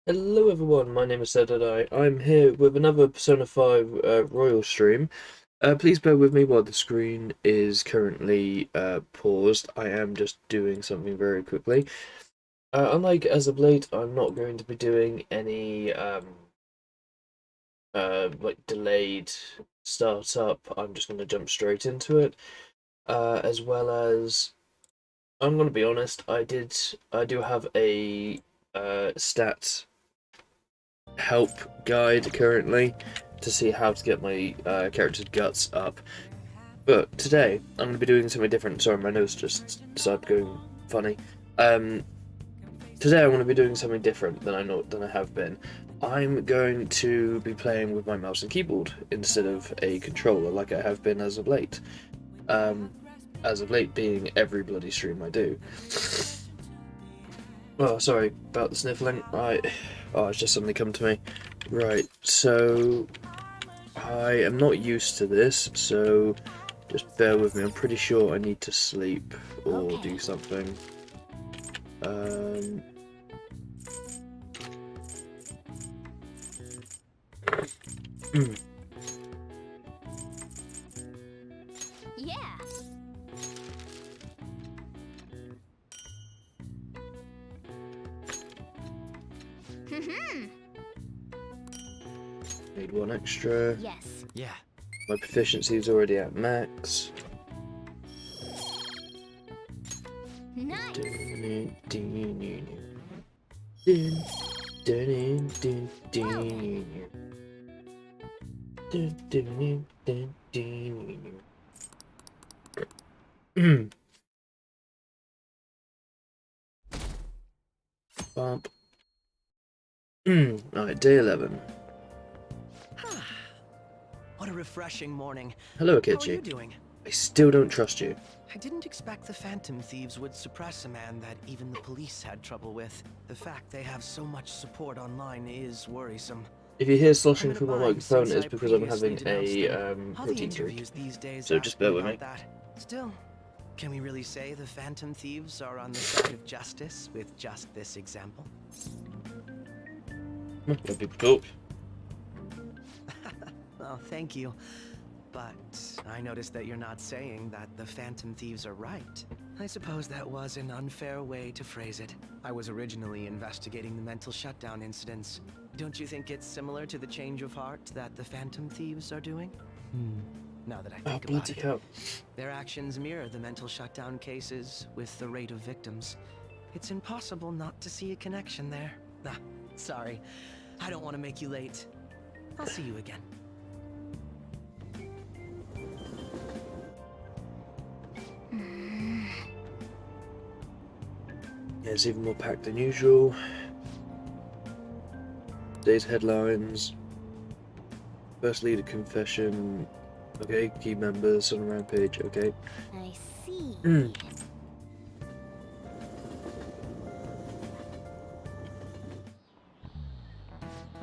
Hello everyone, my name is Sedadai. I'm here with another Persona 5 Royal stream. Please bear with me while the screen is currently paused. I am just doing something very quickly. Unlike as of late, I'm not going to be doing any like delayed startup. I'm just going to jump straight into it. As well as, I'm going to be honest, I do have a stat help guide currently to see how to get my character's guts up. But today I'm going to be doing something different. Sorry, my nose just decided going funny. Um, Today I'm going to be doing something different than I have been. I'm going to be playing with my mouse and keyboard instead of a controller like I have been as of late. As of late being every bloody stream I do. Oh, sorry about the sniffling. Oh, it's just suddenly come to me. Right, so I am not used to this, so just bear with me. I'm pretty sure I need to sleep or do something. Um, Yeah. Need one extra. Yes. Yeah. My proficiency is already at max. Nice. Bump. Alright, day 11. What a refreshing morning. Hello, How are you Akechi. doing? I still don't trust you. I didn't expect the Phantom Thieves would suppress a man that even the police had trouble with. The fact they have so much support online is worrisome. If you hear I'm sloshing in a through my bind microphone, since it's I because I'm previously having denounced a them. All the protein drink. interviews these days So ask just bear me with about me. that. Still, can we really say the Phantom Thieves are on the side of justice with just this example? Let people talk. Oh, thank you. But I noticed that you're not saying that the Phantom Thieves are right. I suppose that was an unfair way to phrase it. I was originally investigating the mental shutdown incidents. Don't you think it's similar to the change of heart that the Phantom Thieves are doing? Now that I Oh, think about bloody it, hell. their actions mirror the mental shutdown cases with the rate of victims. It's impossible not to see a connection there. Ah, sorry. I don't want to make you late. I'll see you again. Yeah, it's even more packed than usual. Today's headlines. First leader confession. Okay, key members on a rampage. Okay. I see.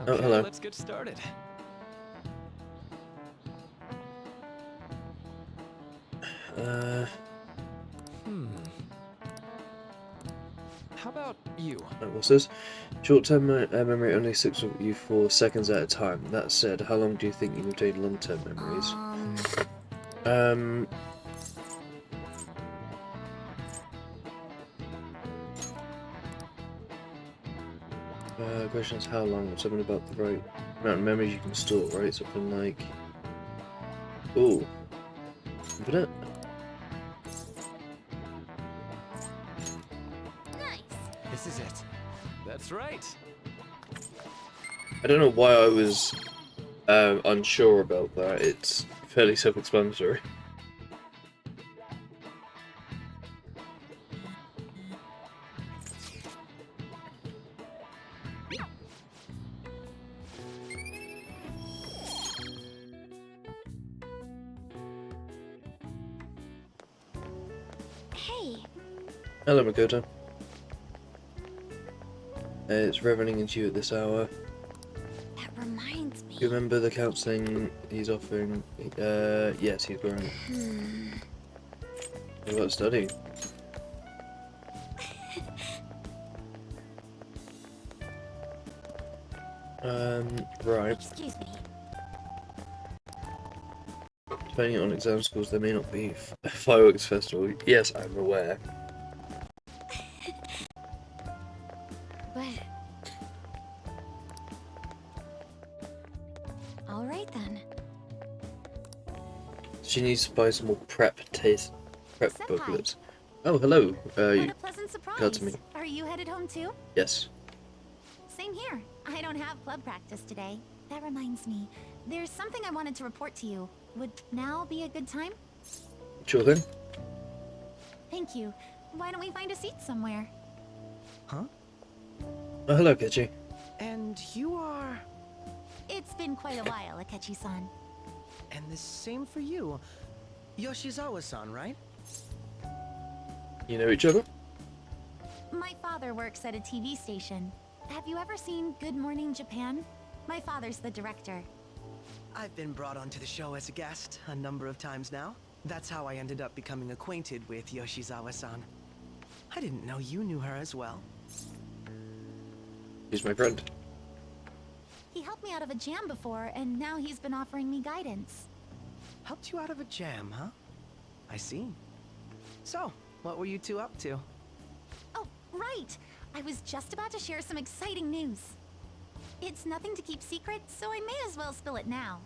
Oh, hello. Let's get started. How about you? What's this? Short-term memory only sticks with you for seconds at a time. That said, how long do you think you retain long-term memories? Um, question is how long? Something about the right amount of memories you can store, right? Something like... Ooh. Infinite? Nice. This is it. That's right. I don't know why I was unsure about that. It's fairly self-explanatory. Hey. Hello, Makoto. It's reveling into you at this hour. That reminds me. You remember the counselling he's offering? Yes, he's going. What about studying? Right. Excuse me. Depending on exam scores, there may not be a fireworks festival. Yes, I'm aware. But... Alright then. She needs to buy some more prep Senpai. booklets. Oh, hello. What a pleasant surprise. glad to meet. Are you headed home too? Yes. Same here. I don't have club practice today. That reminds me. There's something I wanted to report to you. Would now be a good time? Sure thing. Thank you. Why don't we find a seat somewhere? Huh? Oh, hello, Kechi. And you are... It's been quite a while, Akechi-san. And the same for you. Yoshizawa-san, right? You know each other? My father works at a TV station. Have you ever seen Good Morning Japan? My father's the director. I've been brought onto the show as a guest a number of times now. That's how I ended up becoming acquainted with Yoshizawa-san. I didn't know you knew her as well. He's my friend. He helped me out of a jam before, and now he's been offering me guidance. Helped you out of a jam, huh? I see. So, what were you two up to? Oh, right! I was just about to share some exciting news. It's nothing to keep secret, so I may as well spill it now.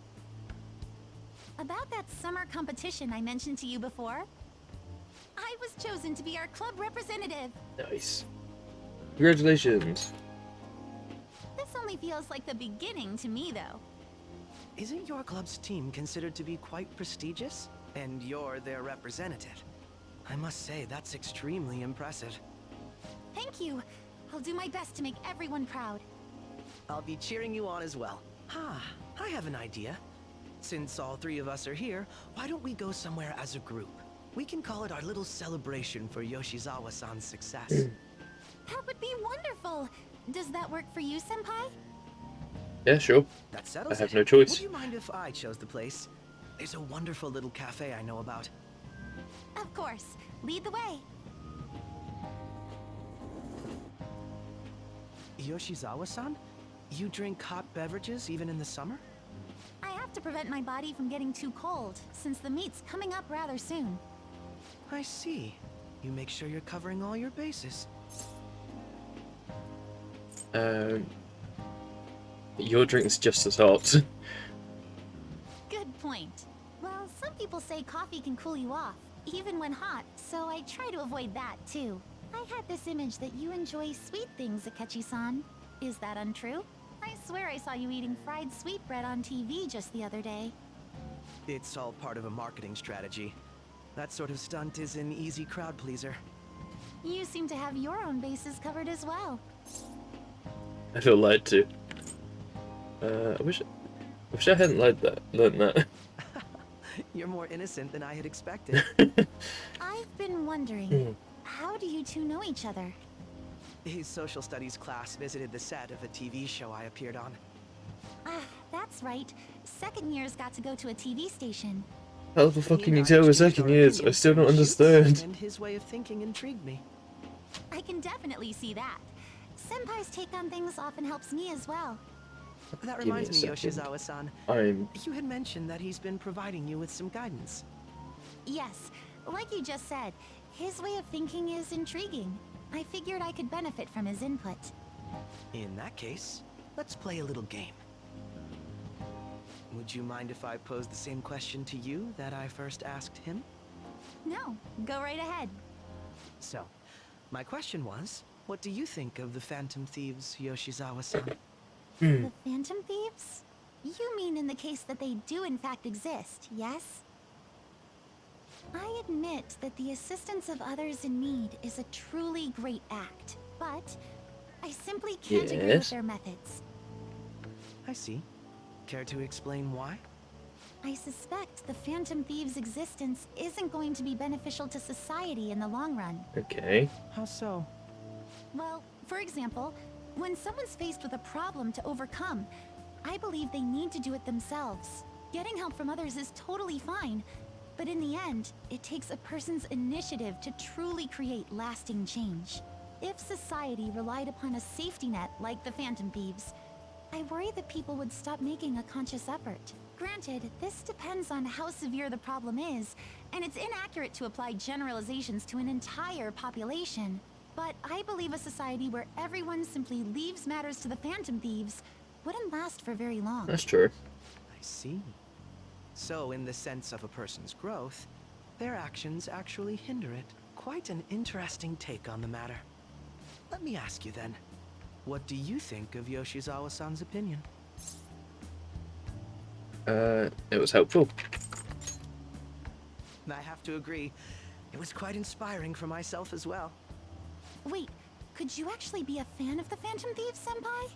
About that summer competition I mentioned to you before, I was chosen to be our club representative. Nice. Congratulations. This only feels like the beginning to me, though. Isn't your club's team considered to be quite prestigious? And you're their representative. I must say, that's extremely impressive. Thank you. I'll do my best to make everyone proud. I'll be cheering you on as well. I have an idea. Since all three of us are here, why don't we go somewhere as a group? We can call it our little celebration for Yoshizawa-san's success. That would be wonderful. Does that work for you, Senpai? Yeah, sure. That settles I have it. no choice. Would you mind if I chose the place? There's a wonderful little cafe I know about. Of course. Lead the way. Yoshizawa-san? You drink hot beverages even in the summer? I have to prevent my body from getting too cold, since the meet's coming up rather soon. I see. You make sure you're covering all your bases. Your drink's just as hot. Good point. Well, some people say coffee can cool you off, even when hot, so I try to avoid that, too. I had this image that you enjoy sweet things, Akechi-san. Is that untrue? I swear I saw you eating fried sweetbread on TV just the other day. It's all part of a marketing strategy. That sort of stunt is an easy crowd pleaser. You seem to have your own bases covered as well. I feel lied to. I wish I hadn't learned that. You're more innocent than I had expected. I've been wondering, how do you two know each other? His social studies class visited the set of a TV show I appeared on. Ah, that's right. Second years got to go to a TV station. How the fuck He can and you I tell with exchanged second our years? I opinions still don't during shoots, understand. And his way of thinking intrigued me. I can definitely see that. Senpai's take on things often helps me as well. That Give me reminds a me, second. Yoshizawa-san. I'm You had mentioned that he's been providing you with some guidance. Yes, like you just said, his way of thinking is intriguing. I figured I could benefit from his input. In that case, let's play a little game. Would you mind if I pose the same question to you that I first asked him? No, go right ahead. So, my question was, what do you think of the Phantom Thieves, Yoshizawa-san? The Phantom Thieves? You mean in the case that they do in fact exist, yes? I admit that the assistance of others in need is a truly great act, but I simply can't agree with Yes. their methods. I see. Care to explain why? I suspect the Phantom Thieves' existence isn't going to be beneficial to society in the long run. okay. How so? Well, for example, when someone's faced with a problem to overcome, I believe they need to do it themselves. Getting help from others is totally fine, but in the end, it takes a person's initiative to truly create lasting change. If society relied upon a safety net like the Phantom Thieves, I worry that people would stop making a conscious effort. Granted, this depends on how severe the problem is, and it's inaccurate to apply generalizations to an entire population. But I believe a society where everyone simply leaves matters to the Phantom Thieves wouldn't last for very long. That's true. I see. So, in the sense of a person's growth, their actions actually hinder it. Quite an interesting take on the matter. Let me ask you then, what do you think of Yoshizawa-san's opinion? It was helpful. I have to agree, it was quite inspiring for myself as well. Wait, could you actually be a fan of the Phantom Thieves, Senpai?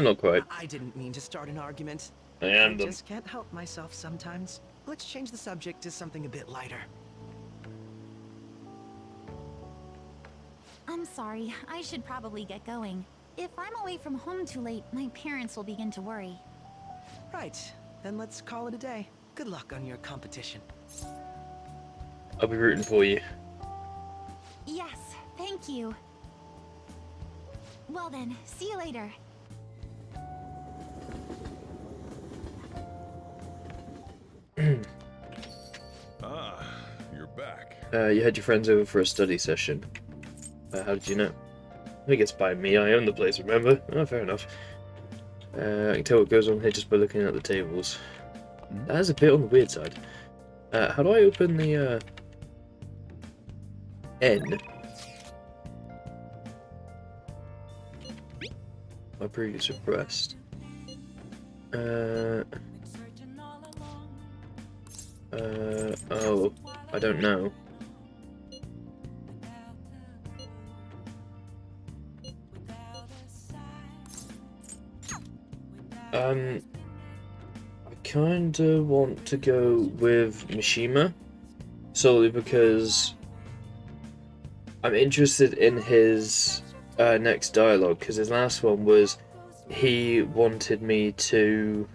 Not quite. I didn't mean to start an argument. I am them. just can't help myself sometimes. Let's change the subject to something a bit lighter. I'm sorry, I should probably get going. If I'm away from home too late, my parents will begin to worry. Right, then let's call it a day. Good luck on your competition. I'll be rooting for you. Yes, thank you. Well then, see you later. Ah, you're back. You had your friends over for a study session. How did you know? I think it's by me. I own the place, remember? Oh, fair enough. I can tell what goes on here just by looking at the tables. That is a bit on the weird side. How do I open the, N? My previous request. Oh, I don't know. I kinda want to go with Mishima, solely because I'm interested in his next dialogue, because his last one was he wanted me to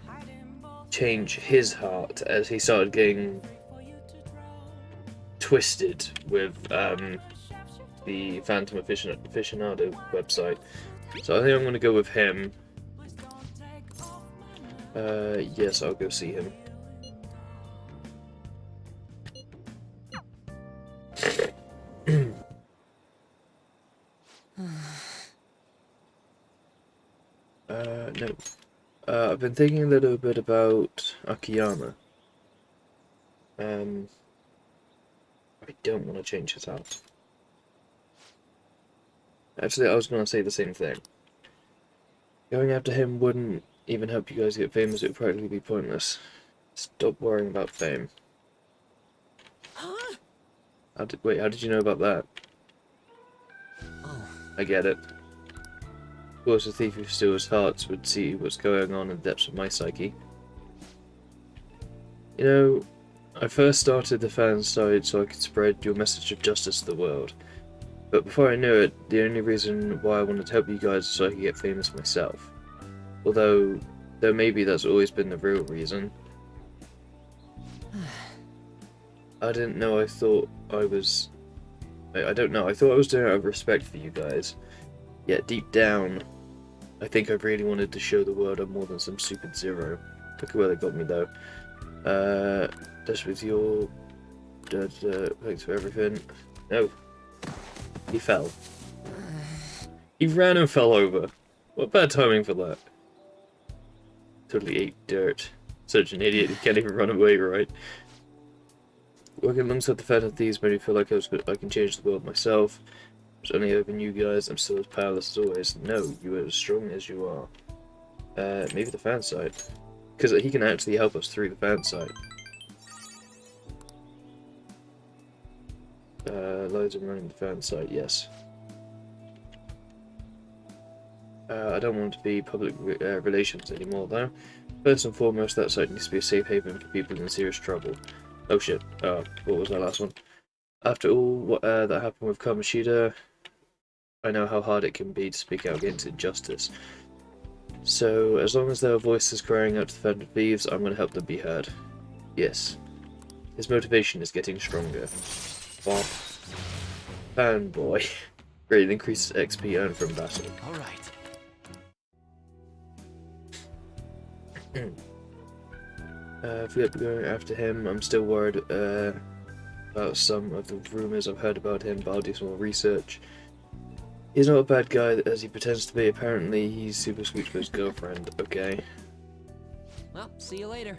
change his heart as he started getting twisted with the Phantom Aficionado website. So I think I'm going to go with him. Yes, I'll go see him. No. I've been thinking a little bit about Akiyama. I don't want to change his heart. Actually, I was going to say the same thing. Going after him wouldn't even help you guys get famous, it would practically be pointless. Stop worrying about fame. Huh? Wait, how did you know about that? Oh. I get it. Of course, a thief who steals hearts would see what's going on in the depths of my psyche. You know, I first started the fan site so I could spread your message of justice to the world. But before I knew it, the only reason why I wanted to help you guys was so I could get famous myself. Although maybe that's always been the real reason. I didn't know, I thought I was... I don't know, I thought I was doing it out of respect for you guys. Yet deep down, I think I really wanted to show the world I'm more than some stupid zero. Look at where they got me though. Just with your... thanks for everything. No. He fell. He ran and fell over. What bad timing for that. Totally ate dirt. Such an idiot, he can't even run away, right? Working alongside the Phantom Thieves made me feel like I can change the world myself. It's only open you guys, I'm still as powerless as always. No, you are as strong as you are. Maybe the fan site. Because he can actually help us through the fan site. Loads of running the fan site, yes. I don't want to be public relations anymore, though. First and foremost, that site needs to be a safe haven for people in serious trouble. Oh shit, what was that last one? After all that happened with Kamoshida, I know how hard it can be to speak out against injustice. So, as long as there are voices crying out to the Phantom Thieves, I'm going to help them be heard. Yes. His motivation is getting stronger. Bob. Fanboy. Great, increases XP earned from battle. All right. If we keep going after him, I'm still worried about some of the rumours I've heard about him, but I'll do some more research. He's not a bad guy as he pretends to be. Apparently, he's super sweet to his girlfriend. Okay. Well, see you later.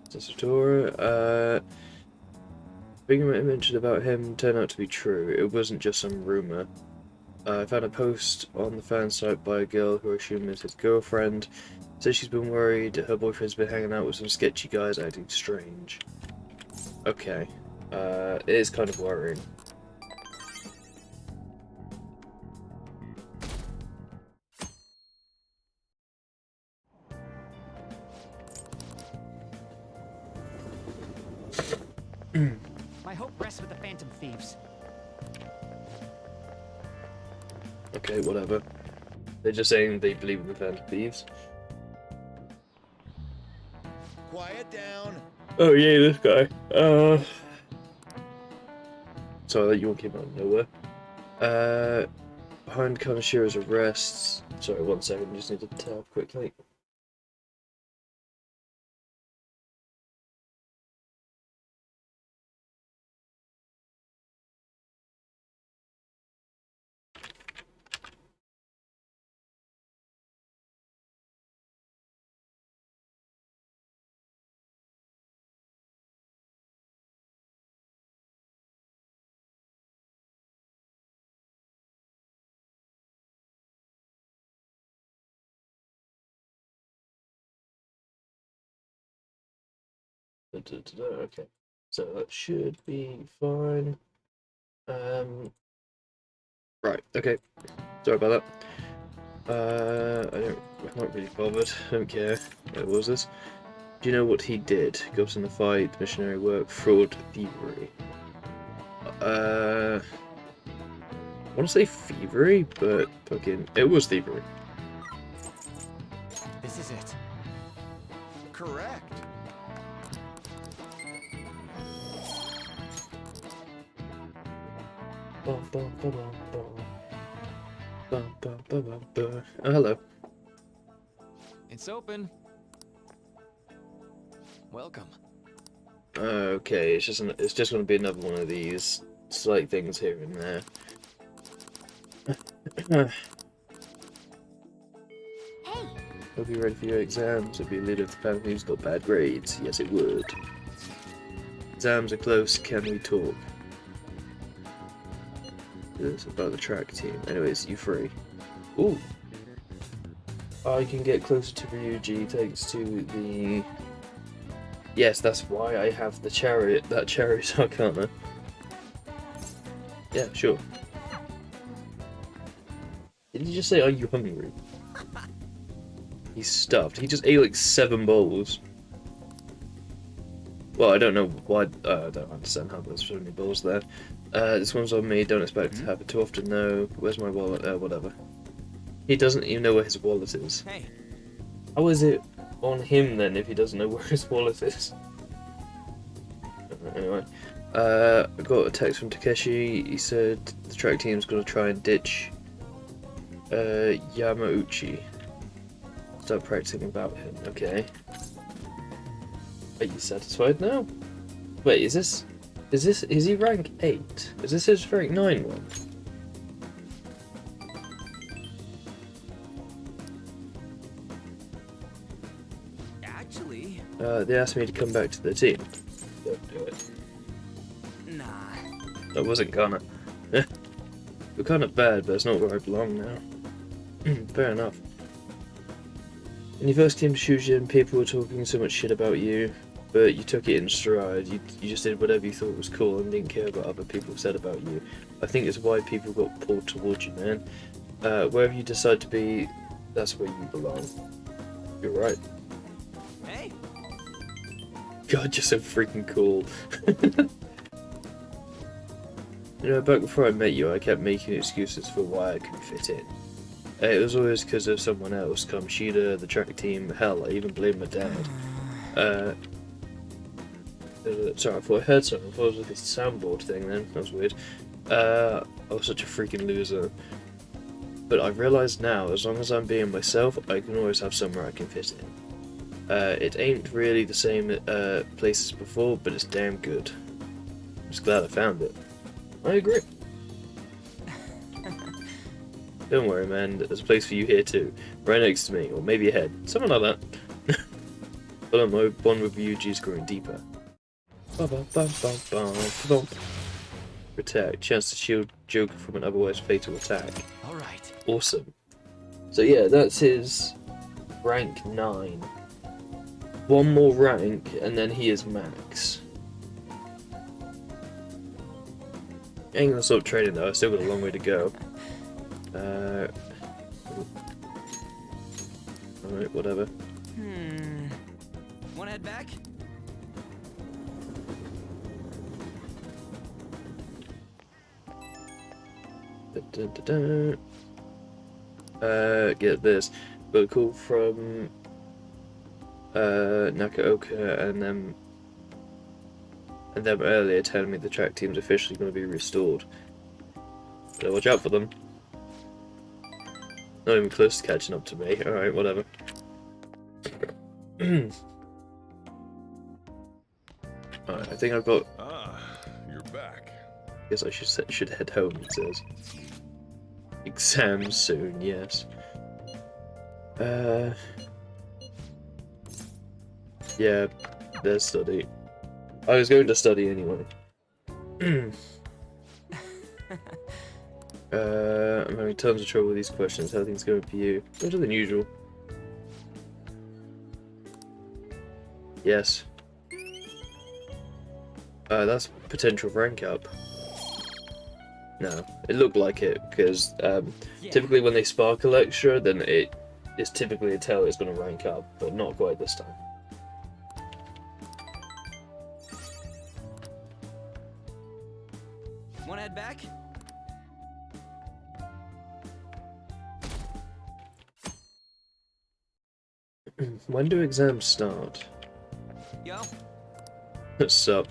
Sasatora, thing I mentioned about him turned out to be true. It wasn't just some rumour. I found a post on the fan site by a girl who I assume is his girlfriend. Says she's been worried her boyfriend's been hanging out with some sketchy guys acting strange. Okay. It is kind of worrying. My hope rests with the Phantom Thieves. Okay, whatever. They're just saying they believe in the Phantom Thieves. Quiet down. Oh yeah, this guy. Sorry, that yawn came out of nowhere. Behind Kanashira's arrests. Sorry, 1 second, just need to tab quickly. Okay, so that should be fine. Right, okay. Sorry about that. I'm not really bothered. I don't care. What was this? Do you know what he did? Got in the fight, missionary work, fraud, thievery. I want to say thievery, but fucking, it was thievery. This is it. Correct. Oh, hello. It's open. Welcome. Okay, it's just going to be another one of these slight things here and there. Hey, Hope you're ready for your exams. It'd be a leader if the family's got bad grades. Yes, it would. Exams are close. Can we talk? It's about the track team. Anyways, you free. Ooh. I can get closer to Ryuji thanks to the... Yes, that's why I have the chariot. That chariot arcana. Yeah, sure. Did he just say, are you hungry? He's stuffed. He just ate like 7 bowls. Well, I don't know why. I don't understand how there's so many bowls there. This one's on me. Don't expect to have it too often. No. Where's my wallet? Whatever. He doesn't even know where his wallet is. Hey, How is it on him then if he doesn't know where his wallet is? Anyway. I got a text from Takeshi. He said the track team's gonna try and ditch Yamauchi. Start practicing about him. Okay. Are you satisfied now? Wait, is he rank 8? Is this his rank 9 one? Actually, They asked me to come back to the team. Don't do it. nah. I wasn't gonna. We're kind of bad, but it's not where I belong now. Fair enough. When you first came to Shujin, people were talking so much shit about you, but you took it in stride. You just did whatever you thought was cool and didn't care what other people said about you. I think it's why people got pulled towards you, man. Wherever you decide to be, that's where you belong. You're right. Hey, God, you're so freaking cool. You know, back before I met you, I kept making excuses for why I couldn't fit in. It was always because of someone else, Kamoshida, the track team, hell, I even blamed my dad. Sorry, I thought I heard something. I thought it was like a soundboard thing then, that was weird. I was such a freaking loser. But I realise now, as long as I'm being myself, I can always have somewhere I can fit in. It ain't really the same place as before, but it's damn good. I'm just glad I found it. I agree. Don't worry, man. There's a place for you here too, right next to me, or maybe ahead, something like that. But my bond with Yuji is growing deeper. Protect. Chance to shield Joker from an otherwise fatal attack. All right. Awesome. So yeah, that's his rank 9. One more rank, and then he is max. I ain't gonna stop training though, I still got a long way to go. Alright, whatever. Wanna head back? Get this. Got a call from Nakaoka and them earlier telling me the track team's officially going to be restored. Better watch out for them. Not even close to catching up to me. Alright, whatever. Alright, I think I've got... Ah, you're back. Guess I should head home, it says. Exams soon, yes. Yeah, there's study. I was going to study anyway. I'm having tons of trouble with these questions. How are things going for you? Better than usual. Yes. That's potential rank up. No, it looked like it, because typically when they sparkle extra, then it is typically a tell it's going to rank up, but not quite this time. Wanna head back? When do exams start? Yo. What's up?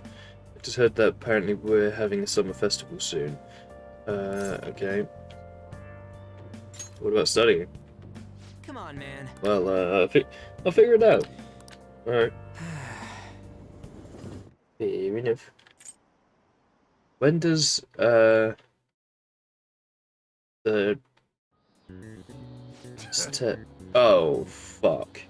I just heard that apparently we're having a summer festival soon. Okay. What about studying? Come on, man. Well, I'll figure it out. Alright. Fair enough. When does, the... Oh, fuck.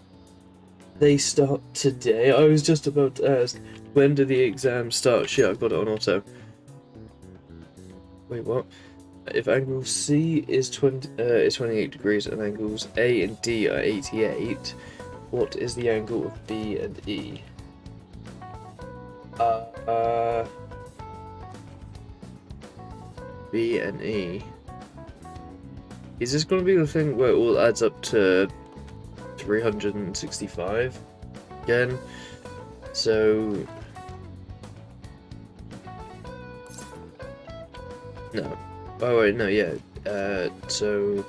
They start today? I was just about to ask, when do the exams start? Shit, I've got it on auto. Wait, what? If angle C is 28 degrees and angles A and D are 88, what is the angle of B and E? B and E. Is this going to be the thing where it all adds up to 365 again? So... No. Oh wait, no, yeah. So...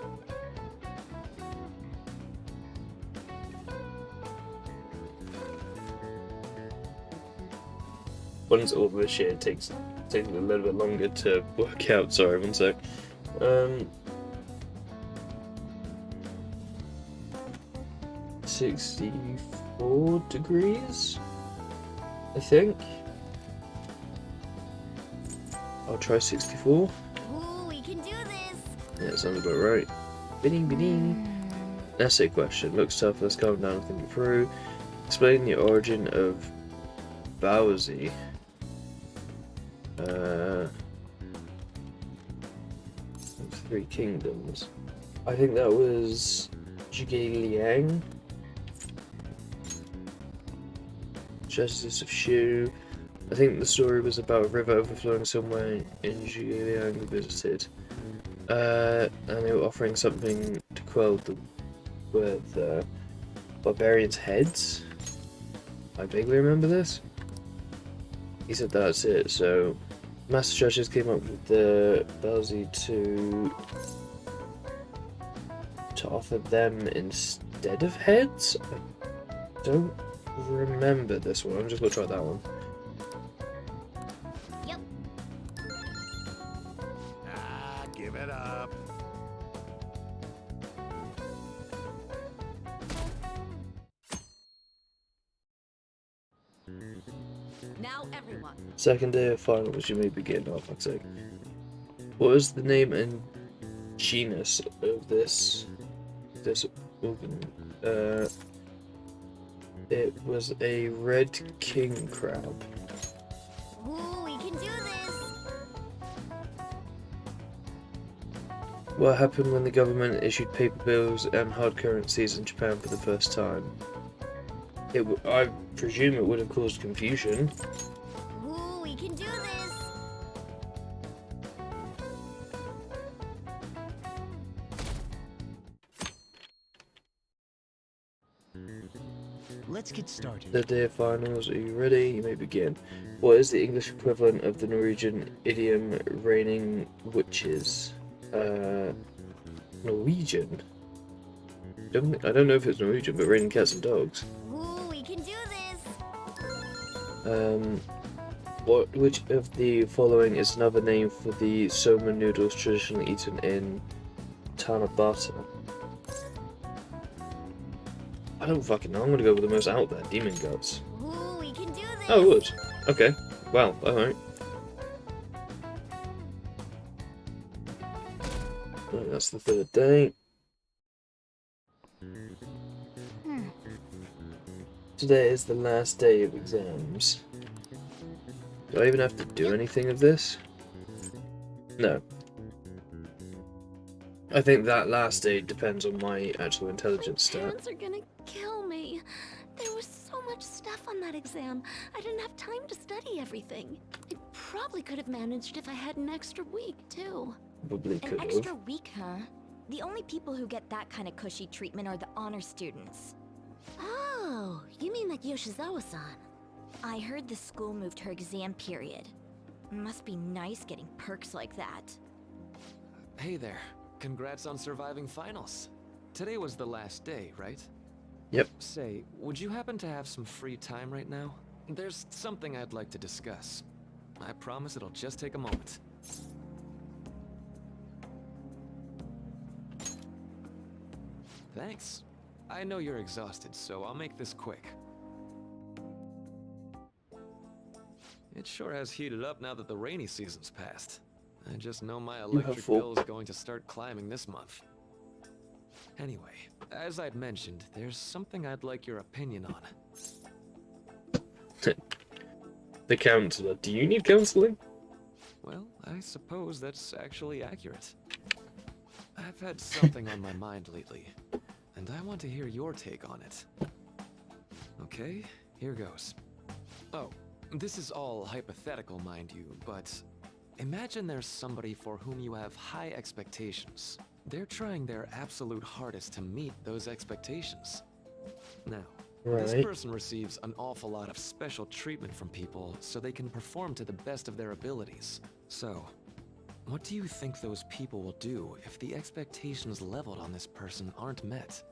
Once all this shit takes a little bit longer to work out. Sorry, one sec. 64 degrees, I think. I'll try 64. Ooh, we can do this. Yeah, that sounds about right. Bidding, bidding. Essay question. Looks tough. Let's calm down and think it through. Explain the origin of Bowsy. Three Kingdoms. I think that was Zhuge Justice of Shu. I think the story was about a river overflowing somewhere in Zhuge we visited. And they were offering something to quell the barbarians' heads. I vaguely remember this. He said that's it, so Master Judges came up with the Bowsy to offer them instead of heads? I don't remember this one. I'm just gonna try that one. Yep. Now everyone. Second day of finals, you may begin. Oh, fuck's sake. What is the name and genus of this organ? It was a red king crab. Ooh, we can do this! What happened when the government issued paper bills and hard currencies in Japan for the first time? I presume it would have caused confusion. Ooh, we can do this! Let's get started. The day of finals, are you ready? You may begin. What is the English equivalent of the Norwegian idiom raining witches? Norwegian? I don't know if it's Norwegian, but raining cats and dogs. Ooh, we can do this! Which of the following is another name for the soma noodles traditionally eaten in Tanabata? I don't fucking know. I'm gonna go with the most out there, demon guts. Ooh, we can do this! Oh, it would. Okay. Well, alright. Right, that's the third day. Today is the last day of exams. Do I even have to do anything of this? No. I think that last day depends on my actual intelligence stat. Parents are gonna kill me. There was so much stuff on that exam. I didn't have time to study everything. I probably could have managed if I had an extra week, too. Probably An could extra have. week, huh? The only people who get that kind of cushy treatment are the honor students. Oh, you mean like Yoshizawa-san? I heard the school moved her exam period. Must be nice getting perks like that. Hey there. Congrats on surviving finals. Today was the last day, right? Yep. Say, would you happen to have some free time right now? There's something I'd like to discuss. I promise it'll just take a moment. Thanks. I know you're exhausted, so I'll make this quick. It sure has heated up now that the rainy season's passed. I just know my electric full- bill is going to start climbing this month. Anyway, as I'd mentioned, there's something I'd like your opinion on. The counselor. Do you need counseling? Well, I suppose that's actually accurate. I've had something on my mind lately, and I want to hear your take on it. Okay, here goes. Oh, this is all hypothetical, mind you, but imagine there's somebody for whom you have high expectations. They're trying their absolute hardest to meet those expectations. Now, this Right. person receives an awful lot of special treatment from people so they can perform to the best of their abilities. So, what do you think those people will do if the expectations leveled on this person aren't met?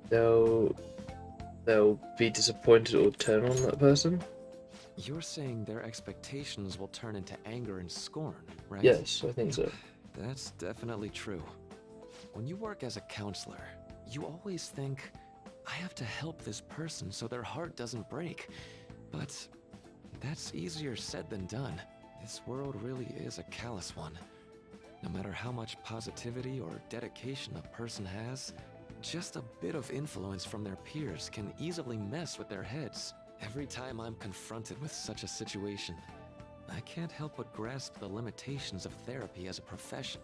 They'll be disappointed or turn on that person? You're saying their expectations will turn into anger and scorn, right? Yes, I think so. That's definitely true. When you work as a counselor, you always think, I have to help this person so their heart doesn't break. But that's easier said than done. This world really is a callous one. No matter how much positivity or dedication a person has, just a bit of influence from their peers can easily mess with their heads. Every time I'm confronted with such a situation, I can't help but grasp the limitations of therapy as a profession.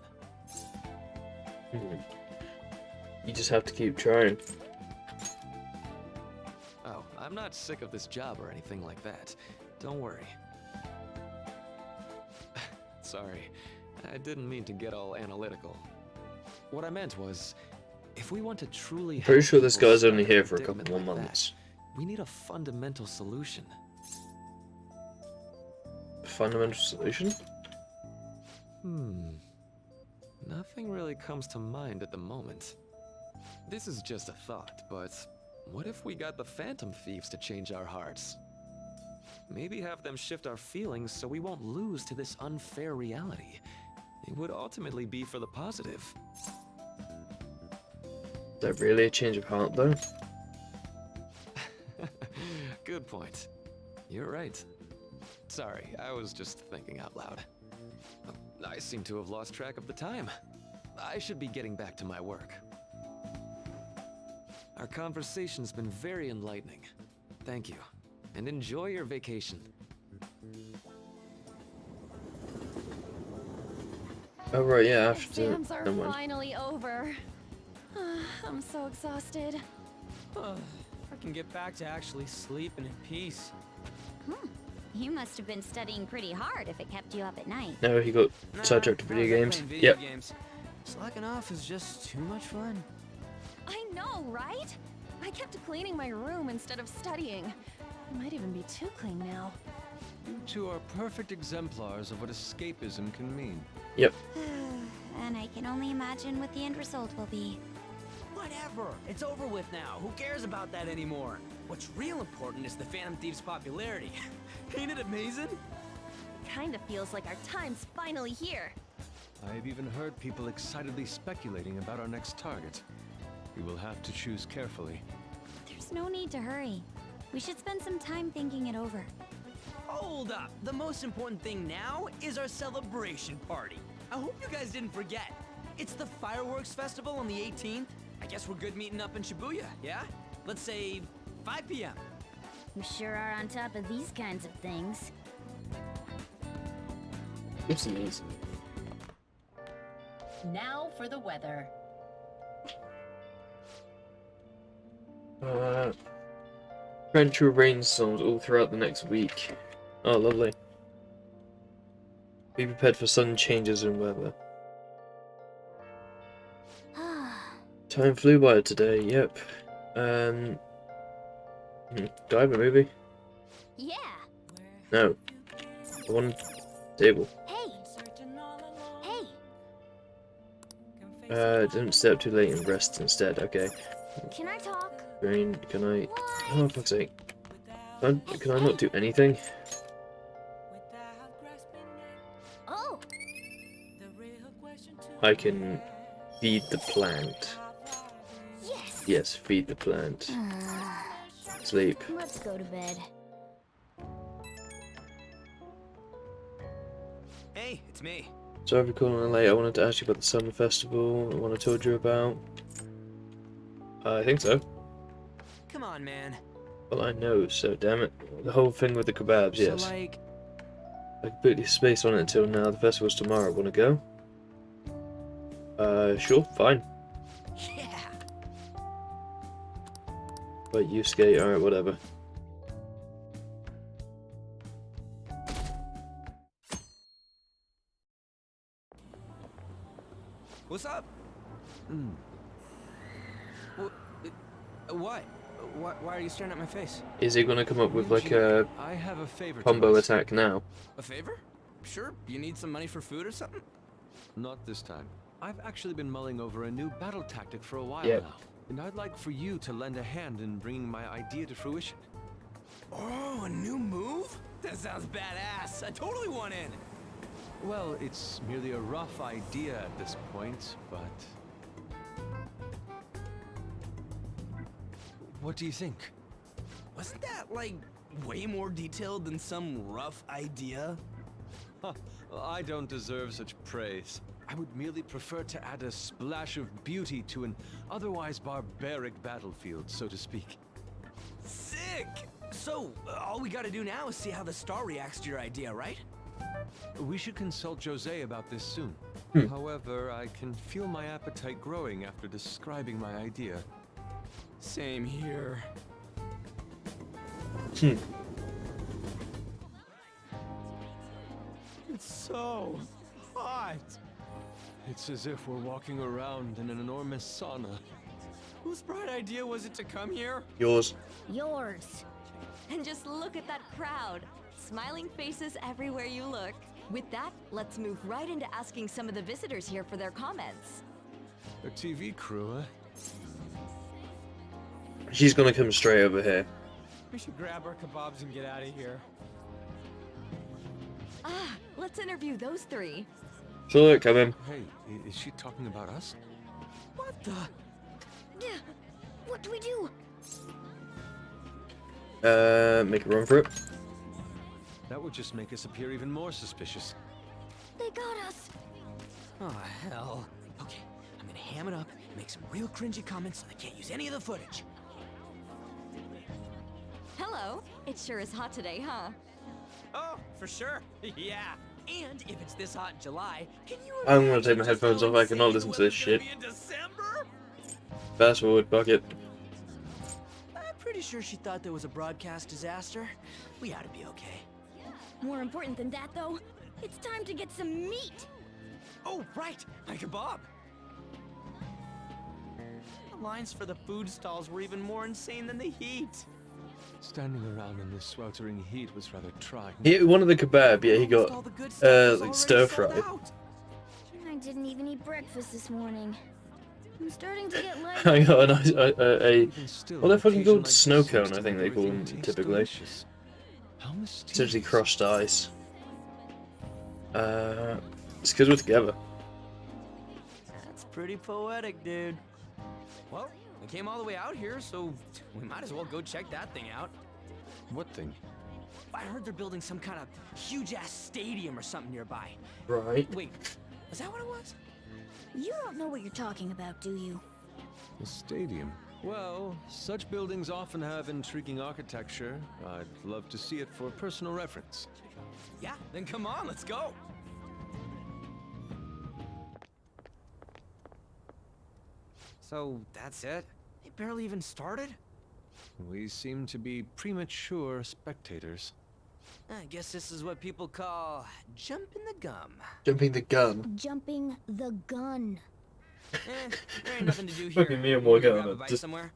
You just have to keep trying. Oh, I'm not sick of this job or anything like that. Don't worry. Sorry, I didn't mean to get all analytical. What I meant was, if we want to truly Pretty help sure this people guy's stuck only in a here for a predicament couple more like months. that, we need a fundamental solution. Fundamental solution? Nothing really comes to mind at the moment. This is just a thought, but what if we got the Phantom Thieves to change our hearts? Maybe have them shift our feelings so we won't lose to this unfair reality. It would ultimately be for the positive. Is that really a change of heart, though? good point. You're right. Sorry, I was just thinking out loud. I seem to have lost track of the time. I should be getting back to my work. Our conversation's been very enlightening. Thank you, and enjoy your vacation. Oh right, yeah. After Exams are never mind. finally over. I'm so exhausted. I can get back to actually sleeping in peace. You must have been studying pretty hard if it kept you up at night. No, he got Nah, sidetracked to I video was, like, games. playing video Yep. games. Slacking off is just too much fun. I know, right? I kept cleaning my room instead of studying. It might even be too clean now. You two are perfect exemplars of what escapism can mean. Yep. And I can only imagine what the end result will be. Whatever. It's over with now. Who cares about that anymore? What's real important is the Phantom Thieves' popularity. Ain't it amazing? Kinda feels like our time's finally here. I have even heard people excitedly speculating about our next target. We will have to choose carefully. There's no need to hurry. We should spend some time thinking it over. Hold up. The most important thing now is our celebration party. I hope you guys didn't forget. It's the fireworks festival on the 18th. I guess we're good meeting up in Shibuya, yeah? Let's say 5 p.m. You sure are on top of these kinds of things. Oopsies. Now for the weather. Torrential rainstorms all throughout the next week. Oh, lovely. Be prepared for sudden changes in weather. Time flew by today, yep. Do I have a movie? Yeah. No. I want table. Hey. Don't stay up too late and rest instead, okay. Can I talk? Rain, can I... Oh, for fuck's sake. Can I not do anything? Oh. I can feed the plant. Yes. Yes, feed the plant. Sleep. Let's go to bed. Hey, it's me. Sorry for calling late. I wanted to ask you about the summer festival, the one I told you about. I think so. Come on, man. Well, I know, so damn it. The whole thing with the kebabs, yes. So, like... I completely spaced on it until now. The festival's tomorrow. Wanna go? Sure, fine. Yeah. But you skate, alright, whatever. What's up? What? Why are you staring at my face? Is he gonna come up with like a I have a favor combo to ask. attack now? A favor? Sure. You need some money for food or something? Not this time. I've actually been mulling over a new battle tactic for a while Yep. now, and I'd like for you to lend a hand in bringing my idea to fruition. Oh, a new move? That sounds badass. I totally want in. Well, it's merely a rough idea at this point, but... What do you think? Wasn't that, like, way more detailed than some rough idea? Huh, I don't deserve such praise. I would merely prefer to add a splash of beauty to an otherwise barbaric battlefield, so to speak. Sick! So, all we gotta do now is see how the star reacts to your idea, right? We should consult Jose about this soon. However, I can feel my appetite growing after describing my idea. Same here. It's so hot. It's as if we're walking around in an enormous sauna. Whose bright idea was it to come here? Yours. Yours. And just look at that crowd. Smiling faces everywhere you look. With that, let's move right into asking some of the visitors here for their comments. A TV crew, huh? She's gonna come straight over here. We should grab our kebabs and get out of here. Ah, let's interview those three. Sure, come in. Hey, is she talking about us? What the? What do we do? Make a run for it. That would just make us appear even more suspicious. They got us. Oh, hell. Okay, I'm gonna ham it up, make some real cringy comments so they can't use any of the footage. Hello. It sure is hot today, huh? Oh, for sure. Yeah. And if it's this hot in July, can you I'm gonna take imagine my just headphones how off, I cannot insane listen the to this weather's gonna shit. be in December? Fast forward, bucket. I'm pretty sure she thought there was a broadcast disaster. We ought to be okay. More important than that, though, it's time to get some meat. Oh, right, my kebab. The lines for the food stalls were even more insane than the heat. Standing around in this sweltering heat was rather trying. He one of the kebab, yeah, he got All the good stuff was like already stir sold fry. out. I didn't even eat breakfast this morning. I'm starting to get I light. got a nice Even still, well, they're an fucking occasion called like snow this seems cone, to I think make they call everything them taste typically. delicious. How Essentially mysterious. crushed ice. It's because we're together. That's pretty poetic, dude. Well, we came all the way out here, so we might as well go check that thing out. What thing? I heard they're building some kind of huge-ass stadium or something nearby. Right. Wait, is that what it was? You don't know what you're talking about, do you? A stadium. Well, such buildings often have intriguing architecture. I'd love to see it for personal reference. Yeah, then come on, let's go. So, that's it? They barely even started? We seem to be premature spectators. I guess this is what people call jumping the gum. Jumping the gun. Jumping the gun. There ain't nothing to do here. Fucking me and You wanna go Morgana, grab a bite just- somewhere?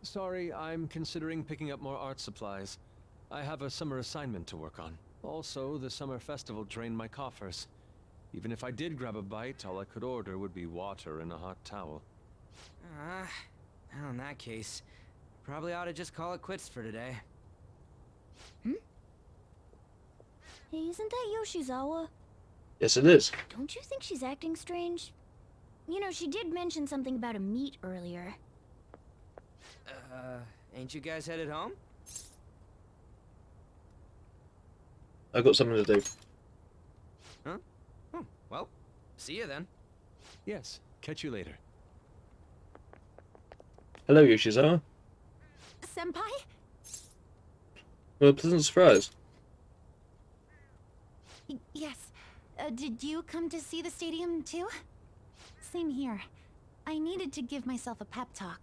Sorry, I'm considering picking up more art supplies. I have a summer assignment to work on. Also, the summer festival drained my coffers. Even if I did grab a bite, all I could order would be water and a hot towel. Well, in that case, probably ought to just call it quits for today. Hey, isn't that Yoshizawa? Yes, it is. Don't you think she's acting strange? You know, she did mention something about a meat earlier. Ain't you guys headed home? I got something to do. Huh? Oh, well, see you then. Yes, catch you later. Hello, Yoshizawa. Senpai? Well, pleasant surprise. Yes. Did you come to see the stadium too? Same here. I needed to give myself a pep talk.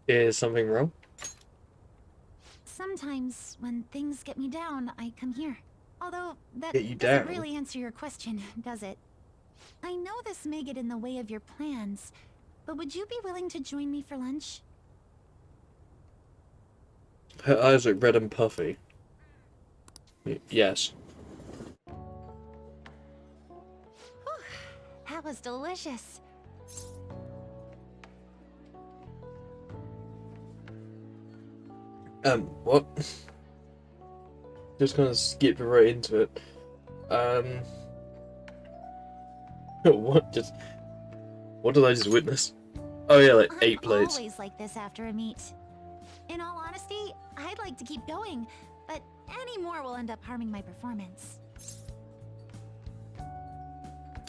Is something wrong? Sometimes, when things get me down, I come here. Although, that Get you doesn't down? really answer your question, does it? I know this may get in the way of your plans, but would you be willing to join me for lunch? Her eyes look red and puffy. Yes. That was delicious. What? Just gonna skip right into it. What? What did I just witness? Oh yeah, like 8 plates. I'm always like this after a meet. In all honesty, I'd like to keep going, but any more will end up harming my performance.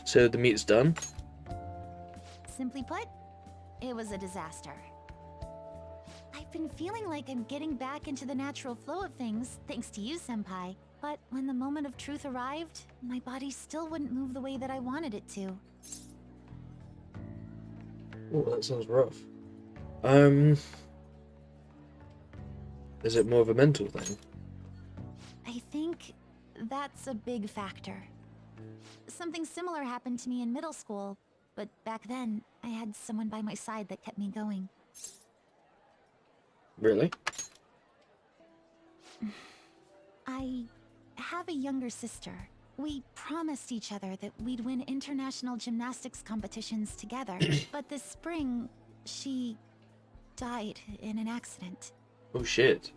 So the meat's done? Simply put, it was a disaster. I've been feeling like I'm getting back into the natural flow of things, thanks to you, Senpai. But when the moment of truth arrived, my body still wouldn't move the way that I wanted it to. Oh, that sounds rough. Is it more of a mental thing? I think that's a big factor. Something similar happened to me in middle school, but back then, I had someone by my side that kept me going. Really? I have a younger sister. We promised each other that we'd win international gymnastics competitions together, but this spring, she died in an accident. Oh shit.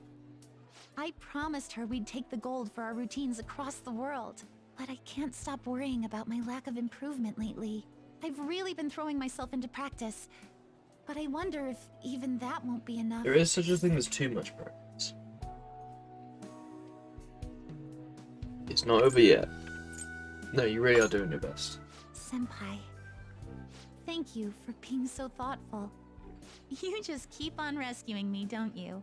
I promised her we'd take the gold for our routines across the world, but I can't stop worrying about my lack of improvement lately. I've really been throwing myself into practice, But I wonder if even that won't be enough. There is such a thing as too much practice. It's not over yet. No, you really are doing your best. Senpai, thank you for being so thoughtful. You just keep on rescuing me, don't you?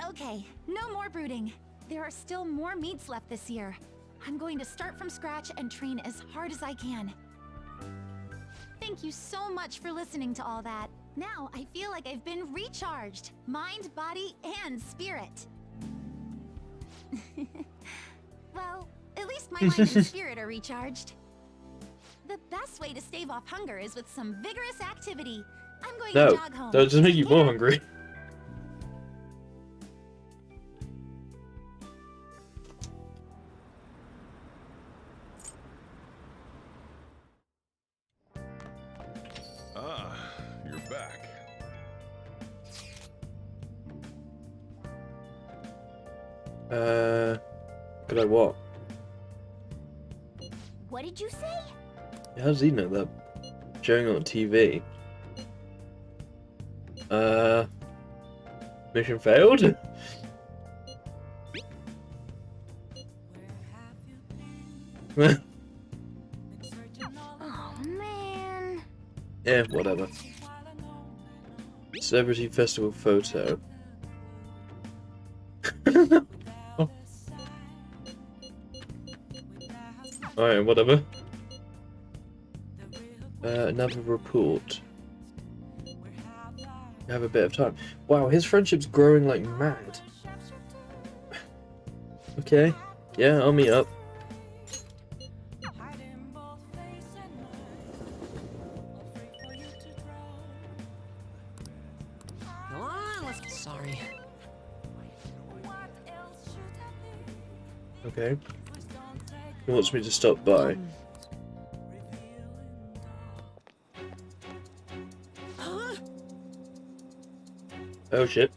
Okay, no more brooding. There are still more meets left this year. I'm going to start from scratch and train as hard as I can. Thank you so much for listening to all that. Now I feel like I've been recharged. Mind, body, and spirit. Well, at least my mind and spirit are recharged. The best way to stave off hunger is with some vigorous activity. I'm going to jog home. That will just make you more hungry. Ah, you're back. Could I what? What did you say? How does he know that? Showing on TV. Mission failed? Oh man. Yeah, whatever. Celebrity festival photo. Oh. Alright, whatever. Another report. We have a bit of time. Wow, his friendship's growing like mad. Okay. Yeah, I'll meet up. Come on, let's... Sorry. Okay. He wants me to stop by. Oh shit.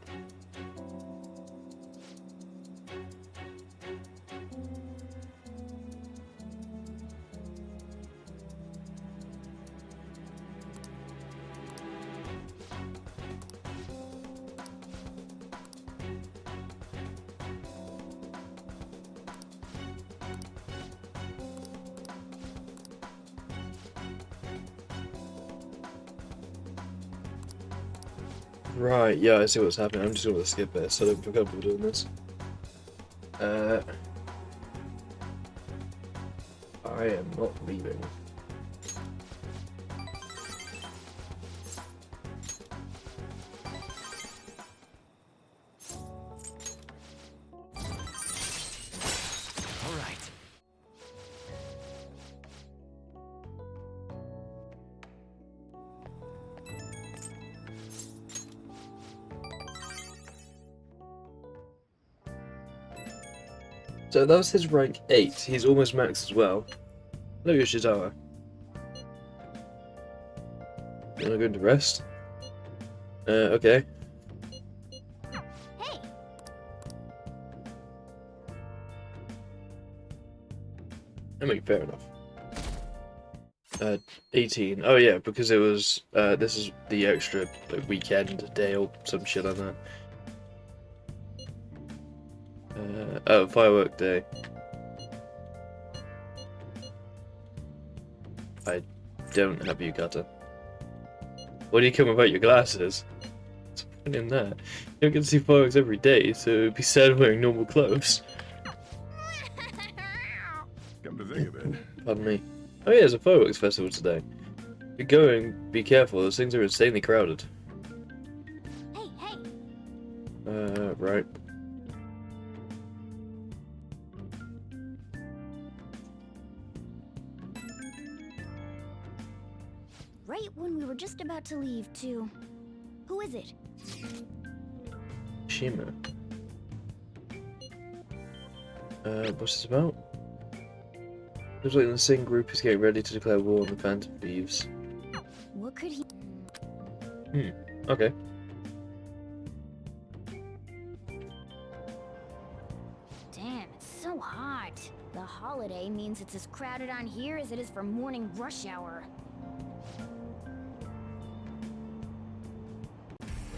Right, yeah, I see what's happening. I'm just gonna skip it so I don't feel comfortable doing this. I am not leaving. All right. So that was his rank 8. He's almost max as well. Hello, Yoshitara. You wanna go into rest? Okay. Hey. I mean, fair enough. 18. Oh yeah, because it was, this is the extra weekend day or some shit like that. Oh, firework day. I don't have yukata. What do you come about your glasses? What's the point in that? You don't get to see fireworks every day, so it'd be sad wearing normal clothes. Come to think of it. Pardon me. Oh yeah, there's a fireworks festival today. If you're going, be careful, those things are insanely crowded. Hey, hey. Right. Right when we were just about to leave, too. Who is it? Shima. What's this about? Looks like the Singh group is getting ready to declare war on the Phantom Thieves. What could he... Okay. Damn, it's so hot. The holiday means it's as crowded on here as it is for morning rush hour.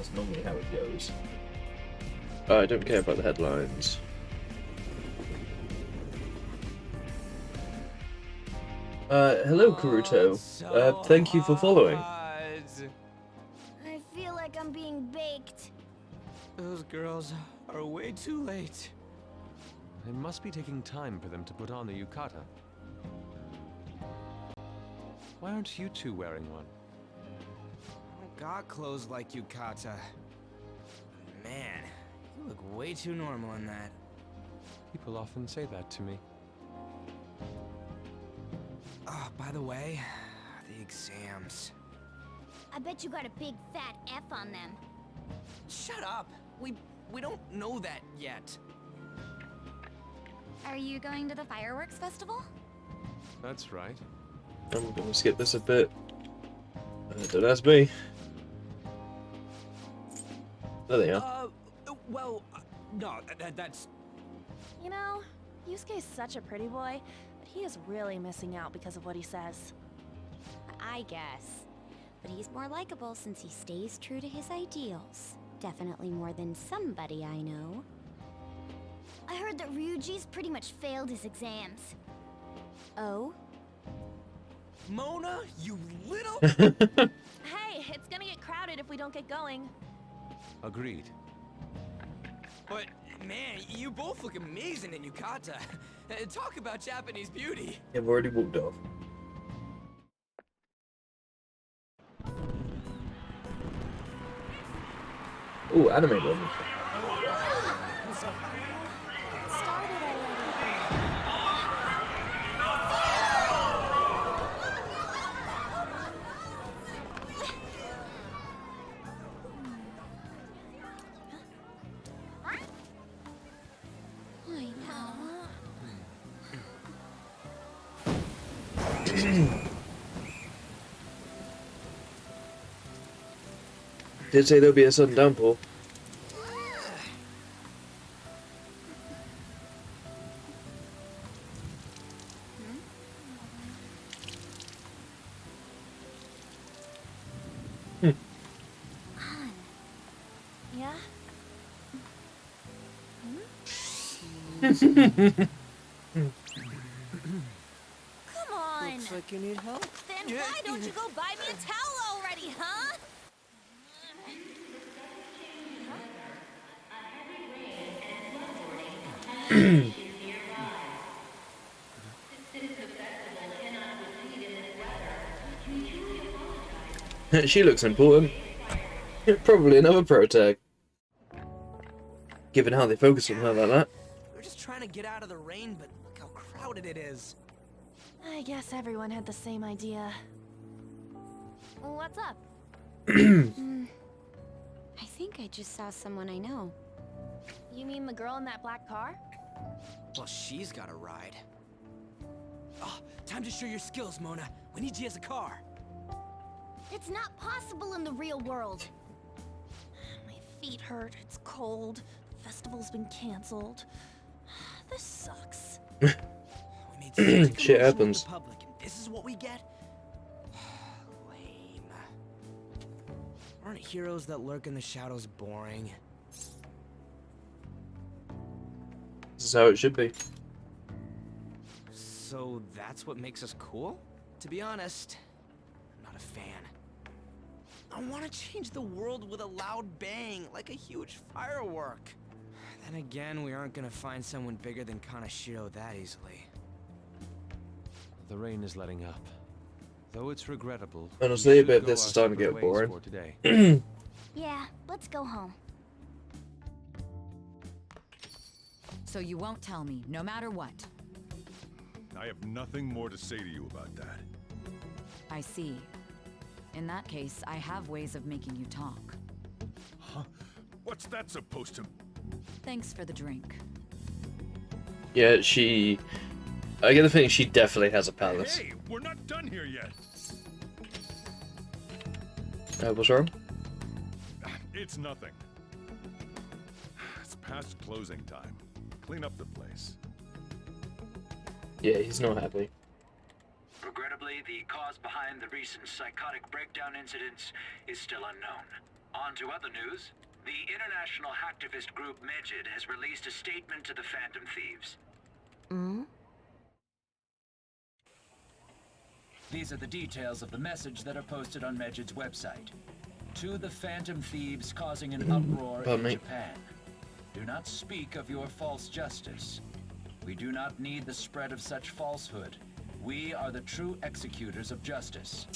That's normally how it goes. I don't care about the headlines. Hello, Karuto. Thank you for following. Hot. I feel like I'm being baked. Those girls are way too late. It must be taking time for them to put on the yukata. Why aren't you two wearing one? I got clothes like yukata. Man, you look way too normal in that. People often say that to me. Oh, by the way, the exams. I bet you got a big fat F on them. Shut up. We don't know that yet. Are you going to the fireworks festival? That's right. I'm gonna skip this a bit. Don't ask me. There they are. Well, no, that's... You know, Yusuke's such a pretty boy, but he is really missing out because of what he says. I guess. But he's more likable since he stays true to his ideals. Definitely more than somebody I know. I heard that Ryuji's pretty much failed his exams. Oh? Mona, you little... Hey, it's gonna get crowded if we don't get going. Agreed. But, man, you both look amazing in yukata. Talk about Japanese beauty. I've already walked off. Ooh, anime moment. Did say there'll be a sudden downpour. Yeah? Come on! Looks like you need help. Then why don't you go buy me a towel already, huh? She looks important. Probably another pro tag. Given how they focus on her like that. We're just trying to get out of the rain, but look how crowded it is. I guess everyone had the same idea. What's up? I think I just saw someone I know. You mean the girl in that black car? Well, she's got a ride. Oh, time to show your skills, Mona. We need you as a car. It's not possible in the real world. My feet hurt, it's cold, the festival's been canceled. This sucks. We made such a Shit commotion with happens. the public, and this is what we get? Lame. Aren't heroes that lurk in the shadows boring? This is how it should be. So that's what makes us cool? To be honest, I'm not a fan. I want to change the world with a loud bang, like a huge firework. Then again, we aren't gonna find someone bigger than Kanashiro that easily. The rain is letting up. Though it's regrettable. Honestly, we I bet should this go is our starting to separate get ways boring. for today. Yeah, let's go home. So you won't tell me, no matter what. I have nothing more to say to you about that. I see. In that case, I have ways of making you talk. Huh? What's that supposed to... Thanks for the drink. Yeah, I get the feeling she definitely has a palace. Hey, we're not done here yet. What's wrong? It's nothing. It's past closing time. Clean up the place. Yeah, he's not happy. Regrettably, the cause behind the recent psychotic breakdown incidents is still unknown. On to other news. The international hacktivist group Medjed has released a statement to the Phantom Thieves. Hmm? These are the details of the message that are posted on Medjed's website. To the Phantom Thieves causing an uproar in Japan. Do not speak of your false justice. We do not need the spread of such falsehood. We are the true executors of justice.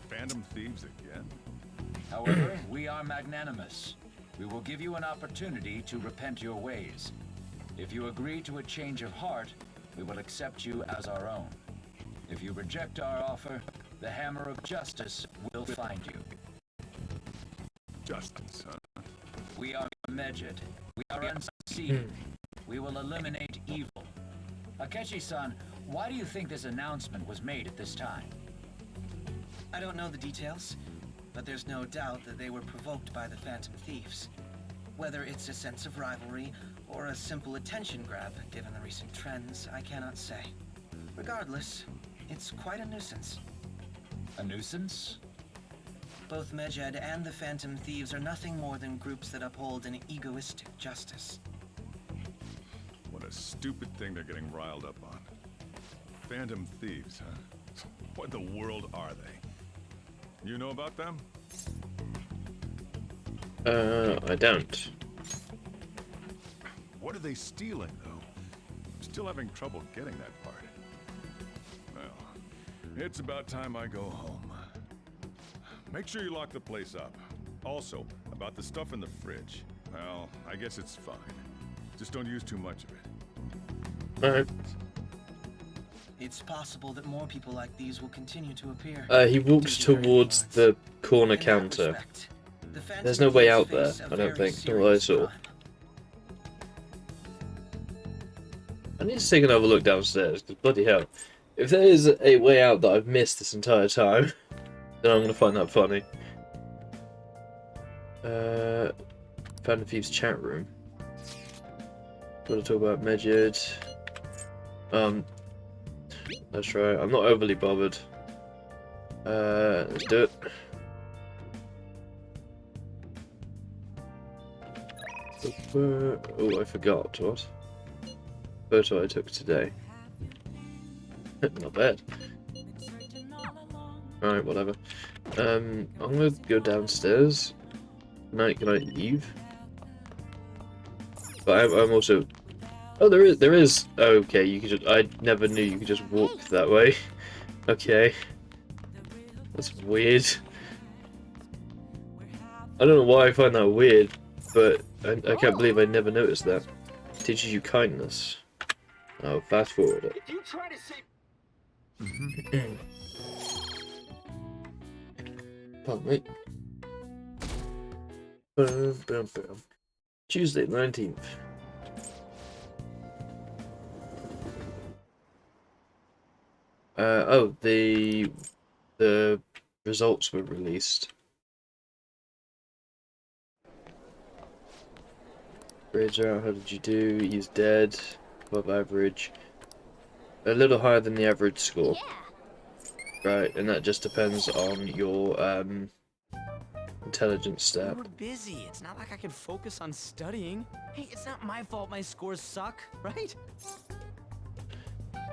Phantom Thieves again? However, we are magnanimous. We will give you an opportunity to repent your ways. If you agree to a change of heart, we will accept you as our own. If you reject our offer, the hammer of justice will find you. Justice, huh? We are Medjed. We are unseen. We will eliminate evil. Akechi-san, why do you think this announcement was made at this time? I don't know the details, but there's no doubt that they were provoked by the Phantom Thieves. Whether it's a sense of rivalry or a simple attention grab, given the recent trends, I cannot say. Regardless, it's quite a nuisance. A nuisance? Both Medjed and the Phantom Thieves are nothing more than groups that uphold an egoistic justice. What a stupid thing they're getting riled up on. Phantom Thieves, huh? What in the world are they? You know about them? I don't. What are they stealing, though? I'm still having trouble getting that part. Well, it's about time I go home. Make sure you lock the place up. Also, about the stuff in the fridge. Well, I guess it's fine. Just don't use too much of it. Alright. It's possible that more people like these will continue to appear. He walked towards the corner counter. There's no way out there, I don't think. Not what I saw. I need to take another look downstairs, because bloody hell. If there is a way out that I've missed this entire time, then I'm going to find that funny. Phantom Thieves chat room. Got to talk about Medjed. That's right, I'm not overly bothered. Let's do it. Oh, I forgot, what? Photo I took today. Not bad. Alright, whatever. I'm gonna go downstairs. Can I leave? But I'm also... Oh, there is... Okay, you could just... I never knew you could just walk that way. Okay. That's weird. I don't know why I find that weird, but I can't believe I never noticed that. Teaches you kindness. I'll fast forward it. You try to say... Pardon me. Boom, boom, boom. Tuesday, 19th. Oh, the results were released. Grades are out, how did you do? He's dead. Above average. A little higher than the average score. Right, and that just depends on your intelligence stat. We're busy. It's not like I can focus on studying. Hey, it's not my fault my scores suck, right?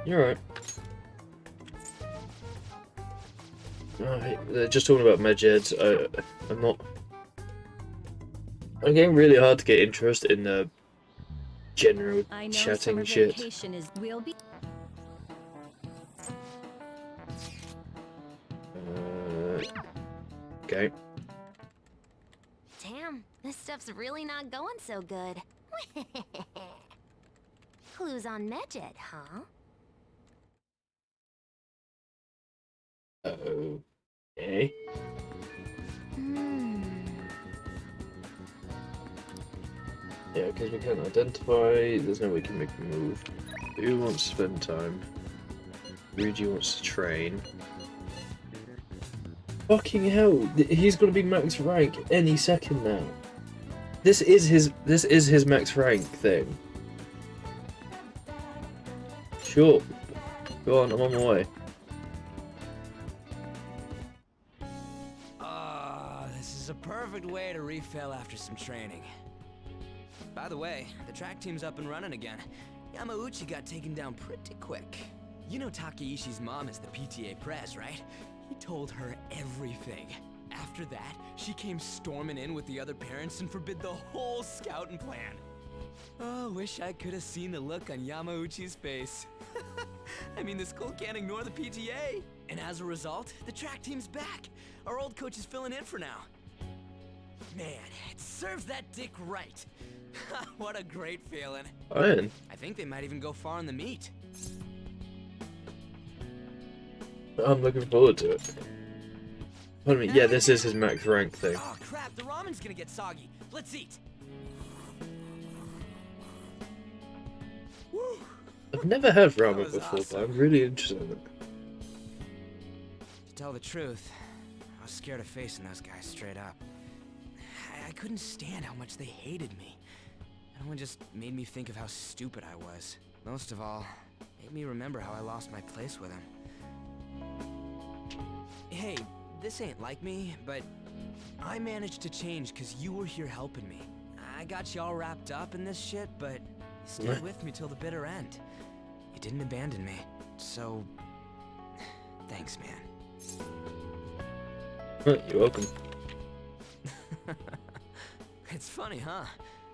You're right. Alright, just talking about Medjed, I'm not... I'm getting really hard to get interest in the general chatting shit. Okay. Damn, this stuff's really not going so good. Clues on Medjed, huh? Okay. Yeah, because we can't identify, there's no way we can make a move. Who wants to spend time? Ryuji wants to train. Fucking hell, he's gonna be max rank any second now. This is his max rank thing. Sure. Go on, I'm on my way. perfect way to refill after some training. By the way, the track team's up and running again. Yamauchi got taken down pretty quick. You know Takeishi's mom is the PTA pres, right? He told her everything. After that, she came storming in with the other parents and forbid the whole scouting plan. Oh, wish I could have seen the look on Yamauchi's face. I mean, the school can't ignore the PTA. And as a result, the track team's back. Our old coach is filling in for now. Man, it serves that dick right. What a great feeling. Iron. I think they might even go far in the meet. I'm looking forward to it. Pardon me, yeah, this is his max rank thing. Oh crap, the ramen's gonna get soggy. Let's eat. Woo. I've never had That ramen was before, awesome. but I'm really interested in it. To tell the truth, I was scared of facing those guys straight up. I couldn't stand how much they hated me. Everyone just made me think of how stupid I was. Most of all, made me remember how I lost my place with them. Hey, this ain't like me, but I managed to change because you were here helping me. I got you all wrapped up in this shit, but you stayed with me till the bitter end. You didn't abandon me, so thanks, man. You're welcome. It's funny, huh?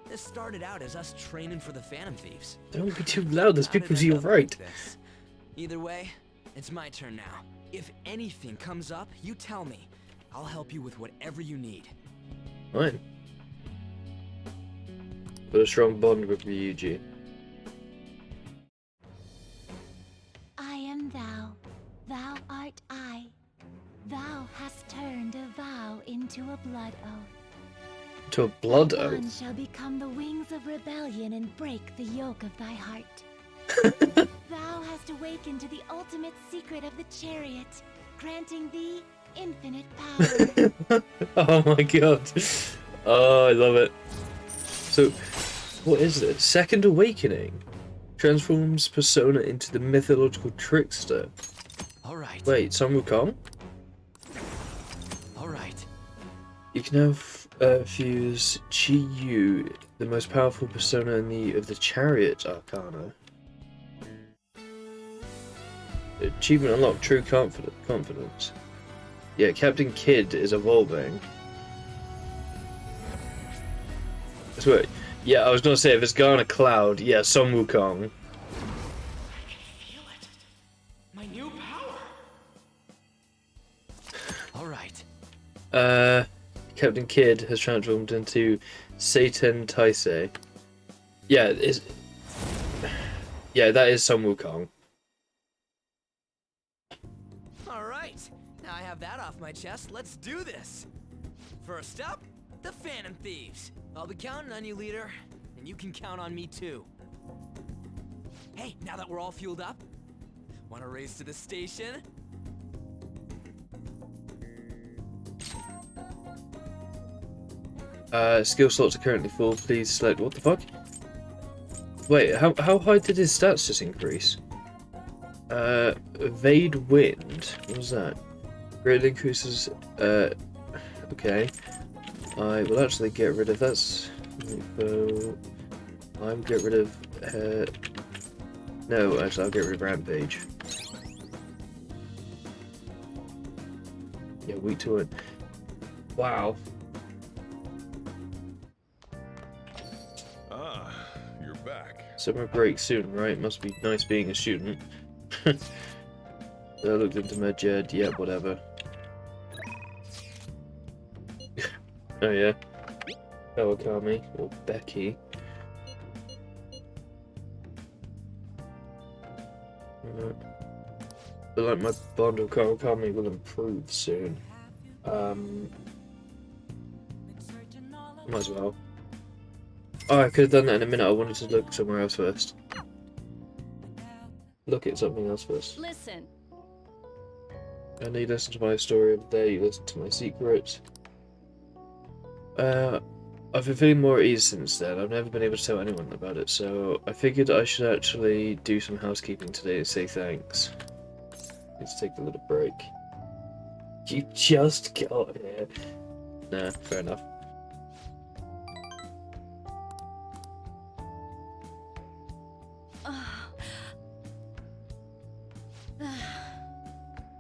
This started out as us training for the Phantom Thieves. Don't be too loud, there's How'd it people to end your up right. like this? Either way, it's my turn now. If anything comes up, you tell me. I'll help you with whatever you need. Fine. Got a strong bond with Ryuji. I am thou, thou art I. Thou hast turned a vow into a blood oath. To a blood One oath. shall become the wings of rebellion and break the yoke of thy heart. Thou hast awakened to the ultimate secret of the chariot, granting thee infinite power. Oh my god. Oh, I love it. So, what is this? Second Awakening. Transforms Persona into the mythological trickster. Alright. Wait, Sun Wukong? Alright. You can now fuse Chi Yu, the most powerful persona of the Chariot Arcana. Achievement unlocked, true confidence. Yeah, Captain Kidd is evolving. So, yeah, I was gonna say if it's Garner Cloud, yeah, Sun Wukong. I can feel it. My new power. Alright. Captain Kidd has transformed into Satan Taisei. Yeah, that is Sun Wukong. Alright. Now I have that off my chest. Let's do this. First up, the Phantom Thieves. I'll be counting on you, leader. And you can count on me too. Hey, now that we're all fueled up, wanna race to the station? Skill slots are currently full. Please select. What the fuck? Wait, how high did his stats just increase? Evade Wind. What was that? Greatly increases. Okay. I will actually get rid of that. I'll get rid of. No, actually, I'll get rid of Rampage. Yeah, weak to it. Wow. Ah, you're back. Summer break soon, right? Must be nice being a student. I looked into Medjed, yeah, whatever. Oh yeah. Kawakami, or Becky. But like my bond with Kawakami will improve soon. Might as well. Oh, I could have done that in a minute. I wanted to look somewhere else first. Look at something else first. Listen. I know you listened to my story of the day, you listened to my secret. I've been feeling more at ease since then. I've never been able to tell anyone about it, so I figured I should actually do some housekeeping today to say thanks. Let's take a little break. You just got here. Nah, fair enough.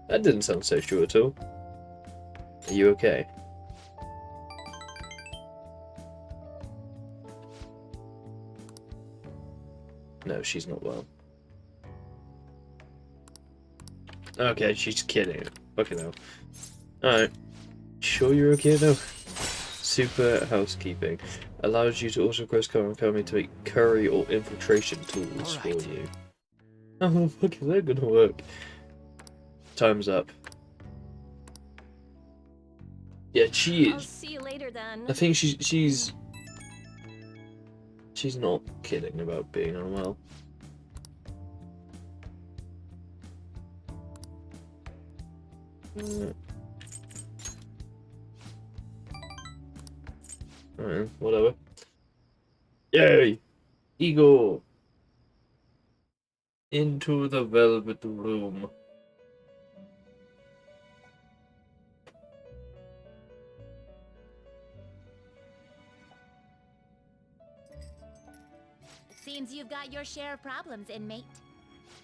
That didn't sound so sure at all. Are you okay? No, she's not well. Okay, she's kidding. Fucking hell. Alright. Sure you're okay though? Super housekeeping. Allows you to also request curry to make curry or infiltration tools for you. How the fuck is that gonna work? Time's up. Yeah, she I'll is. see you later then. I think she's not kidding about being unwell. Alright, whatever. Yay! Igor! Into the velvet room. Seems you've got your share of problems, inmate.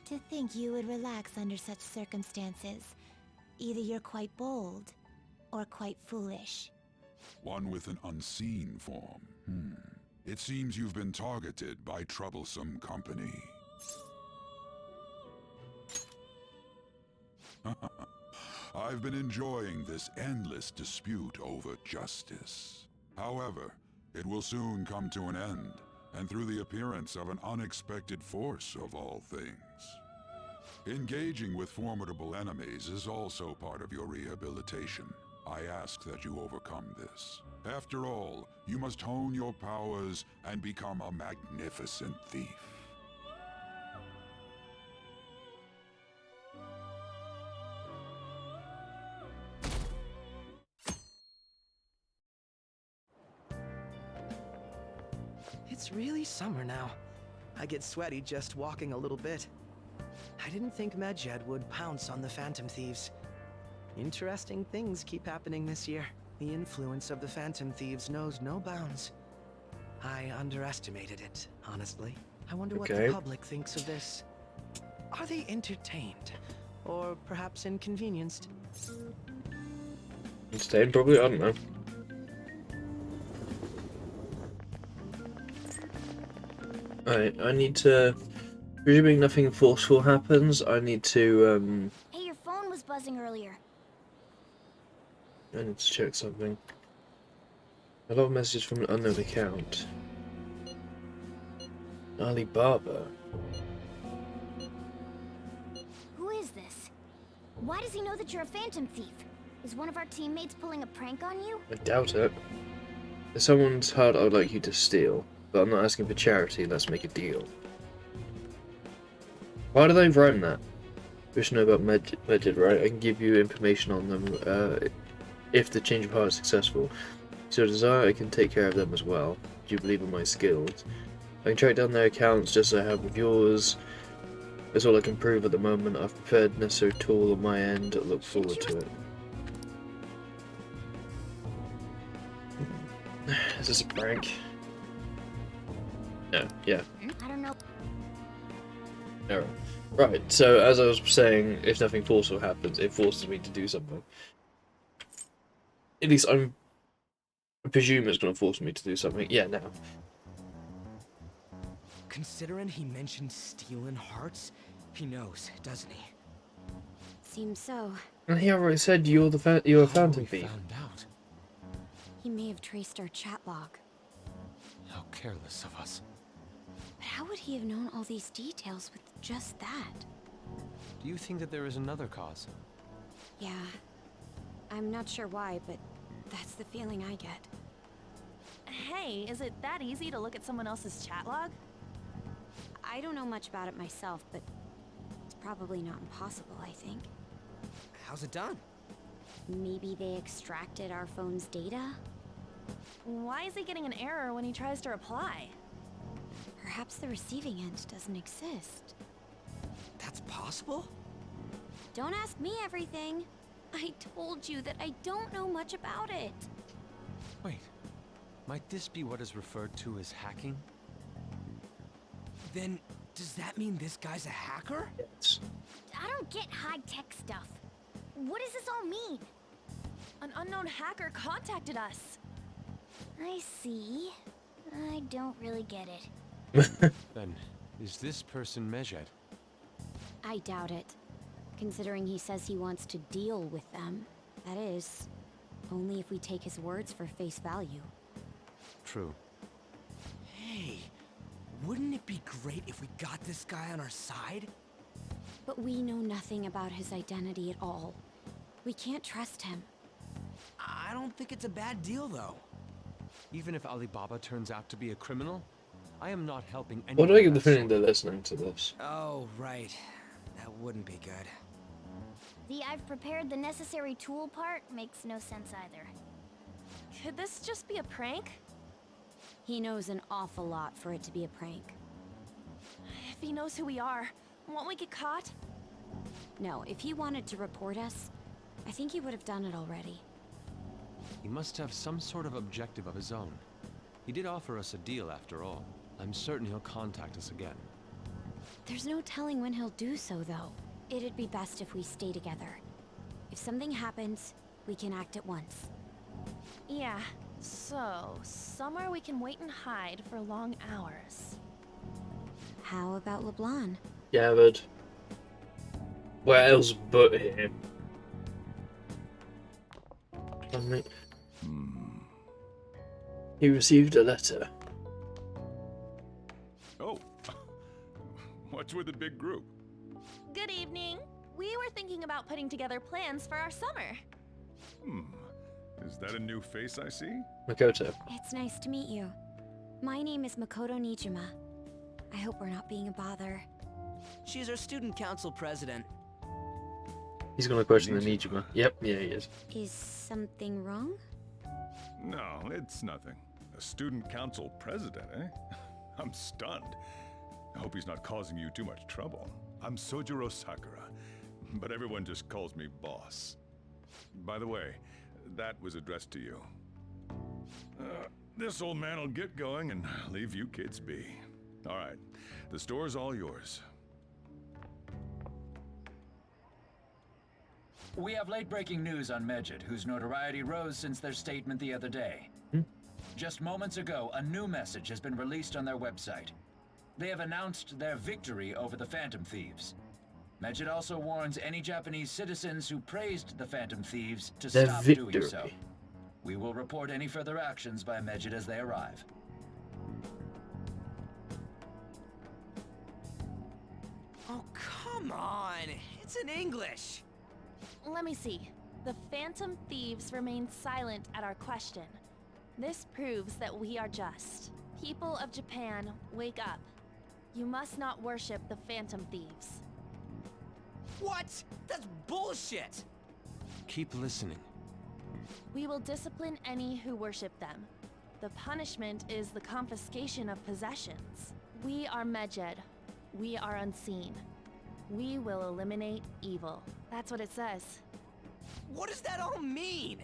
To think you would relax under such circumstances. Either you're quite bold, or quite foolish. One with an unseen form. It seems you've been targeted by troublesome company. I've been enjoying this endless dispute over justice. However, it will soon come to an end, and through the appearance of an unexpected force of all things. Engaging with formidable enemies is also part of your rehabilitation. I ask that you overcome this. After all, you must hone your powers and become a magnificent thief. It's really summer now. I get sweaty just walking a little bit. I didn't think Medjed would pounce on the Phantom Thieves. Interesting things keep happening this year. The influence of the Phantom Thieves knows no bounds. I underestimated it, honestly. I wonder what the public thinks of this. Are they entertained? Or perhaps inconvenienced? Entertained, probably? I don't know. Alright, I need to... Presuming nothing forceful happens, I need to, Hey, your phone was buzzing earlier. I need to check something. A lot of messages from an unknown account. Alibaba. Who is this? Why does he know that you're a Phantom Thief? Is one of our teammates pulling a prank on you? I doubt it. If someone's heart I would like you to steal, but I'm not asking for charity, let's make a deal. Why do they write that? Wish to know about Medjed, right? I can give you information on them if the change of heart is successful. So desire, I can take care of them as well. Do you believe in my skills? I can track down their accounts just as I have with yours. That's all I can prove at the moment. I've prepared necessary tool on my end. I look forward to it. Is this a prank? No, yeah. I don't know. Alright. Right, so as I was saying, if nothing forceful happens, it forces me to do something. At least I presume it's going to force me to do something. Yeah, now. Considering he mentioned stealing hearts, he knows, doesn't he? Seems so. And he already said you're a Phantom Thief. Found out. He may have traced our chat log. How careless of us. But how would he have known all these details with just that? Do you think that there is another cause? Yeah. I'm not sure why, but that's the feeling I get. Hey, is it that easy to look at someone else's chat log? I don't know much about it myself, but it's probably not impossible, I think. How's it done? Maybe they extracted our phone's data? Why is he getting an error when he tries to reply? Perhaps the receiving end doesn't exist. That's possible? Don't ask me everything. I told you that I don't know much about it. Wait, might this be what is referred to as hacking? Then, does that mean this guy's a hacker? Yes. I don't get high-tech stuff. What does this all mean? An unknown hacker contacted us. I see. I don't really get it. Then, is this person Medjed? I doubt it. Considering he says he wants to deal with them. That is, only if we take his words for face value. True. Hey, wouldn't it be great if we got this guy on our side? But we know nothing about his identity at all. We can't trust him. I don't think it's a bad deal, though. Even if Alibaba turns out to be a criminal, I am not helping anyone. What do I get the of that feeling sort. they're listening to this? Oh, right. That wouldn't be good. The I've prepared the necessary tool part makes no sense either. Could this just be a prank? He knows an awful lot for it to be a prank. If he knows who we are, won't we get caught? No, if he wanted to report us, I think he would have done it already. He must have some sort of objective of his own. He did offer us a deal after all. I'm certain he'll contact us again. There's no telling when he'll do so, though. It'd be best if we stay together. If something happens, we can act at once. Yeah, so somewhere we can wait and hide for long hours. How about LeBlanc? Yeah, but where else but here? He received a letter. Oh, what's with the big group? Good evening. We were thinking about putting together plans for our summer. Is that a new face I see? Makoto. It's nice to meet you. My name is Makoto Nijima. I hope we're not being a bother. She's our student council president. He's gonna question the Nijima. Yep, yeah, he is. Is something wrong? No, it's nothing. A student council president, eh? I'm stunned. I hope he's not causing you too much trouble. I'm Sojiro Sakura, but everyone just calls me boss. By the way, that was addressed to you. This old man will get going and leave you kids be. All right, the store's all yours. We have late-breaking news on Medjed, whose notoriety rose since their statement the other day. Just moments ago, a new message has been released on their website. They have announced their victory over the Phantom Thieves. Medjed also warns any Japanese citizens who praised the Phantom Thieves to stop doing so. We will report any further actions by Medjed as they arrive. Oh, come on! It's in English! Let me see. The Phantom Thieves remain silent at our question. This proves that we are just. People of Japan, wake up. You must not worship the Phantom Thieves. What? That's bullshit! Keep listening. We will discipline any who worship them. The punishment is the confiscation of possessions. We are Medjed. We are unseen. We will eliminate evil. That's what it says. What does that all mean?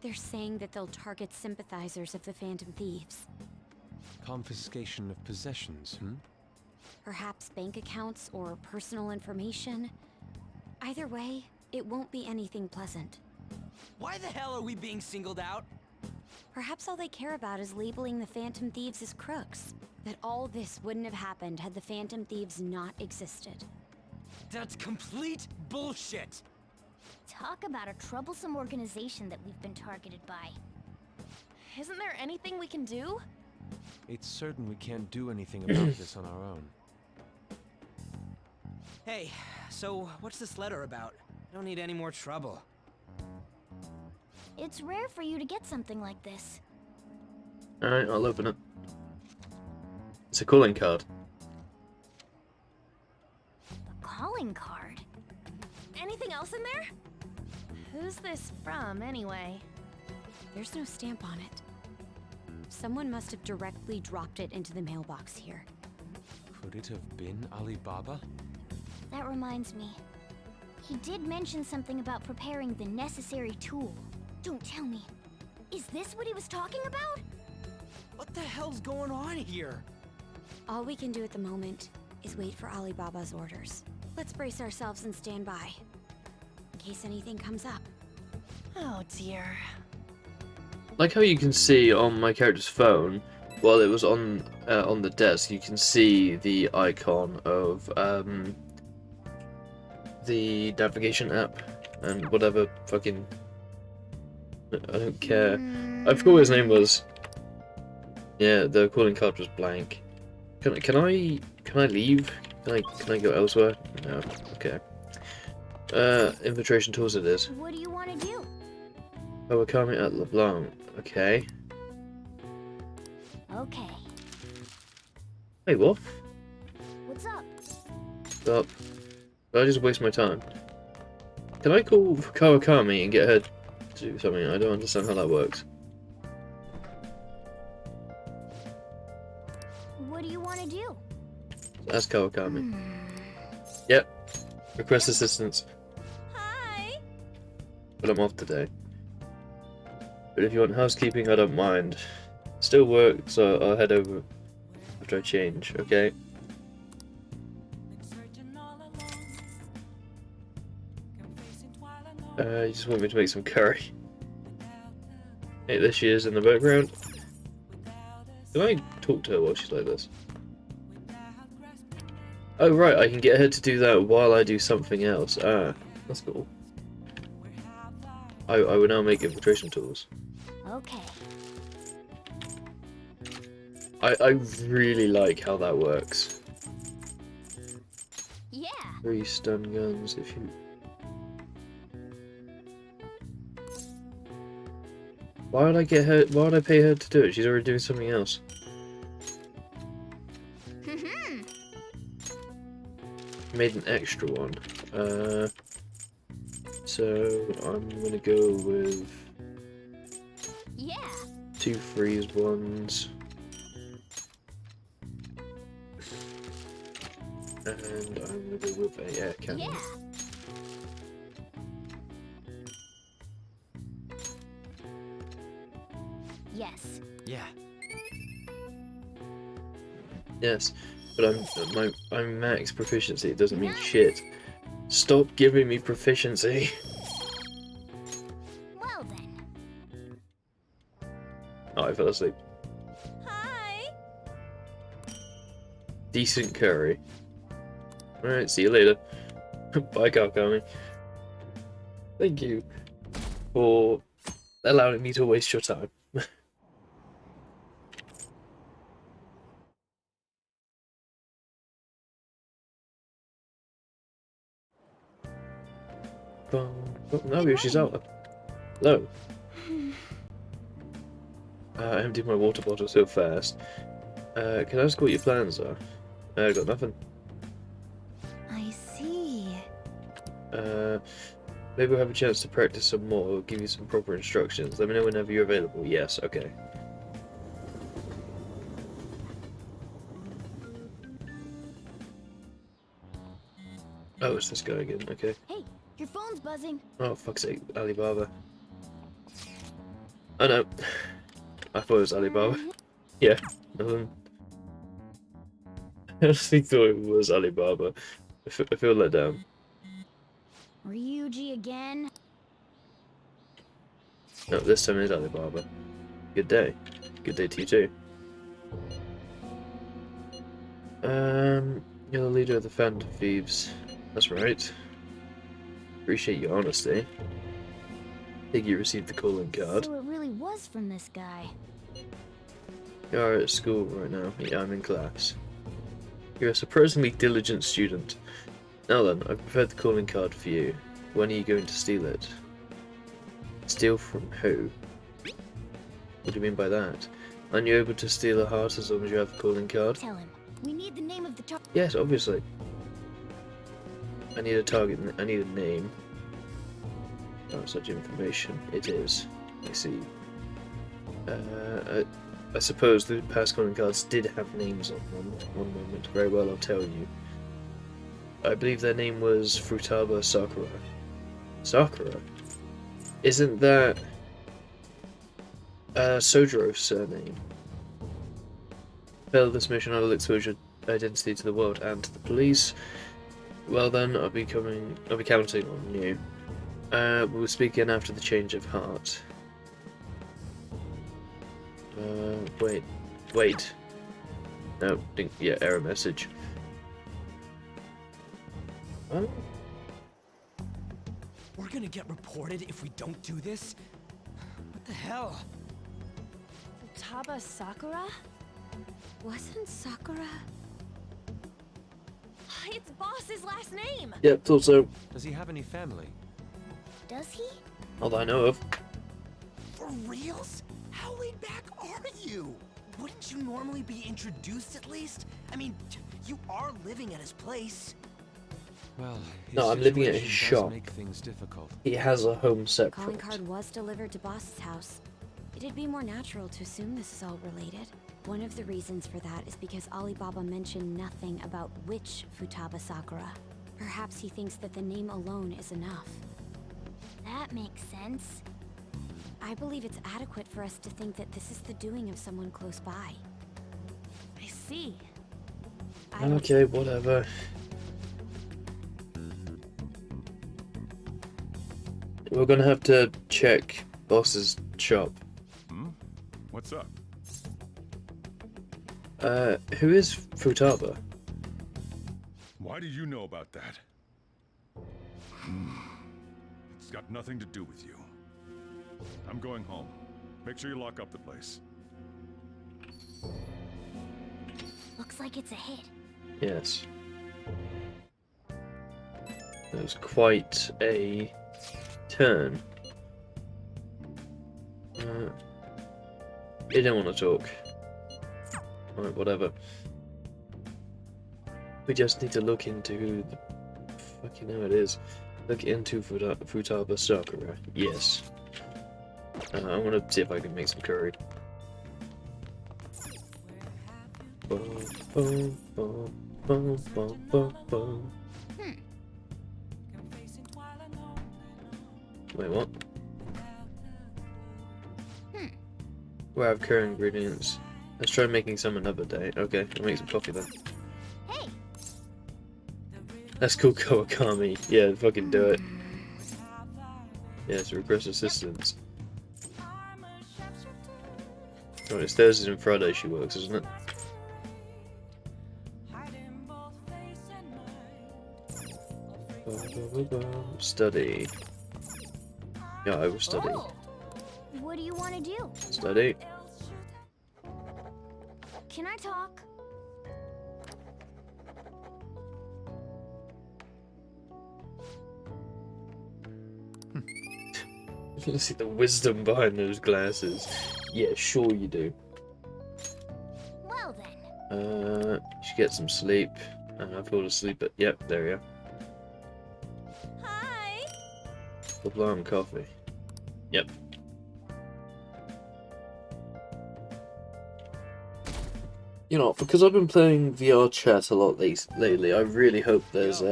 They're saying that they'll target sympathizers of the Phantom Thieves. Confiscation of possessions, Perhaps bank accounts or personal information. Either way, it won't be anything pleasant. Why the hell are we being singled out? Perhaps all they care about is labeling the Phantom Thieves as crooks. That all this wouldn't have happened had the Phantom Thieves not existed. That's complete bullshit! Talk about a troublesome organization that we've been targeted by. Isn't there anything we can do? It's certain we can't do anything about this on our own. Hey, so what's this letter about? I don't need any more trouble. It's rare for you to get something like this. Alright, I'll open it. It's a calling card. A calling card? Anything else in there? Who's this from, anyway? There's no stamp on it. Someone must have directly dropped it into the mailbox here. Could it have been Alibaba? That reminds me. He did mention something about preparing the necessary tool. Don't tell me. Is this what he was talking about? What the hell's going on here? All we can do at the moment is wait for Alibaba's orders. Let's brace ourselves and stand by, in case anything comes up. Oh dear. Like how you can see on my character's phone, while it was on the desk, you can see the icon of the navigation app and whatever fucking. I don't care. I forgot what his name was. Yeah, the calling card was blank. Can I leave? Can I go elsewhere? No. Okay. Infiltration tools it is. What do you want to do? Oh, we're coming at LeBlanc. Okay. Okay. Hey, what? What's up? Stop. Did I just waste my time? Can I call Kawakami and get her to do something? I don't understand how that works. What do you want to do? Ask Kawakami. Yep. Request assistance. Hi. But I'm off today. But if you want housekeeping, I don't mind. Still work, so I'll head over after I change, okay? You just want me to make some curry. Hey, there she is in the background. Can I talk to her while she's like this? Oh right, I can get her to do that while I do something else. Ah, that's cool. I will now make infiltration tools. Okay. I really like how that works. Yeah. 3 stun guns if you... Why would I get her? Why would I pay her to do it? She's already doing something else. Made an extra one. So I'm gonna go with 2 freeze ones. And I'm gonna go with a air cannon. Yeah. Yes. Yeah. Yes, but I'm max proficiency. It doesn't mean shit. Stop giving me proficiency. Well then. Oh, I fell asleep. Hi. Decent curry. Alright, see you later. Bye, Kawakami. Thank you for allowing me to waste your time. No, she's out. Hello. I emptied my water bottle so fast. Can I ask what your plans are? I got nothing. I see. Maybe we'll have a chance to practice some more. I'll give you some proper instructions. Let me know whenever you're available. Yes, okay. Oh, it's this guy again. Okay. Hey, your phone's buzzing. Oh, fuck's sake, Alibaba. Oh no. I thought it was Alibaba. Yeah, nothing. I honestly thought it was Alibaba. I feel let down. Ryuji again? No, this time it is Alibaba. Good day. Good day to you too. You're the leader of the Phantom Thieves. That's right. Appreciate your honesty. Think you received the calling card. So it really was from this guy. You are at school right now. Yeah, I'm in class. You're a surprisingly diligent student. Now then, I've prepared the calling card for you. When are you going to steal it? Steal from who? What do you mean by that? Aren't you able to steal a heart as long as you have the calling card? Tell him. We need the name of the target. Yes, obviously. I need a target. I need a name. Oh, such information. It is. I see. I suppose the past calling cards did have names on them. One moment. Very well, I'll tell you. I believe their name was Futaba Sakura. Sakura? Isn't that... Sojiro's surname. Fail this mission, I will expose your identity to the world and to the police. Well then, I'll be counting on you. We'll speak again after the change of heart. Wait. No, yeah, error message. Oh. We're gonna get reported if we don't do this? What the hell? Futaba Sakura? Wasn't Sakura? It's Boss's last name! Yep, thought so. Does he have any family? Does he? Not that I know of. For reals? How laid back are you? Wouldn't you normally be introduced at least? I mean, you are living at his place. Well, no, I'm living at his shop. Make things difficult. He has a home separate. Calling card was delivered to Boss's house. It'd be more natural to assume this is all related. One of the reasons for that is because Alibaba mentioned nothing about which Futaba Sakura. Perhaps he thinks that the name alone is enough. That makes sense. I believe it's adequate for us to think that this is the doing of someone close by. I see. Okay, whatever. We're gonna have to check Boss's shop. What's up? Who is Futaba? Why do you know about that? It's got nothing to do with you. I'm going home. Make sure you lock up the place. Looks like it's a hit. Yes. That was quite a turn. He didn't want to talk. Alright, whatever. We just need to look into who the fucking hell it is. Look into Futaba Sakura. Yes. I'm gonna see if I can make some curry. Wait, what? We have curry ingredients. Let's try making some another day. Okay, I'll make some coffee then. Hey. Let's call Kawakami. Yeah, fucking do it. Yes, request assistance. Oh, it's Thursdays and Fridays she works, isn't it? Study. Yeah, I will study. Oh. What do you want to do? Study. Can I talk? You see the wisdom behind those glasses. Yeah, sure you do. Well then. You should get some sleep. I fall asleep at. Yep, there we are. Hi. Supply and coffee. Yep. You know, because I've been playing VR chat a lot lately, I really hope there's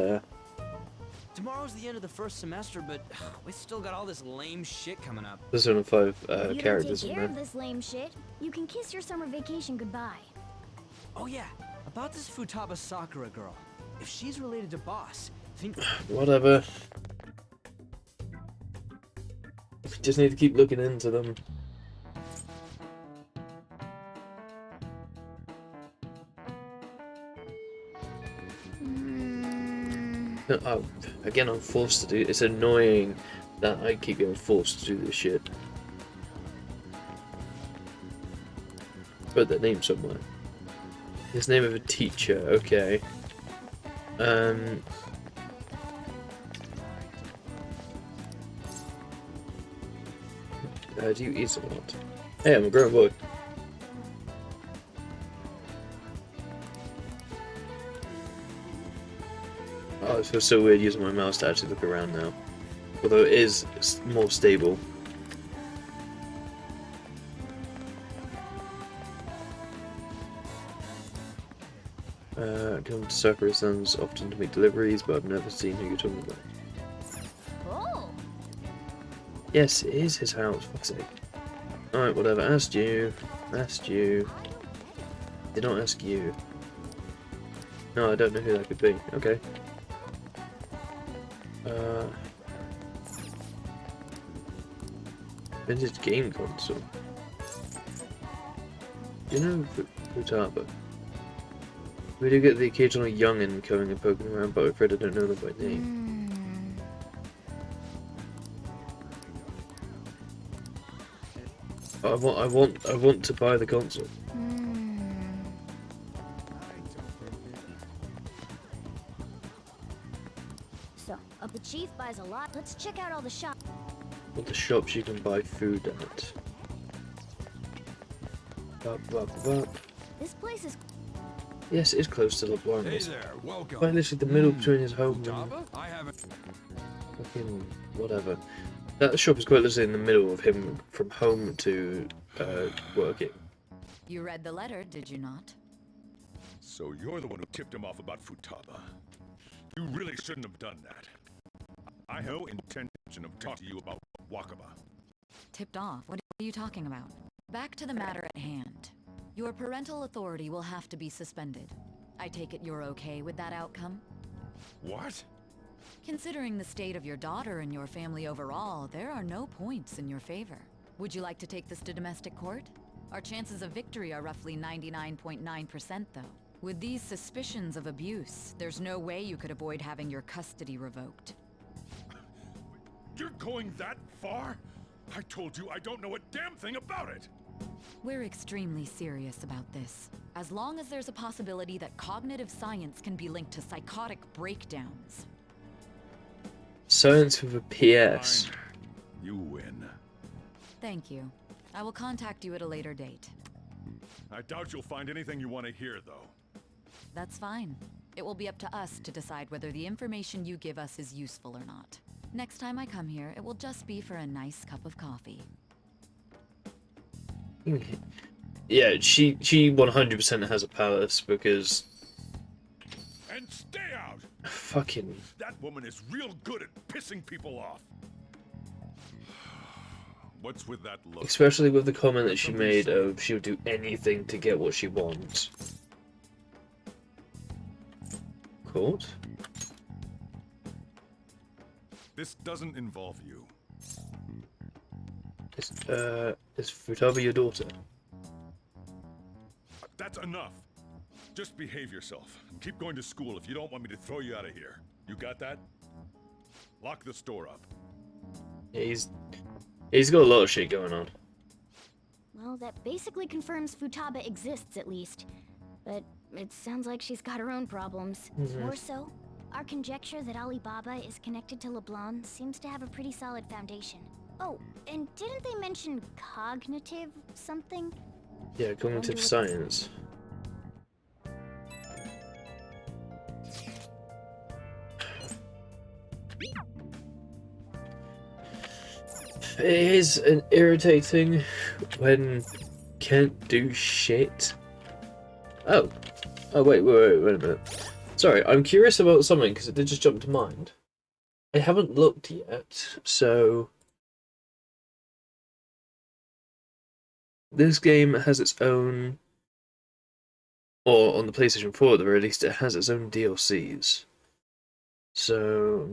Tomorrow's the end of the first semester, but we still got all this lame shit coming up. there's only 5 If you characters don't in take care there. of this lame shit, you can kiss your summer vacation goodbye. Oh yeah, about this Futaba Sakura girl. If she's related to Boss, think... Whatever. Just need to keep looking into them. Again, I'm forced to do. It's annoying that I keep getting forced to do this shit. Put that name somewhere. His name of a teacher. Okay. Do you eat a lot? Hey, I'm a grown boy. Oh, it feels so weird using my mouse to actually look around now. Although it is more stable. Come to Sakura's sons often to make deliveries, but I've never seen who you're talking about. Oh. Yes, it is his house, fuck's sake. Alright, whatever. Asked you. Asked you. Did not ask you. No, I don't know who that could be. Okay. Vintage game console. Do you know Futaba? We do get the occasional youngin coming and poking around, but I'm afraid I don't know them by name. I want to buy the console. So, if the chief buys a lot, let's check out all the shops. All the shops you can buy food at. This place is. Yes, it is close to LeBlanc. Hey there, welcome. Quite literally the middle between his home and I haven't. fucking whatever. That shop is quite literally in the middle of him from home to working. You read the letter, did you not? So you're the one who tipped him off about Futaba. You really shouldn't have done that. I have no intention of talking to you about Wakaba. Tipped off? What are you talking about? Back to the matter at hand. Your parental authority will have to be suspended. I take it you're okay with that outcome? What? Considering the state of your daughter and your family overall, there are no points in your favor. Would you like to take this to domestic court? Our chances of victory are roughly 99.9% though. With these suspicions of abuse, there's no way you could avoid having your custody revoked. You're going that far? I told you I don't know a damn thing about it! We're extremely serious about this. As long as there's a possibility that cognitive science can be linked to psychotic breakdowns. Science with a PS. Fine. You win. Thank you. I will contact you at a later date. I doubt you'll find anything you want to hear, though. That's fine. It will be up to us to decide whether the information you give us is useful or not. Next time I come here, it will just be for a nice cup of coffee. Yeah, she 100% has a palace because. And stay out! Fucking. That woman is real good at pissing people off. What's with that look? Especially with the comment that she made of she'll do anything to get what she wants. Court? This doesn't involve you. Is Futaba your daughter? That's enough. Just behave yourself. And keep going to school if you don't want me to throw you out of here. You got that? Lock the store up. Yeah, he's got a lot of shit going on. Well, that basically confirms Futaba exists, at least. But it sounds like she's got her own problems. More so, our conjecture that Alibaba is connected to LeBlanc seems to have a pretty solid foundation. Oh, and didn't they mention cognitive something? Yeah, cognitive science. It is an irritating when can't do shit. Oh. Oh, wait a minute. Sorry, I'm curious about something because it did just jump to mind. I haven't looked yet, so... This game has its own... Or on the PlayStation 4 at the very least, it has its own DLCs. So,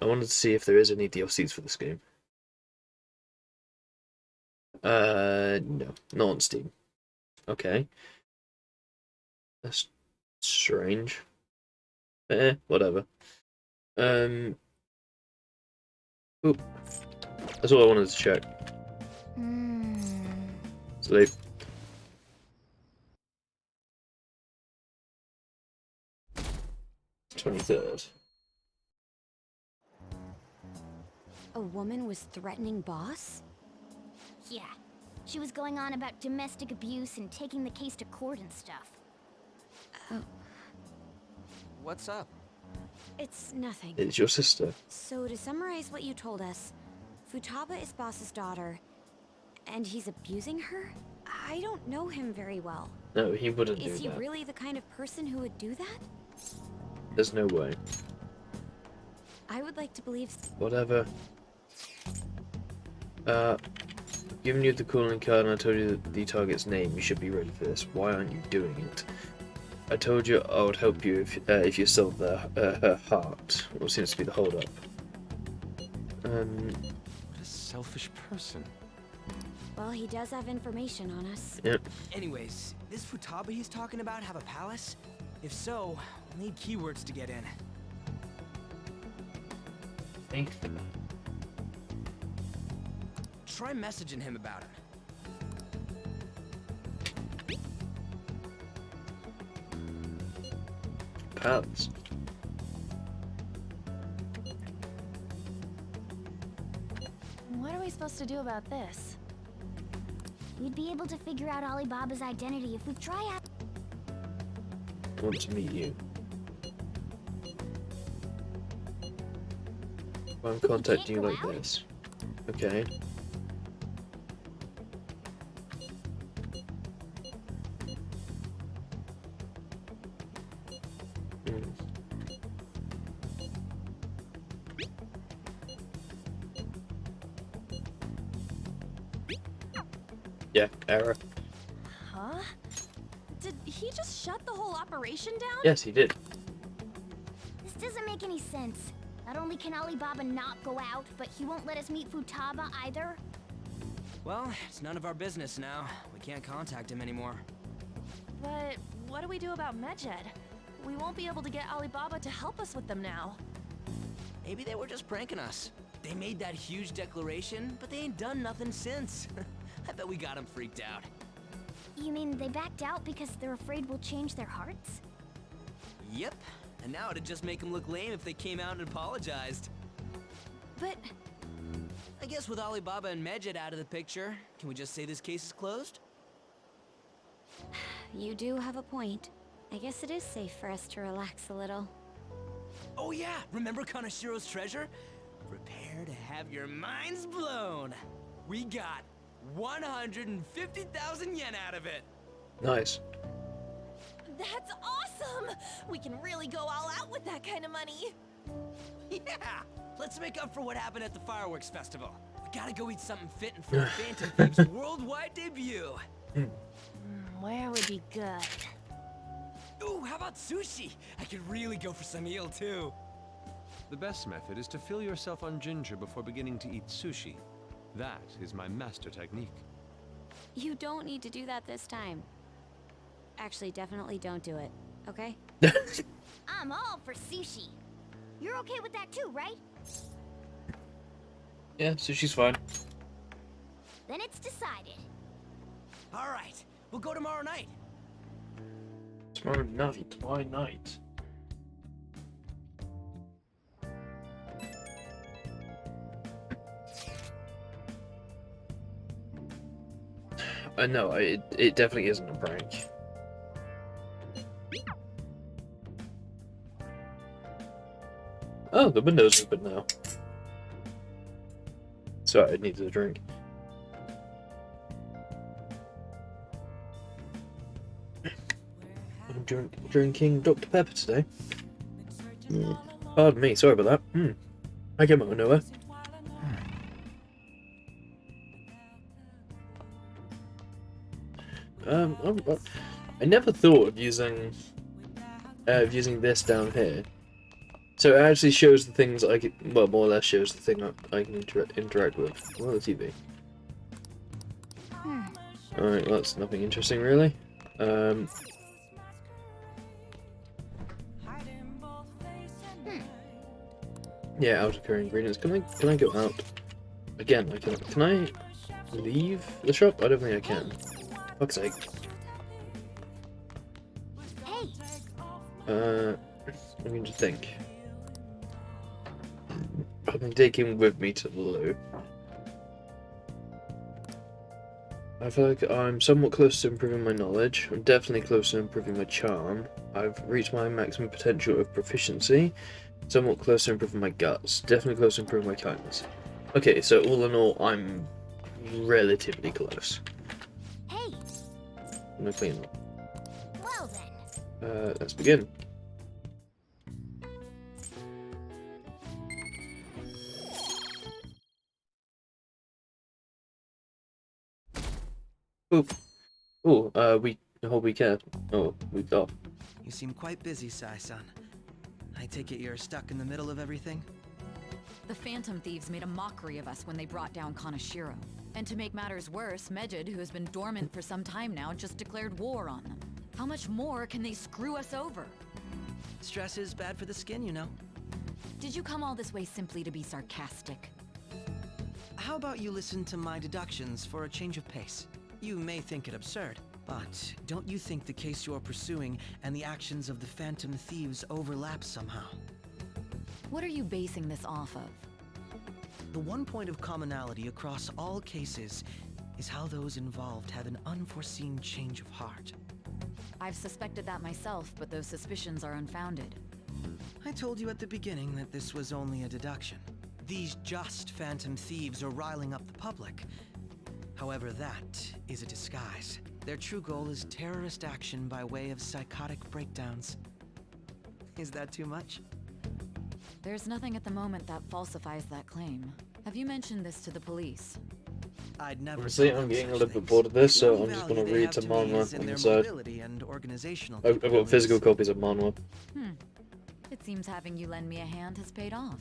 I wanted to see if there is any DLCs for this game. No, not on Steam. Okay. That's strange. Whatever. Oop. That's all I wanted to check. Sleep. It's 23rd. A woman was threatening Boss? Yeah. She was going on about domestic abuse and taking the case to court and stuff. Oh. What's up? It's nothing. It's your sister. So to summarize what you told us, Futaba is Boss's daughter, and he's abusing her? I don't know him very well. No, he wouldn't do that. Is he really the kind of person who would do that? There's no way. I would like to believe... Whatever. Given you the calling card and I told you the target's name, you should be ready for this. Why aren't you doing it? I told you I would help you if you sold her heart. What seems to be the hold-up. What a selfish person. Well, he does have information on us. Yep. Anyways, this Futaba he's talking about have a palace? If so, we'll need keywords to get in. Think. Try messaging him about him. Palace. What are we supposed to do about this? We'd be able to figure out Alibaba's identity if we try out. I want to meet you. I'm contacting you like this. Okay. Yeah, error. Huh? Did he just shut the whole operation down? Yes, he did. This doesn't make any sense. Not only can Alibaba not go out, but he won't let us meet Futaba either. Well, it's none of our business now. We can't contact him anymore. But what do we do about Medjed? We won't be able to get Alibaba to help us with them now. Maybe they were just pranking us. They made that huge declaration, but they ain't done nothing since. I bet we got them freaked out. You mean they backed out because they're afraid we'll change their hearts? Yep. And now it'd just make them look lame if they came out and apologized. But I guess with Alibaba and Medjed out of the picture, can we just say this case is closed? You do have a point. I guess it is safe for us to relax a little. Oh yeah, remember Kanashiro's treasure? Prepare to have your minds blown. We got 150,000 yen out of it. Nice. that's awesome! We can really go all out with that kind of money. Yeah! Let's make up for what happened at the fireworks festival. We gotta go eat something fitting for the Phantom Thieves' worldwide debut. Where would be good? Ooh, how about sushi? I could really go for some eel too. The best method is to fill yourself on ginger before beginning to eat sushi. That is my master technique. You don't need to do that this time. Actually, definitely don't do it, okay? I'm all for sushi. You're okay with that too, right? Yeah, sushi's fine. Then it's decided. All right, we'll go tomorrow night. Tomorrow night? Why night? No, it definitely isn't a prank. Oh, the window's open now. Sorry, I needed a drink. I'm drinking Dr. Pepper today. Pardon me, sorry about that. I came out of nowhere. I never thought of using this down here. So it actually shows the things I can, well, more or less shows the thing I can interact with. Well, the TV. Alright, well, that's nothing interesting really. Yeah, out of curry ingredients. Can I go out? Again, can I leave the shop? I don't think I can. Fuck's sake. Hey. I'm going to think. I'm taking with me to the loo. I feel like I'm somewhat close to improving my knowledge. I'm definitely close to improving my charm. I've reached my maximum potential of proficiency. Somewhat close to improving my guts. Definitely close to improving my kindness. Okay, so all in all, I'm relatively close. Hey. I'm gonna clean up. Well then. Let's begin. Oop. The whole weekend. Oh, week off. You seem quite busy, Sai-san. I take it you're stuck in the middle of everything? The Phantom Thieves made a mockery of us when they brought down Kanashiro. And to make matters worse, Medjed, who has been dormant for some time now, just declared war on them. How much more can they screw us over? Stress is bad for the skin, you know. Did you come all this way simply to be sarcastic? How about you listen to my deductions for a change of pace? You may think it absurd, but don't you think the case you're pursuing and the actions of the Phantom Thieves overlap somehow? What are you basing this off of? The one point of commonality across all cases is how those involved have an unforeseen change of heart. I've suspected that myself, but those suspicions are unfounded. I told you at the beginning that this was only a deduction. These just Phantom Thieves are riling up the public. However, that is a disguise. Their true goal is terrorist action by way of psychotic breakdowns. Is that too much? There's nothing at the moment that falsifies that claim. Have you mentioned this to the police? I'd never. Honestly, I'm getting a little bit bored of this, so I'm just going to read some manhwa on the side. I've got physical copies of manhwa. It seems having you lend me a hand has paid off.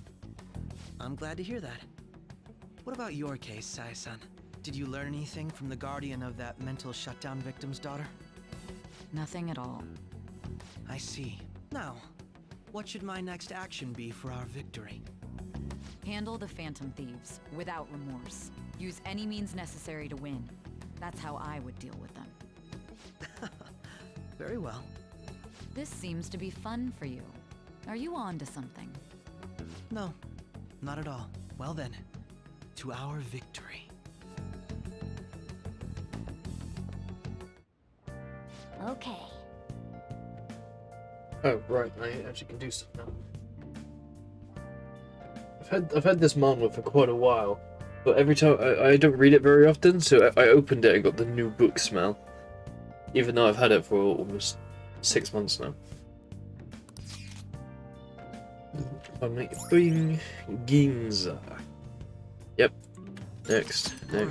I'm glad to hear that. What about your case, Sai-san? Did you learn anything from the guardian of that mental shutdown victim's daughter? Nothing at all. I see. Now, what should my next action be for our victory? Handle the Phantom Thieves, without remorse. Use any means necessary to win. That's how I would deal with them. Very well. This seems to be fun for you. Are you on to something? No, not at all. Well then, to our victory. Okay. Oh, right, I actually can do stuff now. I've had this manhwa for quite a while, but every time I don't read it very often, so I opened it and got the new book smell. Even though I've had it for almost 6 months now. I'll make Boing Ginza. Yep. Next. Man,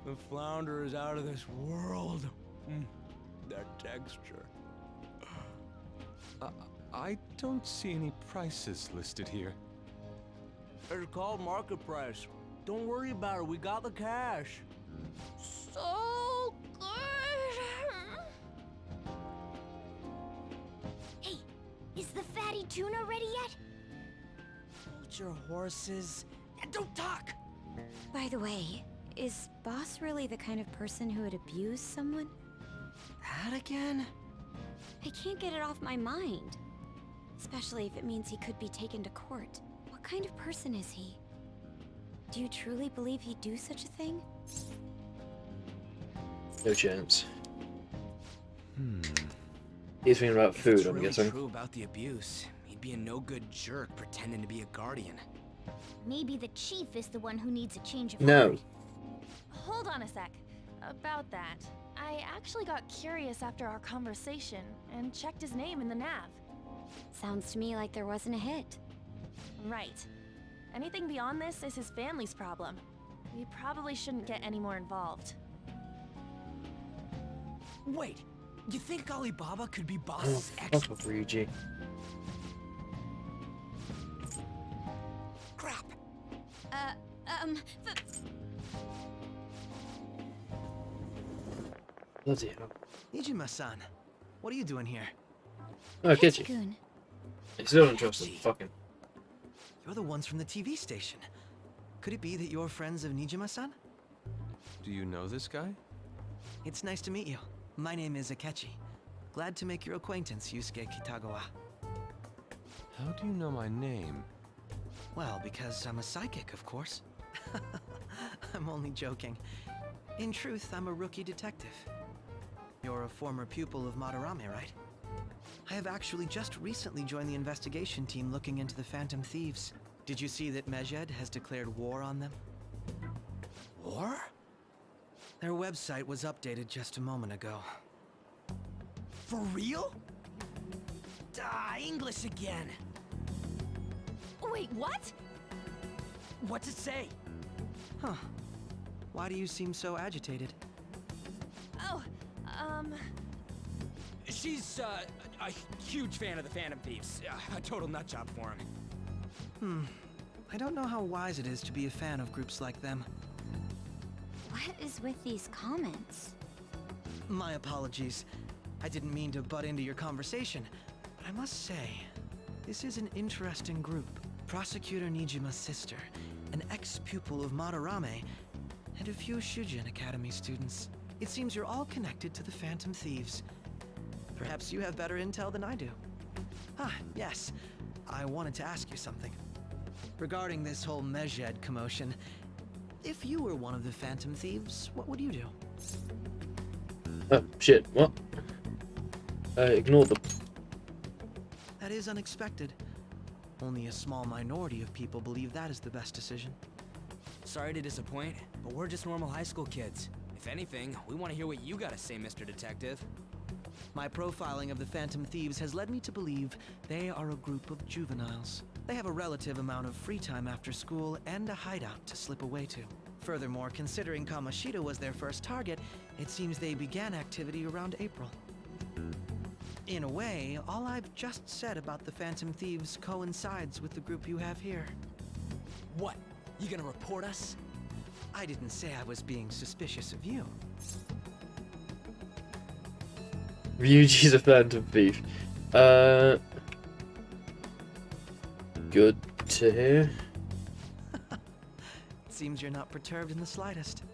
the flounder is out of this world. That texture. I don't see any prices listed here. It's called market price. Don't worry about it, we got the cash. So good. Hey, is the fatty tuna ready yet? Hold your horses and don't talk. By the way, is Boss really the kind of person who would abuse someone? That again? I can't get it off my mind. Especially if it means he could be taken to court. What kind of person is he? Do you truly believe he'd do such a thing? No chance. He's thinking about food, I'm guessing. It's true about the abuse. He'd be a no-good jerk pretending to be a guardian. Maybe the chief is the one who needs a change of No. heart. Hold on a sec. About that, I actually got curious after our conversation and checked his name in the nav. Sounds to me like there wasn't a hit. Right. Anything beyond this is his family's problem. We probably shouldn't get any more involved. Wait, you think Alibaba could be Oh, Boss's ex? fuck off, Ryuji. Crap. Bloody hell. Nijima-san, what are you doing here? Oh, Kichi. Ketchikun. I still don't trust him. Fucking. You're the ones from the TV station. Could it be that you're friends of Nijima-san? Do you know this guy? It's nice to meet you. My name is Akechi. Glad to make your acquaintance, Yusuke Kitagawa. How do you know my name? Well, because I'm a psychic, of course. I'm only joking. In truth, I'm a rookie detective. You're a former pupil of Madarame, right? I have actually just recently joined the investigation team looking into the Phantom Thieves. Did you see that Medjed has declared war on them? War? Their website was updated just a moment ago. For real? English again. Wait, what? What's it say? Huh. Why do you seem so agitated? Oh, She's, a huge fan of the Phantom Thieves. A total nutjob for him. I don't know how wise it is to be a fan of groups like them. What is with these comments? My apologies. I didn't mean to butt into your conversation, but I must say, this is an interesting group. Prosecutor Nijima's sister, an ex-pupil of Madarame, and a few Shujin Academy students. It seems you're all connected to the Phantom Thieves. Perhaps you have better intel than I do. Ah, yes. I wanted to ask you something. Regarding this whole Medjed commotion, if you were one of the Phantom Thieves, what would you do? Oh, shit, what? Ignore them. That is unexpected. Only a small minority of people believe that is the best decision. Sorry to disappoint, but we're just normal high school kids. If anything, we want to hear what you gotta say, Mr. Detective. My profiling of the Phantom Thieves has led me to believe they are a group of juveniles. They have a relative amount of free time after school and a hideout to slip away to. Furthermore, considering Kamoshida was their first target, it seems they began activity around April. In a way, all I've just said about the Phantom Thieves coincides with the group you have here. What? You gonna report us? I didn't say I was being suspicious of you. Ryuji's a Phantom Thief. Good to hear. It seems you're not perturbed in the slightest.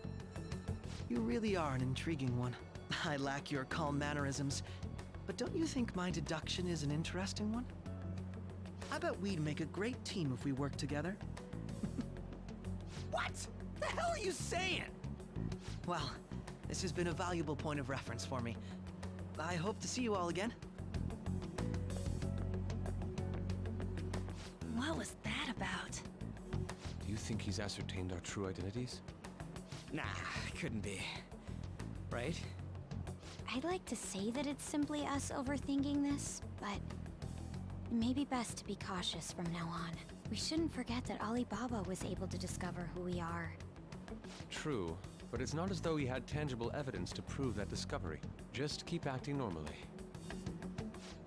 You really are an intriguing one. I lack your calm mannerisms, but don't you think my deduction is an interesting one? I bet we'd make a great team if we worked together. What? The hell are you saying? Well, this has been a valuable point of reference for me. I hope to see you all again. what was that about? Do you think he's ascertained our true identities? Nah, couldn't be. Right? I'd like to say that it's simply us overthinking this, but it may be best to be cautious from now on. We shouldn't forget that Alibaba was able to discover who we are. True, but it's not as though he had tangible evidence to prove that discovery. Just keep acting normally.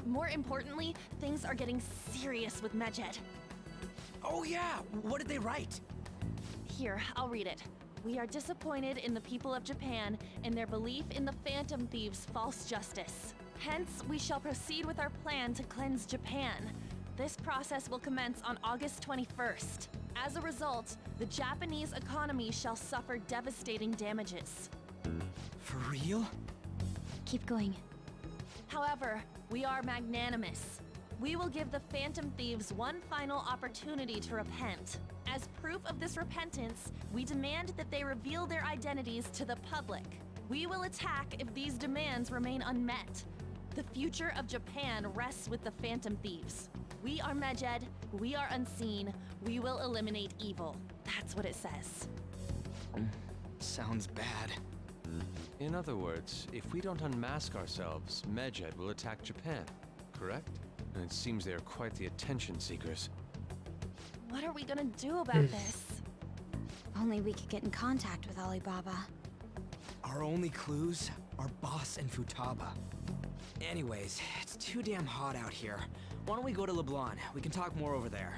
More importantly, things are getting serious with Medjed. Oh yeah, what did they write? Here, I'll read it. We are disappointed in the people of Japan and their belief in the Phantom Thieves' false justice. Hence, we shall proceed with our plan to cleanse Japan. This process will commence on August 21st. As a result, the Japanese economy shall suffer devastating damages. For real? Keep going. However, we are magnanimous. We will give the Phantom Thieves one final opportunity to repent. As proof of this repentance, we demand that they reveal their identities to the public. We will attack if these demands remain unmet. The future of Japan rests with the Phantom Thieves. We are Medjed, we are unseen, we will eliminate evil. That's what it says. Sounds bad. In other words, if we don't unmask ourselves, Medjed will attack Japan, correct? And it seems they are quite the attention seekers. What are we gonna do about this? If only we could get in contact with Alibaba. Our only clues are Boss and Futaba. Anyways, it's too damn hot out here. Why don't we go to Leblon? We can talk more over there.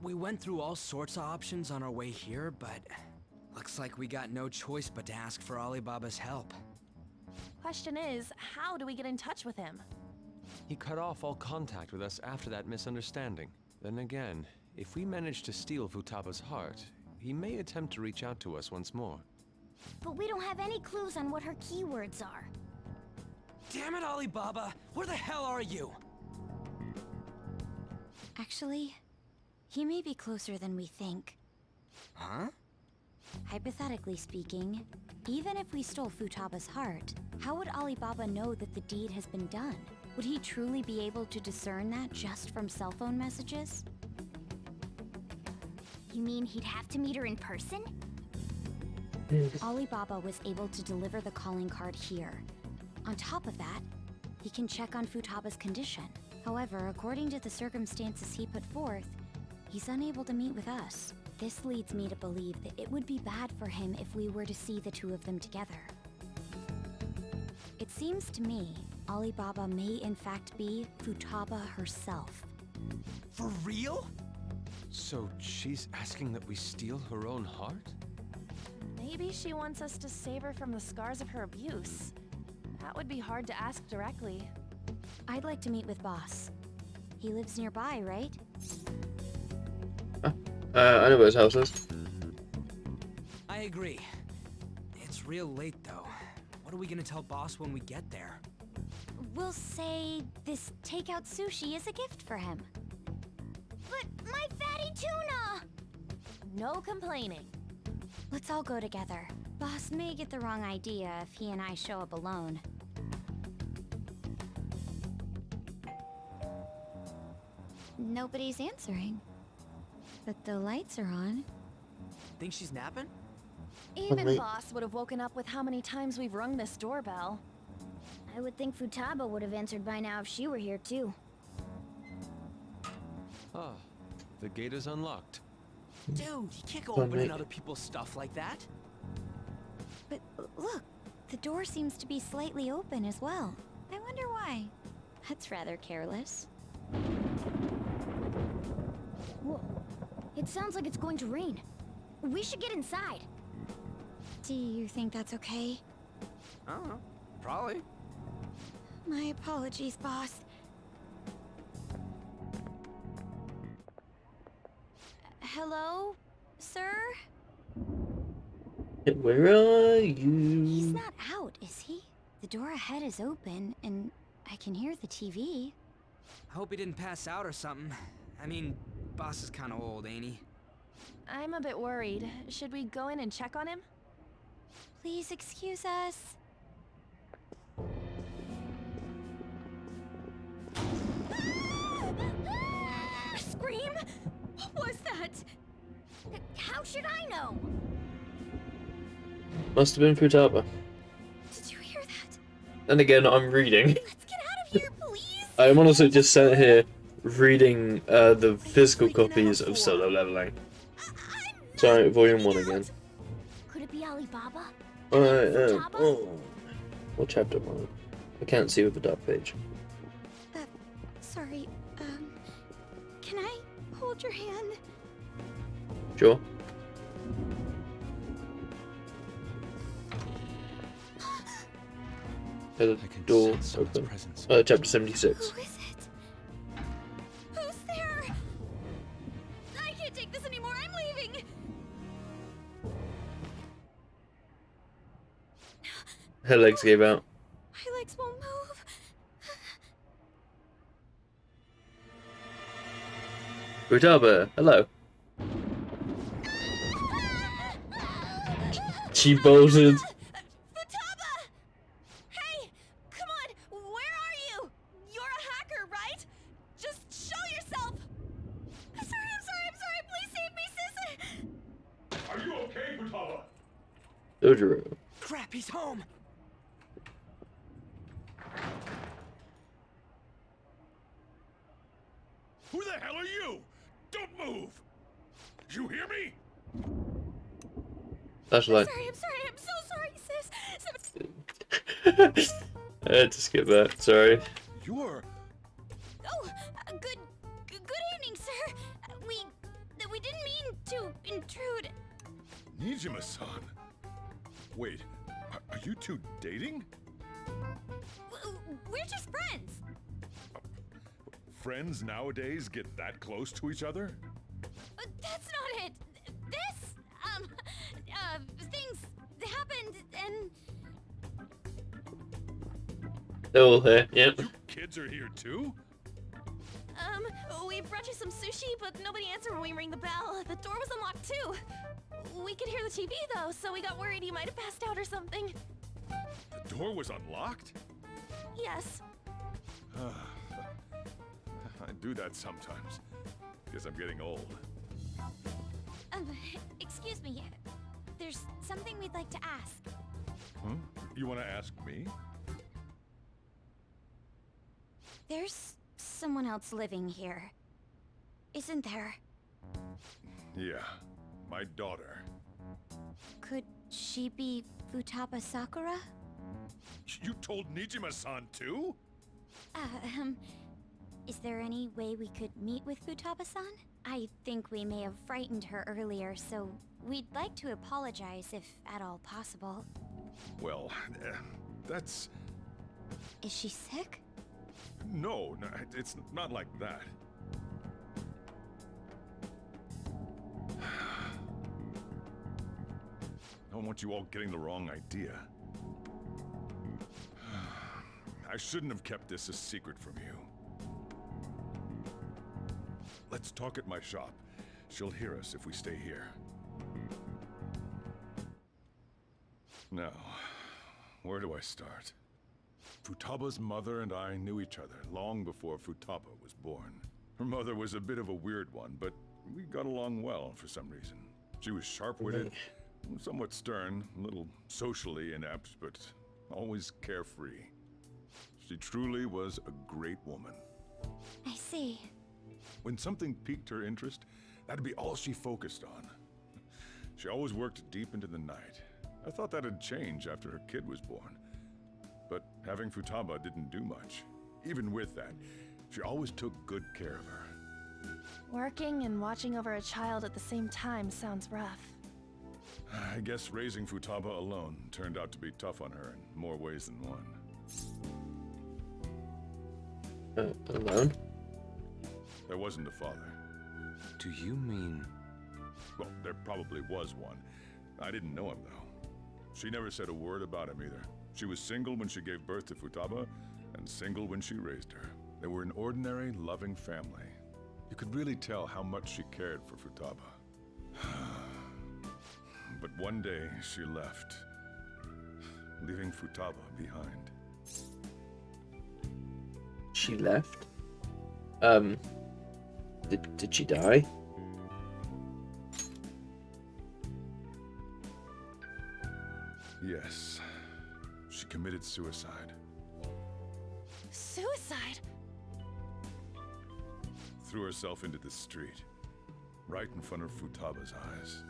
We went through all sorts of options on our way here, but looks like we got no choice but to ask for Alibaba's help. Question is, how do we get in touch with him? He cut off all contact with us after that misunderstanding. Then again, if we manage to steal Futaba's heart, he may attempt to reach out to us once more. But we don't have any clues on what her keywords are. Damn it, Alibaba! Where the hell are you? Actually, he may be closer than we think. Huh? Hypothetically speaking, even if we stole Futaba's heart, how would Alibaba know that the deed has been done? Would he truly be able to discern that just from cell phone messages? You mean he'd have to meet her in person? Alibaba was able to deliver the calling card here. On top of that, he can check on Futaba's condition. However, according to the circumstances he put forth, he's unable to meet with us. This leads me to believe that it would be bad for him if we were to see the two of them together. It seems to me Alibaba may in fact be Futaba herself. For real? So she's asking that we steal her own heart? Maybe she wants us to save her from the scars of her abuse. That would be hard to ask directly. I'd like to meet with Boss. He lives nearby, right? I know where his house is. I agree. It's real late though. What are we gonna tell Boss when we get there? We'll say this takeout sushi is a gift for him. But my fatty tuna! No complaining. Let's all go together. Boss may get the wrong idea if he and I show up alone. Nobody's answering. But the lights are on. Think she's napping? Even Boss would have woken up with how many times we've rung this doorbell. I would think Futaba would have answered by now if she were here too. Ah, the gate is unlocked. Dude, you can't go opening other people's stuff like that. But look, the door seems to be slightly open as well. I wonder why. That's rather careless. Whoa. It sounds like it's going to rain. We should get inside. Do you think that's okay? I don't know. Probably. My apologies, boss. Hello, sir? Where are you? He's not out, is he? The door ahead is open, and I can hear the TV. I hope he didn't pass out or something. I mean, Boss is kind of old, ain't he? I'm a bit worried. Should we go in and check on him? Please excuse us. Scream? What was that? How should I know? Must have been Futaba. Did you hear that? And again, I'm reading. Let's get out of here, please! I'm also just sat here reading the physical copies of Solo Leveling. Sorry, volume 1 again. Could it be Alibaba? Oh. What chapter am I on? I can't see with the dark page. Sorry, can I hold your hand? Sure. The door open. Chapter 76. Who is it? Who's there? I can't take this anymore. I'm leaving. Her legs gave out. My legs won't move. Futaba, hello. She bolted. Futaba! Hey, come on, where are you? You're a hacker, right? Just show yourself. I'm sorry. Please save me, sis. Are you okay, Futaba? Dojuro. Crap, he's home. Who the hell are you? Don't move! You hear me? Flashlight. I'm so sorry, sis. I had to skip that, sorry. You're... Oh, good evening, sir. We didn't mean to intrude. Nijima-san. Wait, are you two dating? We're just friends. Friends nowadays get that close to each other? That's not it. This, things happened and... They're all here, yep. You kids are here too? We brought you some sushi, but nobody answered when we rang the bell. The door was unlocked too. We could hear the TV though, so we got worried you might have passed out or something. The door was unlocked? Yes. I do that sometimes. Guess I'm getting old. Excuse me. There's something we'd I'd like to ask. Huh? You want to ask me? There's someone else living here, isn't there? Yeah, my daughter. Could she be Futaba Sakura? You told Nijima-san too? Um, is there any way we could meet with Futaba-san? I think we may have frightened her earlier, so we'd like to apologize if at all possible. Well, that's... Is she sick? No, it's not like that. I don't want you all getting the wrong idea. I shouldn't have kept this a secret from you. Let's talk at my shop. She'll hear us if we stay here. Now, where do I start? Futaba's mother and I knew each other long before Futaba was born. Her mother was a bit of a weird one, but we got along well for some reason. She was sharp-witted, somewhat stern, a little socially inept, but always carefree. She truly was a great woman. I see. When something piqued her interest, that'd be all she focused on. She always worked deep into the night. I thought that'd change after her kid was born. But having Futaba didn't do much. Even with that, she always took good care of her. Working and watching over a child at the same time sounds rough. I guess raising Futaba alone turned out to be tough on her in more ways than one. Alone? There wasn't a father. Do you mean... Well, there probably was one. I didn't know him, though. She never said a word about him either. She was single when she gave birth to Futaba, and single when she raised her. They were an ordinary, loving family. You could really tell how much she cared for Futaba. But one day, she left, leaving Futaba behind. She left? Did she die? Yes. She committed suicide. Suicide? Threw herself into the street, right in front of Futaba's eyes.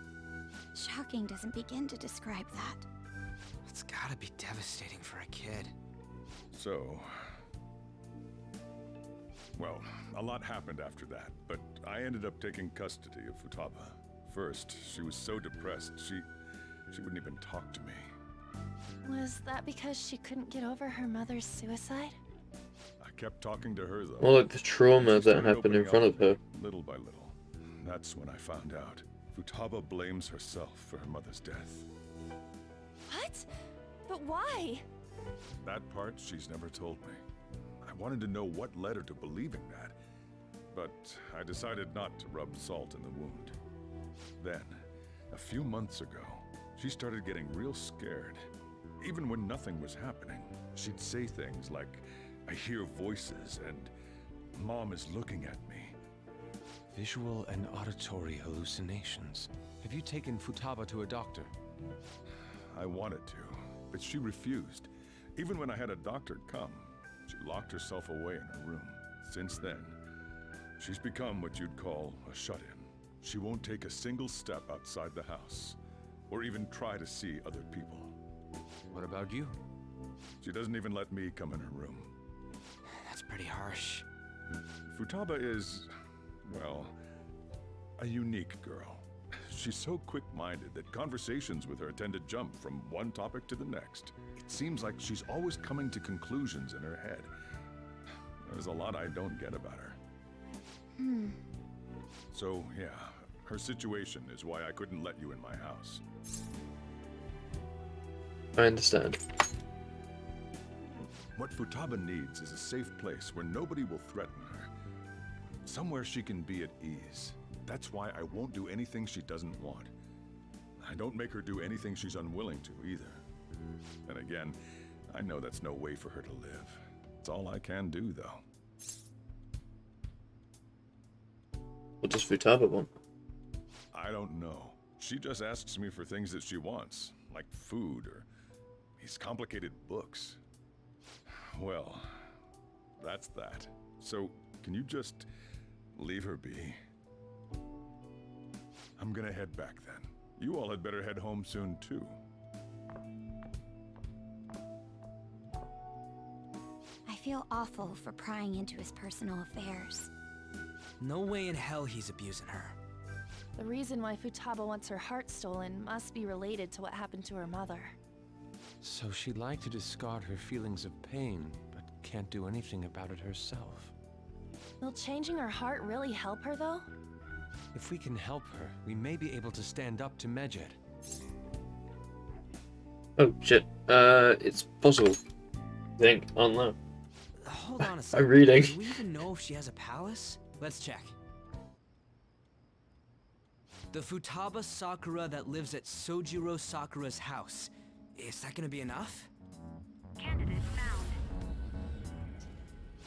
Shocking doesn't begin to describe that. It's gotta be devastating for a kid. So... Well, a lot happened after that, but I ended up taking custody of Futaba. First, she was so depressed, she wouldn't even talk to me. Was that because she couldn't get over her mother's suicide? I kept talking to her, though. More like the trauma She that started happened in opening front up of her. Little by little. That's when I found out. Futaba blames herself for her mother's death. What? But why? That part she's never told me. I wanted to know what led her to believing that, but I decided not to rub salt in the wound. Then, a few months ago, she started getting real scared. Even when nothing was happening, she'd say things like, "I hear voices," and "Mom is looking at me." Visual and auditory hallucinations. Have you taken Futaba to a doctor? I wanted to, but she refused. Even when I had a doctor come, she locked herself away in her room. Since then, she's become what you'd call a shut-in. She won't take a single step outside the house, or even try to see other people. What about you? She doesn't even let me come in her room. That's pretty harsh. Futaba is, well, a unique girl. She's so quick-minded that conversations with her tend to jump from one topic to the next. It seems like she's always coming to conclusions in her head. There's a lot I don't get about her. So, yeah, her situation is why I couldn't let you in my house. I understand. What Futaba needs is a safe place where nobody will threaten her. Somewhere she can be at ease. That's why I won't do anything she doesn't want. I don't make her do anything she's unwilling to, either. And again, I know that's no way for her to live. It's all I can do, though. What does Futaba want? I don't know. She just asks me for things that she wants, like food or these complicated books. Well, that's that. So, can you just leave her be? I'm gonna head back then. You all had better head home soon, too. I feel awful for prying into his personal affairs. No way in hell he's abusing her. The reason why Futaba wants her heart stolen must be related to what happened to her mother. So she'd like to discard her feelings of pain, but can't do anything about it herself. Will changing her heart really help her, though? If we can help her, we may be able to stand up to Medjed. Oh shit. It's possible. I think. I don't know. Hold on a second. I'm reading. Do we even know if she has a palace? Let's check. The Futaba Sakura that lives at Sojiro Sakura's house. Is that gonna be enough? Candidate found.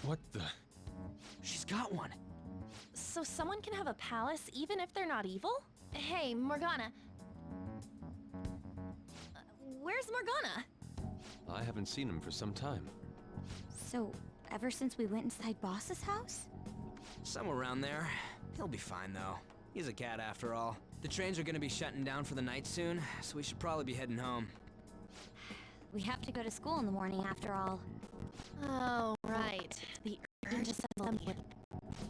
What the? She's got one. So someone can have a palace even if they're not evil? Hey, Morgana. Where's Morgana? I haven't seen him for some time. So, ever since we went inside Boss's house? Somewhere around there. He'll be fine, though. He's a cat after all. The trains are gonna be shutting down for the night soon, so we should probably be heading home. We have to go to school in the morning after all. Oh, right. The urgent assembly.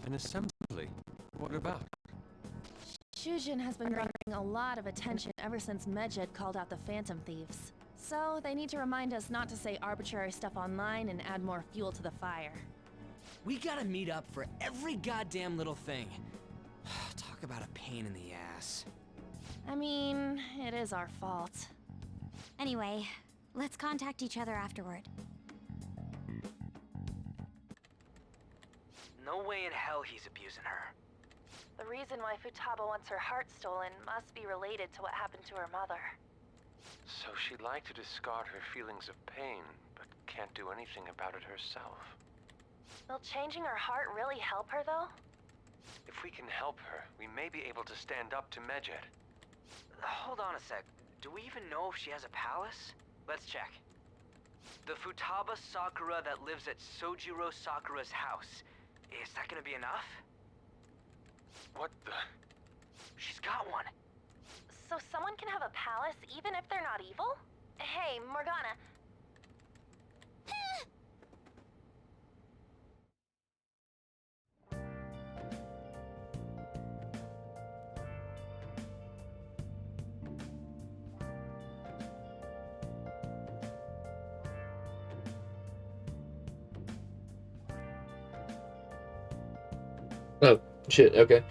An assembly? What about? Shujin has been drawing a lot of attention ever since Medjed called out the Phantom Thieves. So they need to remind us not to say arbitrary stuff online and add more fuel to the fire. We gotta meet up for every goddamn little thing. Talk about a pain in the ass. I mean, it is our fault. Anyway, let's contact each other afterward. No way in hell he's abusing her. The reason why Futaba wants her heart stolen must be related to what happened to her mother. So she'd like to discard her feelings of pain, but can't do anything about it herself. Will changing her heart really help her, though? If we can help her, we may be able to stand up to Medjed. Hold on a sec. Do we even know if she has a palace? Let's check. The Futaba Sakura that lives at Sojiro Sakura's house. Is that gonna be enough? What the? She's got one. So someone can have a palace even if they're not evil? Hey, Morgana. Oh shit. Okay.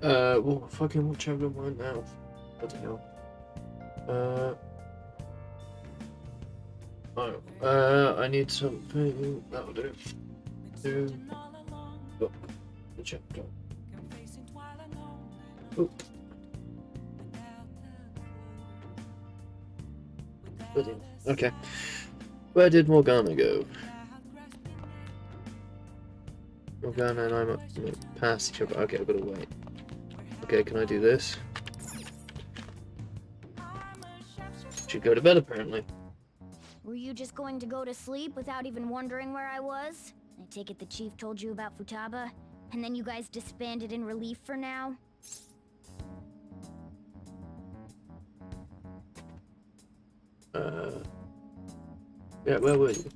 Well, fucking what chapter am I on now? What the hell? I need something. That'll do. Book. The chapter. Oh. Okay. Where did Morgana go? Morgana and I'm up past each other. Okay, I've got to wait. Okay, can I do this? Should go to bed apparently. Were you just going to go to sleep without even wondering where I was? I take it the chief told you about Futaba, and then you guys disbanded in relief for now? Yeah, where were you?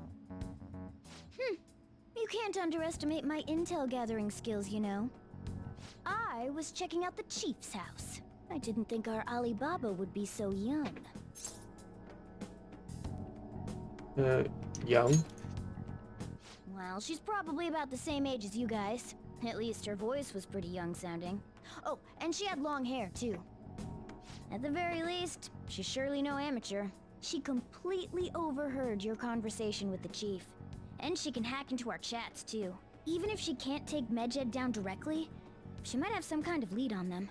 You can't underestimate my intel gathering skills, you know. I was checking out the chief's house. I didn't think our Alibaba would be so young. Young? Well, she's probably about the same age as you guys. At least her voice was pretty young sounding. Oh, and she had long hair, too. At the very least, she's surely no amateur. She completely overheard your conversation with the chief. And she can hack into our chats, too. Even if she can't take Medjed down directly, she might have some kind of lead on them.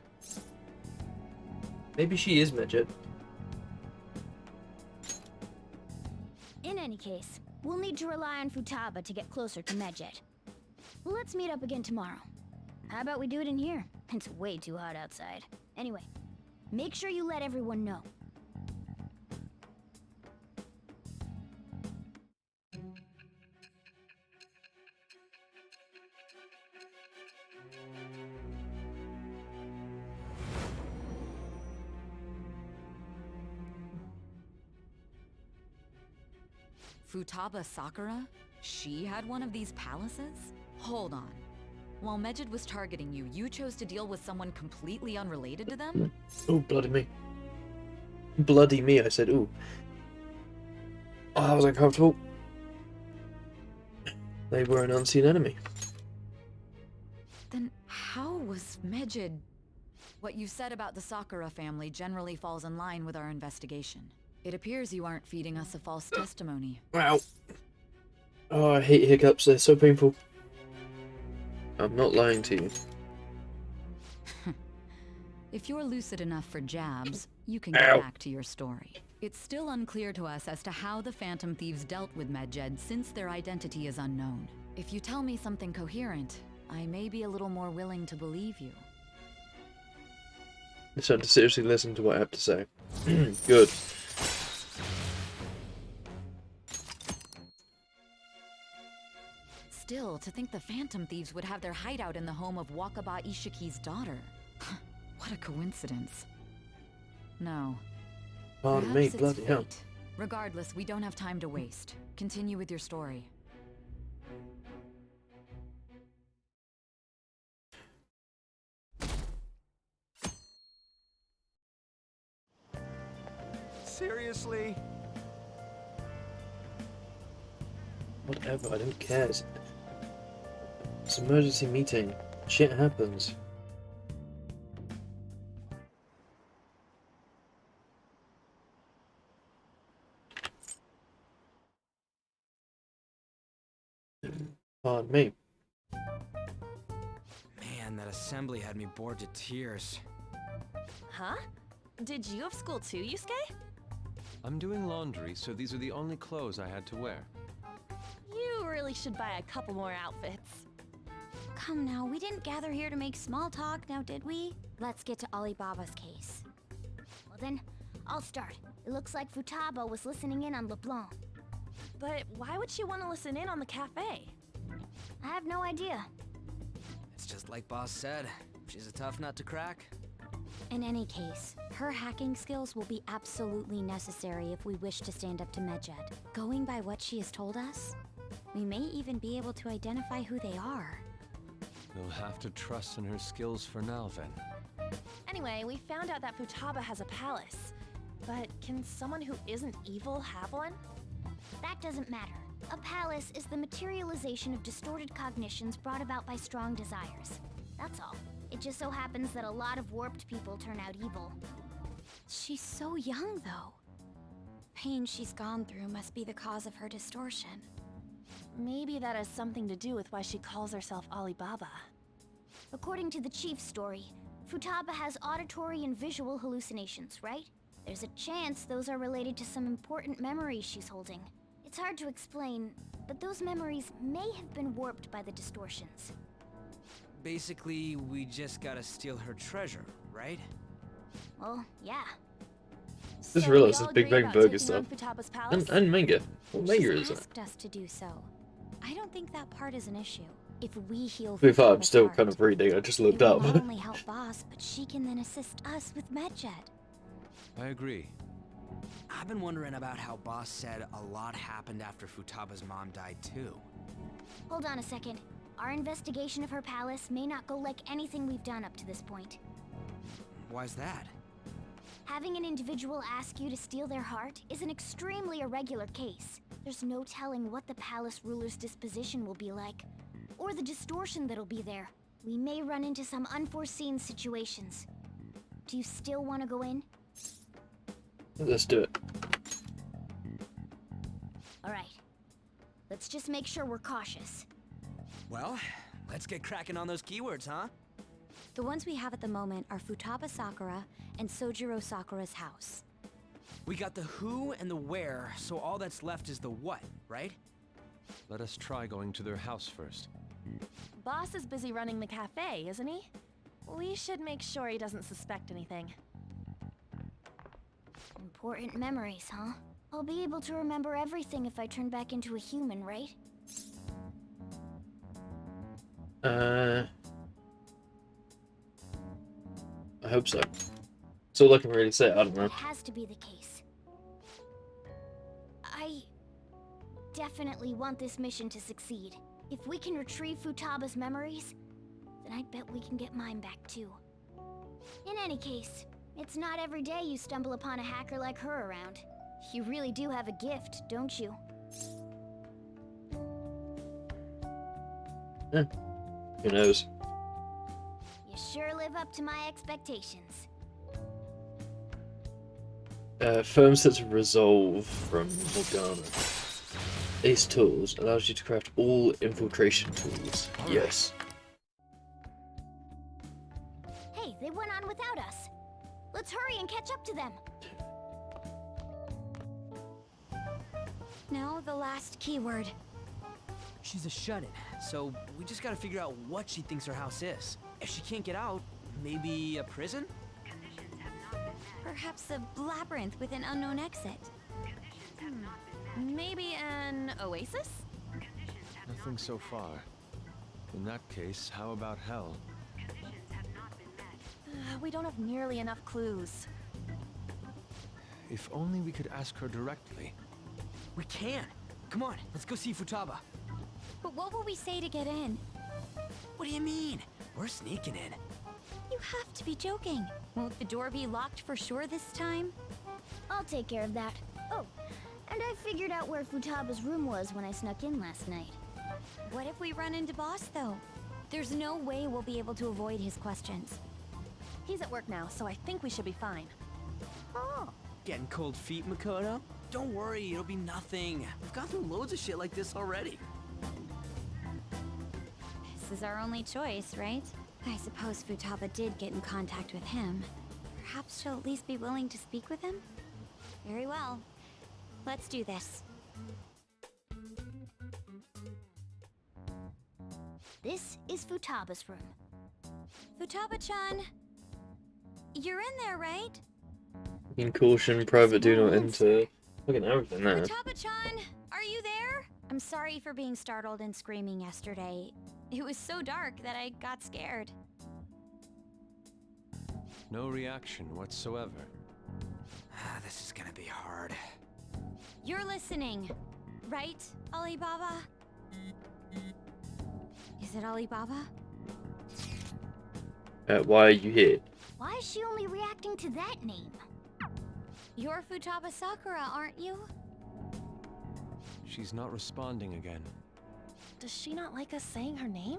Maybe she is Medjed. In any case, we'll need to rely on Futaba to get closer to Medjed. Let's meet up again tomorrow. How about we do it in here? It's way too hot outside. Anyway, make sure you let everyone know. Futaba Sakura? She had one of these palaces? Hold on. While Medjed was targeting you, you chose to deal with someone completely unrelated to them? Oh, bloody me. Bloody me, I said, ooh. Oh, that was uncomfortable. They were an unseen enemy. Then how was Medjed... What you said about the Sakura family generally falls in line with our investigation. It appears you aren't feeding us a false testimony. Wow. Oh, I hate hiccups, they're so painful. I'm not lying to you. If you're lucid enough for jabs, you can get back to your story. It's still unclear to us as to how the Phantom Thieves dealt with Medjed since their identity is unknown. If you tell me something coherent, I may be a little more willing to believe you. So to seriously listen to what I have to say. Good. Still, to think the Phantom Thieves would have their hideout in the home of Wakaba Ishiki's daughter. What a coincidence. No. Pardon me, bloody hell. Regardless, we don't have time to waste. Continue with your story. Seriously? Whatever, I don't care. It's an emergency meeting. Shit happens. Pardon me. Man, that assembly had me bored to tears. Huh? Did you have school too, Yusuke? I'm doing laundry, so these are the only clothes I had to wear. You really should buy a couple more outfits. Come now, we didn't gather here to make small talk, now did we? Let's get to Alibaba's case. Well then, I'll start. It looks like Futaba was listening in on LeBlanc. But why would she want to listen in on the cafe? I have no idea. It's just like Boss said. She's a tough nut to crack. In any case, her hacking skills will be absolutely necessary if we wish to stand up to Medjed. Going by what she has told us, we may even be able to identify who they are. You'll have to trust in her skills for now, then. Anyway, we found out that Futaba has a palace. But can someone who isn't evil have one? That doesn't matter. A palace is the materialization of distorted cognitions brought about by strong desires. That's all. It just so happens that a lot of warped people turn out evil. She's so young, though. Pain she's gone through must be the cause of her distortion. Maybe that has something to do with why she calls herself Alibaba. According to the chief's story, Futaba has auditory and visual hallucinations, right? There's a chance those are related to some important memories she's holding. It's hard to explain, but those memories may have been warped by the distortions. Basically, we just gotta steal her treasure, right? Well, yeah. Just realized this Big Bang Burger stuff. And manga. What manga is it? Asked us to do so. I don't think that part is an issue. If we heal To be fair, I'm Futaba's still heart, kind of reading, I just looked it will up. not only help Boss, but she can then assist us with Medjed. I agree. I've been wondering about how Boss said a lot happened after Futaba's mom died too. Hold on a second. Our investigation of her palace may not go like anything we've done up to this point. Why's that? Having an individual ask you to steal their heart is an extremely irregular case. There's no telling what the palace ruler's disposition will be like, or the distortion that'll be there. We may run into some unforeseen situations. Do you still want to go in? Let's do it. Alright. Let's just make sure we're cautious. Well, let's get cracking on those keywords, huh? The ones we have at the moment are Futaba Sakura and Sojiro Sakura's house. We got the who and the where, so all that's left is the what, right? Let us try going to their house first. Boss is busy running the cafe, isn't he? We should make sure he doesn't suspect anything. Important memories, huh? I'll be able to remember everything if I turn back into a human, right? I hope so. That's all I can really say, I don't know. It has to be the case. definitely want this mission to succeed. If we can retrieve Futaba's memories, then I bet we can get mine back too. In any case, it's not every day you stumble upon a hacker like her around. You really do have a gift, don't you? Who knows? You sure live up to my expectations. Firm sets of resolve from Morgana. Ace tools allows you to craft all infiltration tools. Yes. Hey, they went on without us. Let's hurry and catch up to them. Now the last keyword. She's a shut-in, so we just gotta figure out what she thinks her house is. If she can't get out, maybe a prison? Perhaps a labyrinth with an unknown exit. Maybe an oasis? Nothing so far. In that case, how about hell? We don't have nearly enough clues. If only we could ask her directly. We can! Come on, let's go see Futaba. But what will we say to get in? What do you mean? We're sneaking in. You have to be joking. Won't the door be locked for sure this time? I'll take care of that. Oh, and I figured out where Futaba's room was when I snuck in last night. What if we run into Boss, though? There's no way we'll be able to avoid his questions. He's at work now, so I think we should be fine. Oh, getting cold feet, Makoto? Don't worry, it'll be nothing. We've gone through loads of shit like this already. This is our only choice, right? I suppose Futaba did get in contact with him. Perhaps she'll at least be willing to speak with him? Very well. Let's do this. This is Futaba's room. Futaba-chan! You're in there, right? In caution, private, do not enter. Look at everything there. Futaba-chan! Are you there? I'm sorry for being startled and screaming yesterday. It was so dark that I got scared. No reaction whatsoever. This is gonna be hard. You're listening, right, Alibaba? Is it Alibaba? Why are you here? Why is she only reacting to that name? You're Futaba Sakura, aren't you? She's not responding again. Does she not like us saying her name?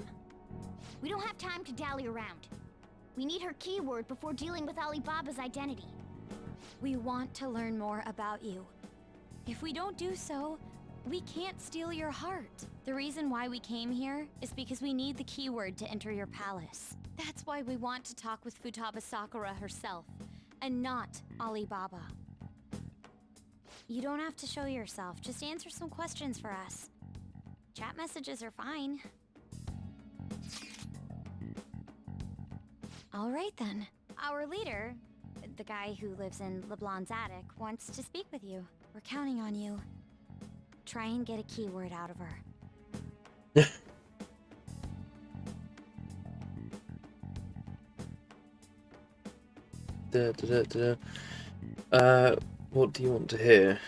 We don't have time to dally around. We need her keyword before dealing with Alibaba's identity. We want to learn more about you. If we don't do so, we can't steal your heart. The reason why we came here is because we need the keyword to enter your palace. That's why we want to talk with Futaba Sakura herself, and not Alibaba. You don't have to show yourself, just answer some questions for us. Chat messages are fine. All right then. Our leader, the guy who lives in LeBlanc's attic, wants to speak with you. We're counting on you. Try and get a keyword out of her. What do you want to hear?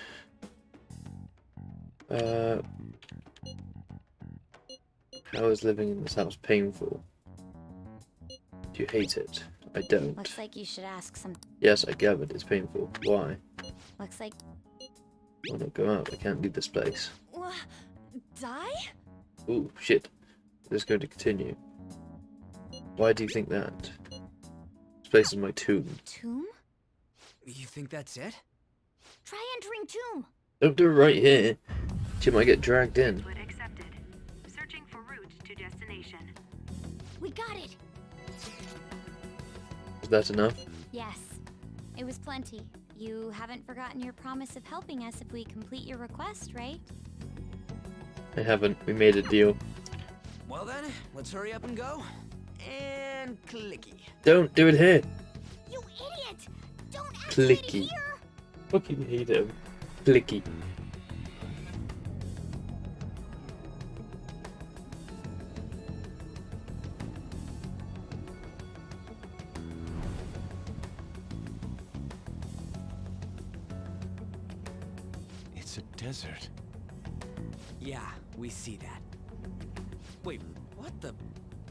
How is living in this house painful? Do you hate it? I don't. Looks like you should ask some. Yes, I gathered it's painful. Why? Looks like. Why not go out? I can't leave this place. Die? Ooh, shit. This is going to continue. Why do you think that? This place is my tomb. Tomb? You think that's it? Try entering tomb. Don't do it right here. She might get dragged in. Accepted. Searching for route to destination. We got it. Is that enough? Yes. It was plenty. You haven't forgotten your promise of helping us if we complete your request, right? I haven't. We made a deal. Well then, let's hurry up and go. And clicky. Don't do it here. You idiot! Don't activate it Clicky. here! Fucking hate him. Clicky. It's a desert. Yeah, we see that. Wait, what the?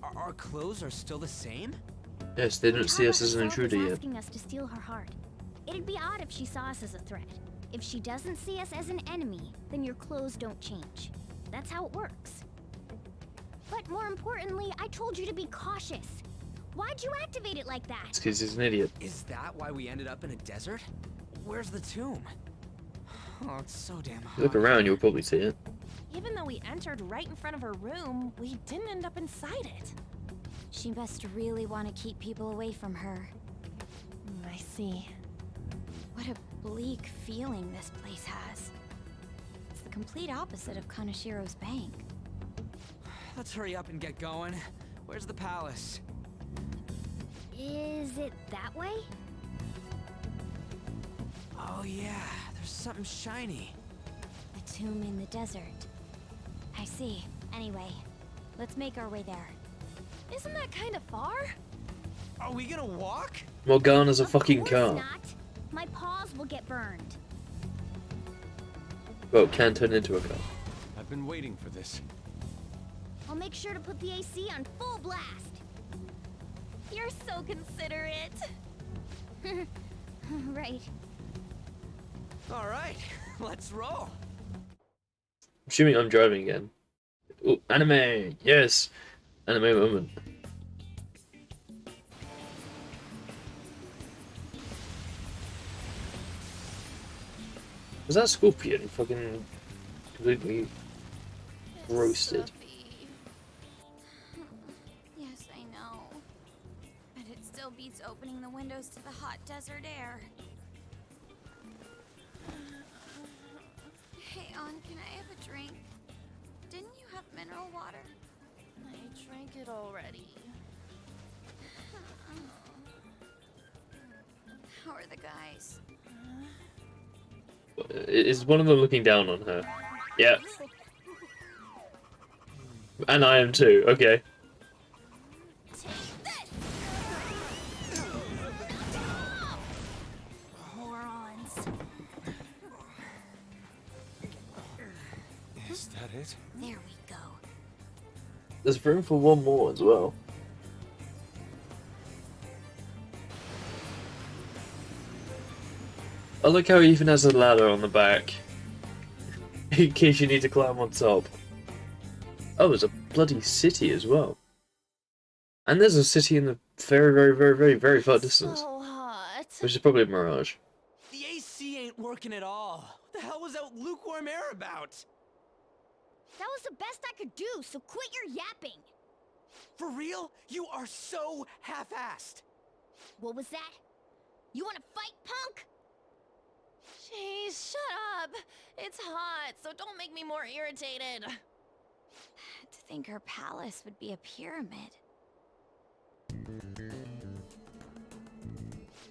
Our clothes are still the same? Yes, they don't see us as an herself is intruder yet. asking us to steal her heart. It'd be odd if she saw us as a threat. If she doesn't see us as an enemy, then your clothes don't change. That's how it works. But more importantly, I told you to be cautious. Why'd you activate it like that? It's because he's an idiot. Is that why we ended up in a desert? Where's the tomb? Oh, it's so damn hot. Look around, you'll probably see it. Even though we entered right in front of her room, we didn't end up inside it. She must really want to keep people away from her. I see. What a bleak feeling this place has. It's the complete opposite of Kanashiro's bank. Let's hurry up and get going. Where's the palace? Is it that way? Oh yeah, there's something shiny. A tomb in the desert. I see. Anyway, let's make our way there. Isn't that kind of far? Are we gonna walk? Morgana's a fucking Of car. course not. My paws will get burned. Well, it can turn into a car. I've been waiting for this. I'll make sure to put the AC on full blast. You're so considerate. Right. All right, let's roll. I'm assuming I'm driving again. Ooh, anime! Yes! Anime moment. Was that scorpion fucking completely roasted? Yes, I know. But it still beats opening the windows to the hot desert air. Hey, On, can I have a drink? Didn't you have mineral water? I drank it already. How are the guys? Is one of them looking down on her? Yeah. And I am too, okay. Morons. Is that it? There we go. There's room for one more as well. I like how he even has a ladder on the back. In case you need to climb on top. Oh, there's a bloody city as well. And there's a city in the very far distance. So hot. Which is probably a mirage. The AC ain't working at all. What the hell was that lukewarm air about? That was the best I could do, so quit your yapping. For real? You are so half-assed. What was that? You want to fight, punk? Jeez, shut up. It's hot, so don't make me more irritated. To think her palace would be a pyramid.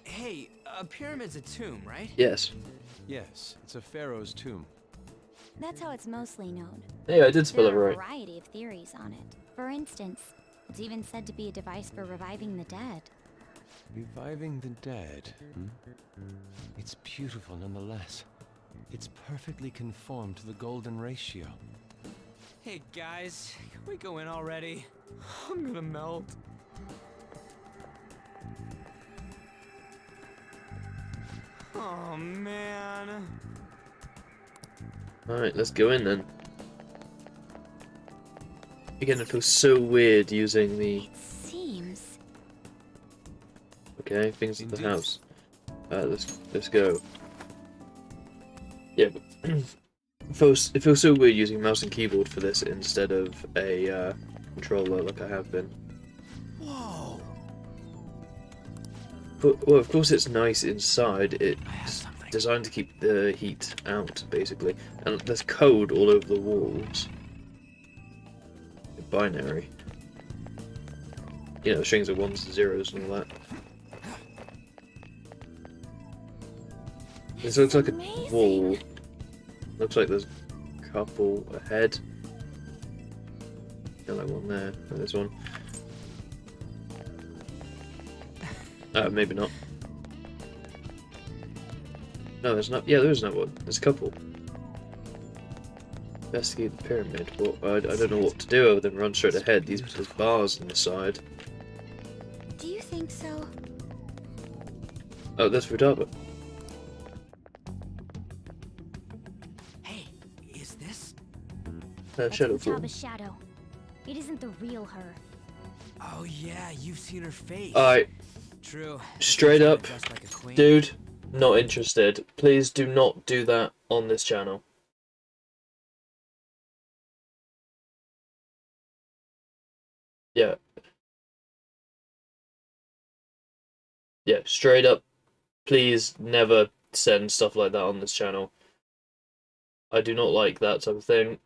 Hey, a pyramid's a tomb, right? Yes. Yes, it's a pharaoh's tomb. That's how it's mostly known. Hey, I did spell it There are a right. variety of theories on it. For instance, it's even said to be a device for reviving the dead. Reviving the dead. It's beautiful nonetheless. It's perfectly conformed to the golden ratio. Hey guys, can we go in already? I'm gonna melt. Oh man. Alright, let's go in then. Again, it feels so weird using the... Seems. Okay, things at the house. Let's go. Yeah, but it feels so weird using mouse and keyboard for this instead of a controller like I have been. Whoa. But, well, of course it's nice inside. It's designed to keep the heat out, basically. And there's code all over the walls. Binary. You know, strings of ones and zeros and all that. This looks like a wall. Looks like there's a couple ahead. Got like one there. Oh, there's one. Maybe not. No, there's not. Yeah, there's no one. There's a couple. Investigate the pyramid. Well, I don't know what to do other than run straight ahead. There's bars on the side. Do you think so? Oh, that's Futaba. Hey, is this? Shadow form. Futaba's shadow. It isn't the real her. Oh yeah, you've seen her face. Alright. True. Straight up, Dressed like a queen. dude, not interested. Please do not do that on this channel. Yeah. Yeah, straight up, please never send stuff like that on this channel. I do not like that type of thing.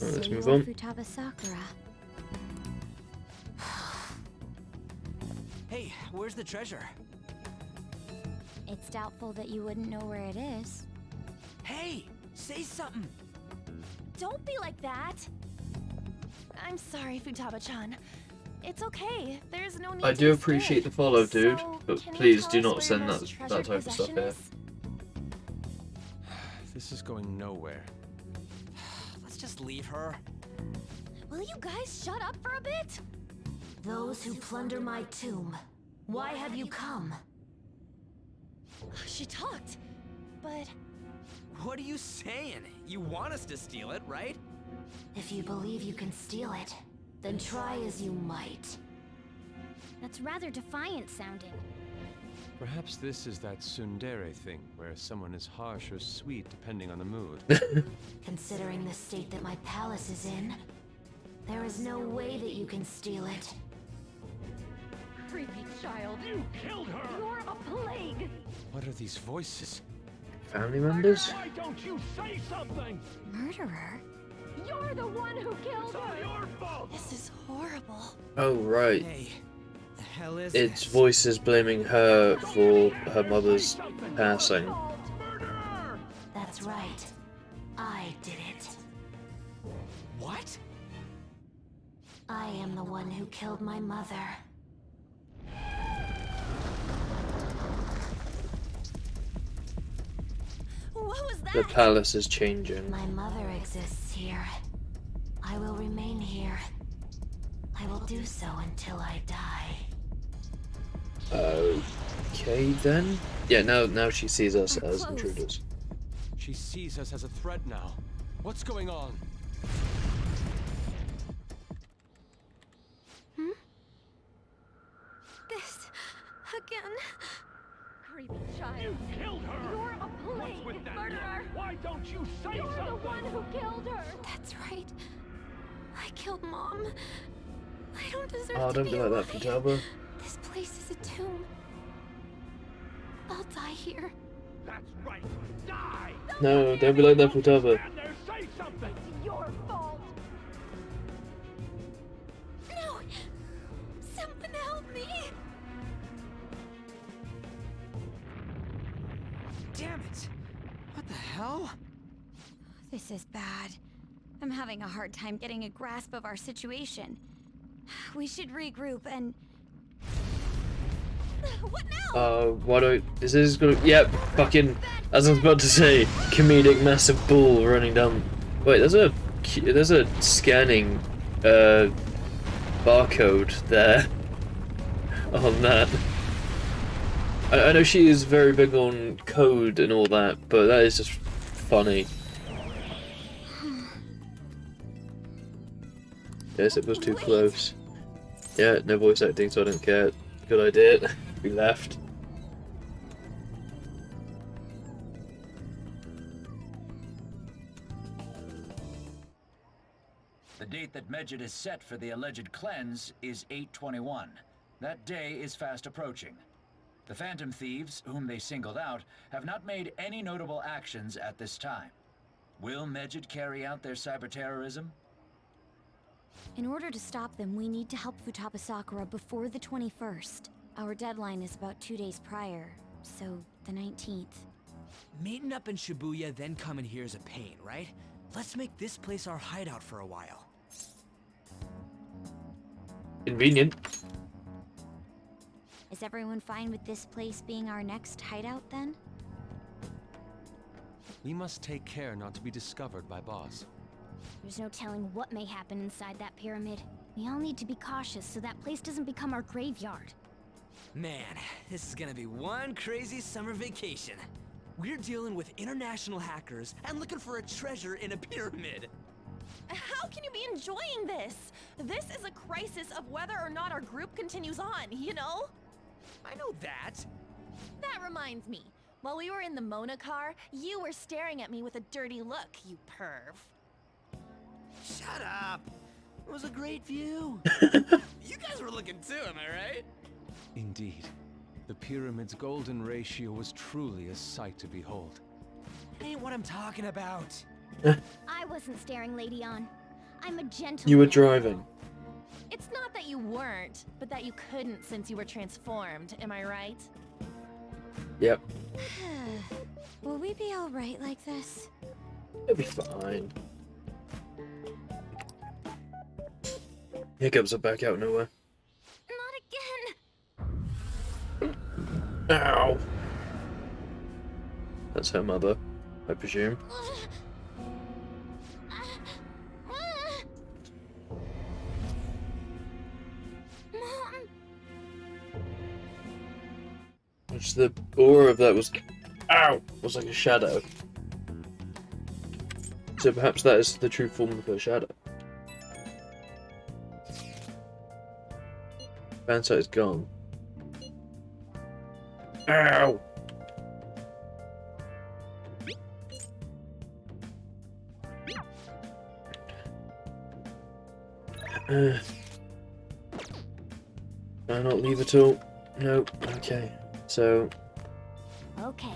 Right, let's move on. Futaba Sakura. Hey, where's the treasure? It's doubtful that you wouldn't know where it is. Hey, say something. Don't be like that. I'm sorry, Futaba-chan. It's okay. There's no need I to do be appreciate scared. the follow, dude, So, but can you please tell do us not where send your that most treasured type of stuff possession here. is? This is going nowhere. Let's just leave her. Will you guys shut up for a bit? Those who plunder my tomb, why have you come? She talked, but... What are you saying? You want us to steal it, right? If you believe you can steal it, then try as you might. That's rather defiant sounding. Perhaps this is that tsundere thing, where someone is harsh or sweet depending on the mood. Considering the state that my palace is in, there is no way that you can steal it. Creepy child. You killed her! You're a plague! What are these voices? Family members? Why don't you say something? Murderer? You're the one who killed her! It's all your fault! This is horrible. Oh, right. Hey, the hell is It's this? voices blaming her for her mother's passing. That's right. I did it. What? I am the one who killed my mother. What was that? The palace is changing. My mother exists here. I will remain here. I will do so until I die. Okay then. Yeah, now she sees us as intruders. She sees us as a threat now. What's going on? This... again? Creepy child. You killed her! You're a plague! What's with that? Murderer! Why don't you say You're something? the one who killed her! That's right. I killed Mom. I don't deserve Oh, to don't be be like that, alive. Futaba. This place is a tomb. I'll die here. That's right. Die! No, don't be like that, Futaba. Stand there, say something! It's your fault. No! Someone help me! Damn it! What the hell? This is bad. I'm having a hard time getting a grasp of our situation. We should regroup and... What now? Why don't... Is this gonna... Yep, fucking... As I was about to say, comedic massive bull running down... Wait, there's a scanning, barcode there. On that. I know she is very big on code and all that, but that is just funny. Yes, it was too close. Yeah, no voice acting, so I don't care. Good idea. We left. The date that Medjed has set for the alleged cleanse is 8/21. That day is fast approaching. The Phantom Thieves, whom they singled out, have not made any notable actions at this time. Will Medjed carry out their cyber-terrorism? In order to stop them, we need to help Futaba Sakura before the 21st. Our deadline is about 2 days prior, so the 19th. Meeting up in Shibuya, then coming here is a pain, right? Let's make this place our hideout for a while. Convenient. Is everyone fine with this place being our next hideout then? We must take care not to be discovered by Boss. There's no telling what may happen inside that pyramid. We all need to be cautious so that place doesn't become our graveyard. Man, this is gonna be one crazy summer vacation. We're dealing with international hackers and looking for a treasure in a pyramid. How can you be enjoying this? This is a crisis of whether or not our group continues on, you know? I know that. That reminds me. While we were in the Mona car, you were staring at me with a dirty look, you perv. Shut up! It was a great view. You guys were looking too, am I right? Indeed. The pyramid's golden ratio was truly a sight to behold. That ain't what I'm talking about. I wasn't staring, Lady On. I'm a gentleman. You were driving. It's not that you weren't, but that you couldn't since you were transformed, am I right? Yep. Will we be alright like this? It'll be fine. Hiccups are back out nowhere. Not again! Ow! That's her mother, I presume. Which the aura of that was... Ow! Was like a shadow. So perhaps that is the true form of her shadow. Fansite is gone. Ow! Can I not leave at all? Nope. Okay. So... Okay.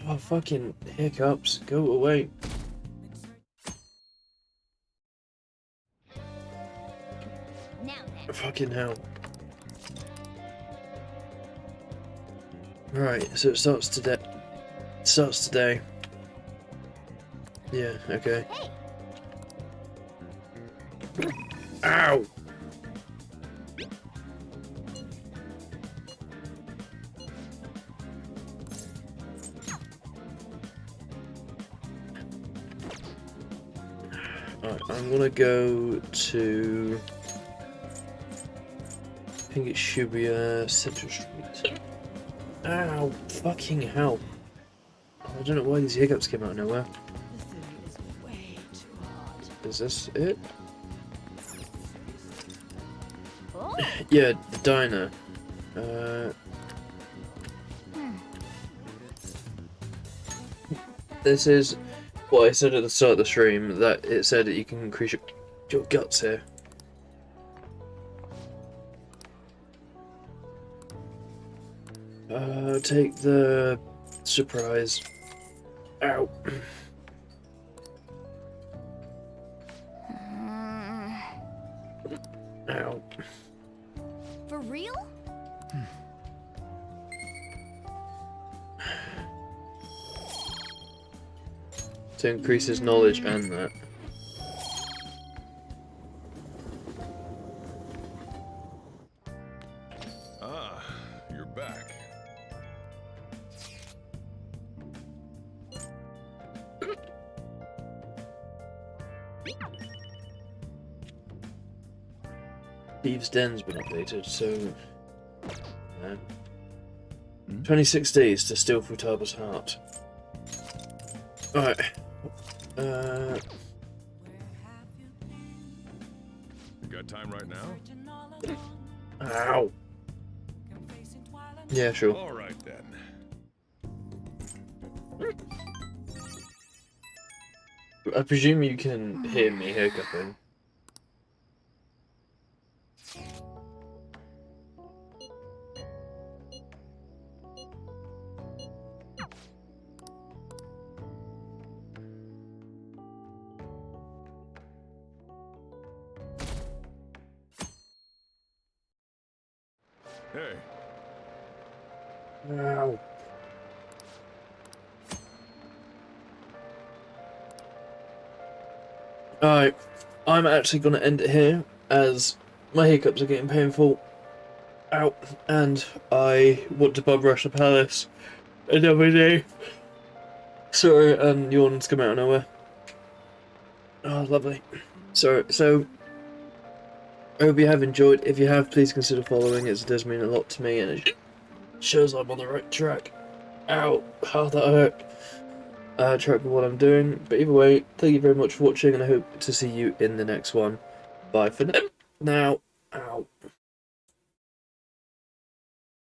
Oh, fucking hiccups. Go away. Now then. Fucking hell. Right, so it starts today. It starts today. Yeah, okay. Hey. Ow! Alright, I'm gonna go to... I think it's Shibuya Central Street. Ow! Fucking hell. I don't know why these hiccups came out of nowhere. Is this it? Oh. Yeah, the diner. This is what I said at the start of the stream, that it said that you can increase your guts here. Take the surprise. Ow. Ow. For real? To increase his knowledge and that. Ah, you're back. Thieves' Den's been updated, so... 26 days to steal Futaba's heart. Alright. You got time right now? Ow. Yeah, sure. All right then. I presume you can hear me hiccuping. Hey. Ow. Alright, I'm actually going to end it here, as my hiccups are getting painful. Ow. And I want to bum rush the palace another day. Sorry, and yawn's come out of nowhere. Oh, lovely. So I hope you have enjoyed. If you have, please consider following, as it does mean a lot to me, and it shows I'm on the right track. Ow, how that hurt. Track with what I'm doing. But either way, thank you very much for watching, and I hope to see you in the next one. Bye for now. Ow.